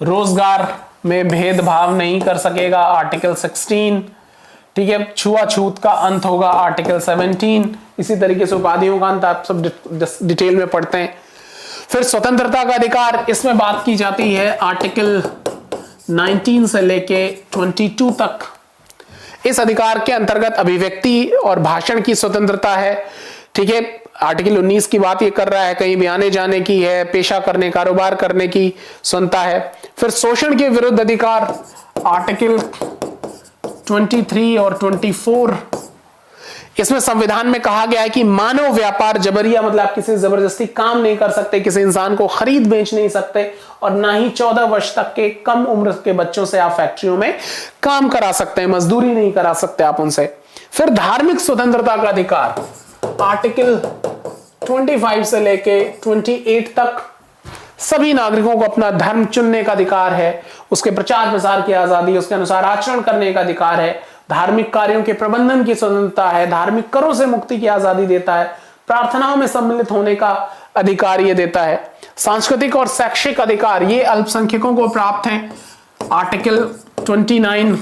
रोजगार में भेदभाव नहीं कर सकेगा, आर्टिकल 16। ठीक है, छुआछूत का अंत होगा, आर्टिकल 17। इसी तरीके से उपाधियों का अंत आप सब डिटेल में पढ़ते हैं। फिर स्वतंत्रता का अधिकार, इसमें बात की जाती है आर्टिकल 19 से लेके 22 तक। इस अधिकार के अंतर्गत अभिव्यक्ति और भाषण की स्वतंत्रता है। ठीक है, आर्टिकल 19 की बात ये कर रहा है, कहीं भी आने जाने की है, पेशा करने, कारोबार करने की स्वतंत्रता है। फिर शोषण के विरुद्ध अधिकार, आर्टिकल 23 और 24। इसमें संविधान में कहा गया है कि मानव व्यापार जबरिया, मतलब आप किसी जबरदस्ती काम नहीं कर सकते, किसी इंसान को खरीद बेच नहीं सकते, और ना ही 14 वर्ष तक के कम उम्र के बच्चों से आप फैक्ट्रियों में काम करा सकते हैं, मजदूरी नहीं करा सकते आप उनसे। फिर धार्मिक स्वतंत्रता का अधिकार, आर्टिकल 25 से लेके 28 तक। सभी नागरिकों को अपना धर्म चुनने का अधिकार है, उसके प्रचार प्रसार की आजादी, उसके अनुसार आचरण करने का अधिकार है। धार्मिक कार्यों के प्रबंधन की स्वतंत्रता है, धार्मिक करों से मुक्ति की आजादी देता है, प्रार्थनाओं में सम्मिलित होने का अधिकार ये देता है। सांस्कृतिक और शैक्षिक अधिकार ये अल्पसंख्यकों को प्राप्त हैं, आर्टिकल 29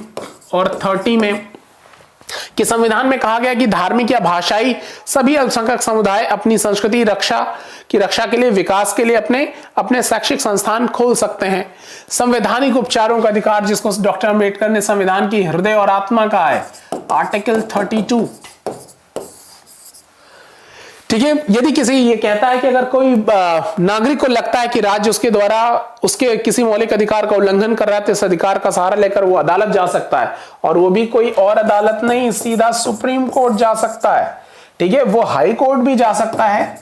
और 30 में। कि संविधान में कहा गया कि धार्मिक या भाषाई सभी अल्पसंख्यक समुदाय अपनी संस्कृति रक्षा के लिए, विकास के लिए अपने शैक्षिक संस्थान खोल सकते हैं। संवैधानिक उपचारों का अधिकार, जिसको डॉक्टर अम्बेडकर ने संविधान की हृदय और आत्मा कहा है, आर्टिकल 32। ठीक है, यदि किसी ये कहता है कि अगर कोई नागरिक को लगता है कि राज्य उसके द्वारा उसके किसी मौलिक अधिकार का उल्लंघन कर रहा है, तो इस अधिकार का सहारा लेकर वो अदालत जा सकता है, और वो भी कोई और अदालत नहीं, सीधा सुप्रीम कोर्ट जा सकता है। ठीक है, वो हाई कोर्ट भी जा सकता है,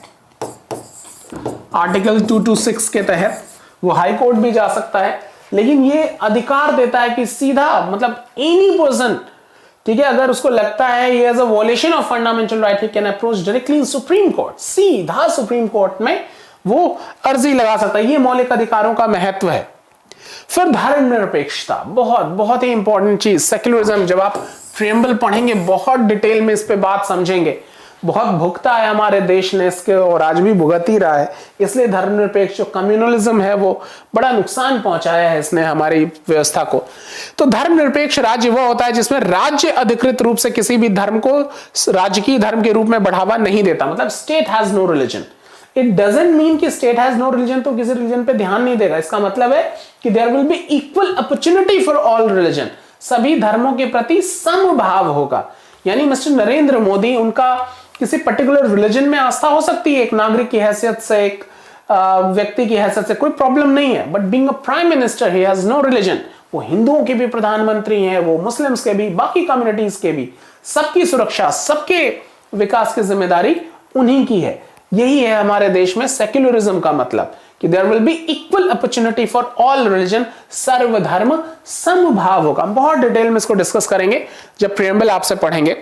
आर्टिकल 226 के तहत वो हाई कोर्ट भी जा सकता है। लेकिन ये अधिकार देता है कि सीधा, मतलब एनी पर्सन, ठीक है, अगर उसको लगता है ये as a violation of fundamental right, he can approach directly in supreme court, सीधा सुप्रीम कोर्ट में वो अर्जी लगा सकता है। ये मौलिक अधिकारों का महत्व है। फिर धर्मनिरपेक्षता, बहुत बहुत ही इंपॉर्टेंट चीज। सेक्युलरिज्म, जब आप प्रियम्बल पढ़ेंगे बहुत डिटेल में इस पे बात समझेंगे। बहुत भुगता है हमारे देश ने इसके, और आज भी भुगत ही रहा है। इसलिए धर्मनिरपेक्ष जो कम्युनलिज्म है वो बड़ा नुकसान पहुंचाया है इसने हमारी व्यवस्था को। तो धर्मनिरपेक्ष राज्य वो होता है जिसमें राज्य अधिकृत रूप से किसी भी धर्म को राजकीय धर्म के रूप में बढ़ावा नहीं देता। मतलब state has no religion. It doesn't mean कि स्टेट हैज नो रिलीजन तो किसी रिलीजन पे ध्यान नहीं देगा। इसका मतलब है कि there will be equal opportunity for all religion, सभी धर्मों के प्रति समभाव होगा। यानी मिस्टर नरेंद्र मोदी, उनका किसी पर्टिकुलर रिलीजन में आस्था हो सकती है, एक नागरिक की हैसियत से, एक व्यक्ति की हैसियत से, कोई प्रॉब्लम नहीं है। But being a prime minister he has no religion. वो हिंदुओं के भी प्रधानमंत्री हैं, वो मुस्लिम्स के भी, बाकी कम्युनिटीज के भी, सबकी सुरक्षा, सबके विकास की जिम्मेदारी उन्हीं की है। यही है हमारे देश में सेक्युलरिज्म का मतलब, कि there will be equal opportunity for all religion, सर्वधर्म समभाव होगा। बहुत डिटेल में इसको डिस्कस करेंगे जब प्रियम्बल आपसे पढ़ेंगे।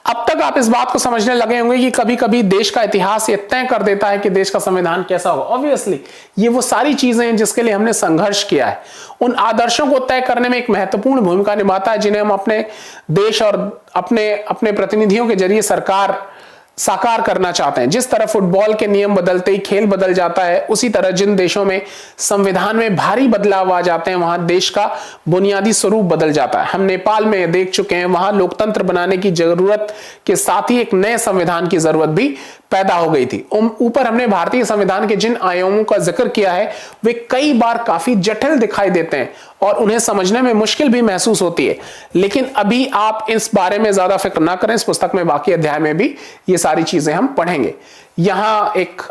अब तक आप इस बात को समझने लगे होंगे कि कभी कभी देश का इतिहास ये तय कर देता है कि देश का संविधान कैसा होगा। ऑब्वियसली ये वो सारी चीजें हैं जिसके लिए हमने संघर्ष किया है। उन आदर्शों को तय करने में एक महत्वपूर्ण भूमिका निभाता है जिन्हें हम अपने देश और अपने प्रतिनिधियों के जरिए साकार करना चाहते हैं। जिस तरह फुटबॉल के नियम बदलते ही खेल बदल जाता है, उसी तरह जिन देशों में संविधान में भारी बदलाव आ जाते हैं वहां देश का बुनियादी स्वरूप बदल जाता है। हम नेपाल में देख चुके हैं, वहां लोकतंत्र बनाने की जरूरत के साथ ही एक नए संविधान की जरूरत भी पैदा हो गई थी। ऊपर हमने भारतीय संविधान के जिन आयामों का जिक्र किया है वे कई बार काफी जटिल दिखाई देते हैं और उन्हें समझने में मुश्किल भी महसूस होती है। लेकिन अभी आप इस बारे में ज्यादा फिक्र ना करें, इस पुस्तक में बाकी अध्याय में भी ये सारी चीजें हम पढ़ेंगे। यहां एक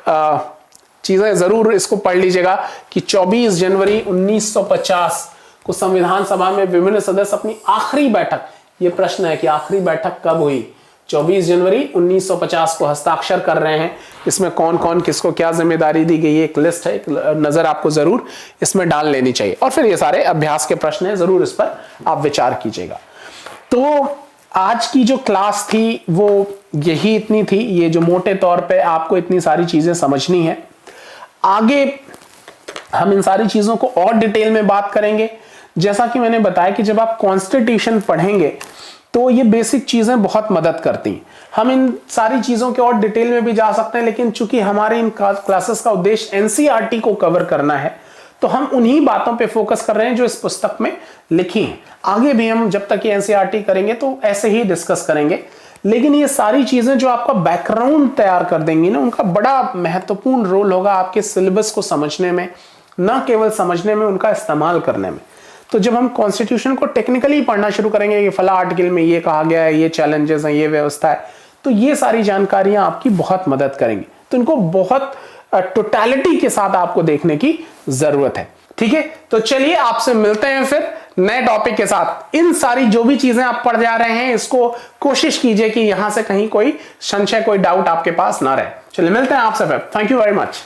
चीजें जरूर इसको पढ़ लीजिएगा कि 24 जनवरी 1950 को संविधान सभा में विभिन्न सदस्य अपनी आखिरी बैठक, ये प्रश्न है कि आखिरी बैठक कब हुई, 24 जनवरी 1950 को हस्ताक्षर कर रहे हैं। इसमें कौन कौन किसको क्या जिम्मेदारी दी गई है, एक लिस्ट है, एक नजर आपको जरूर इसमें डाल लेनी चाहिए। और फिर ये सारे अभ्यास के प्रश्न हैं, जरूर इस पर आप विचार कीजिएगा। तो आज की जो क्लास थी वो यही इतनी थी। ये जो मोटे तौर पे आपको इतनी सारी चीजें समझनी है। आगे हम इन सारी चीजों को और डिटेल में बात करेंगे। जैसा कि मैंने बताया कि जब आप कॉन्स्टिट्यूशन पढ़ेंगे तो ये बेसिक चीजें बहुत मदद करती हैं। हम इन सारी चीजों के और डिटेल में भी जा सकते हैं, लेकिन चूंकि हमारे इन क्लासेस का उद्देश्य एनसीईआरटी को कवर करना है, तो हम उन्हीं बातों पे फोकस कर रहे हैं जो इस पुस्तक में लिखी हैं। आगे भी हम जब तक ये एनसीईआरटी करेंगे तो ऐसे ही डिस्कस करेंगे, लेकिन ये सारी चीजें जो आपका बैकग्राउंड तैयार कर देंगी ना, उनका बड़ा महत्वपूर्ण रोल होगा आपके सिलेबस को समझने में, न केवल समझने में, उनका इस्तेमाल करने में। तो जब हम कॉन्स्टिट्यूशन को टेक्निकली पढ़ना शुरू करेंगे कि फला आर्टिकल में ये कहा गया है, ये चैलेंजेस हैं, ये व्यवस्था है, तो ये सारी जानकारियां आपकी बहुत मदद करेंगी। तो इनको बहुत टोटलिटी के साथ आपको देखने की जरूरत है। ठीक है, तो चलिए आपसे मिलते हैं फिर नए टॉपिक के साथ। इन सारी जो भी चीजें आप पढ़ जा रहे हैं, इसको कोशिश कीजिए कि यहां से कहीं कोई संशय, कोई डाउट आपके पास ना रहे। चलिए मिलते हैं आपसे फिर। Thank you very much.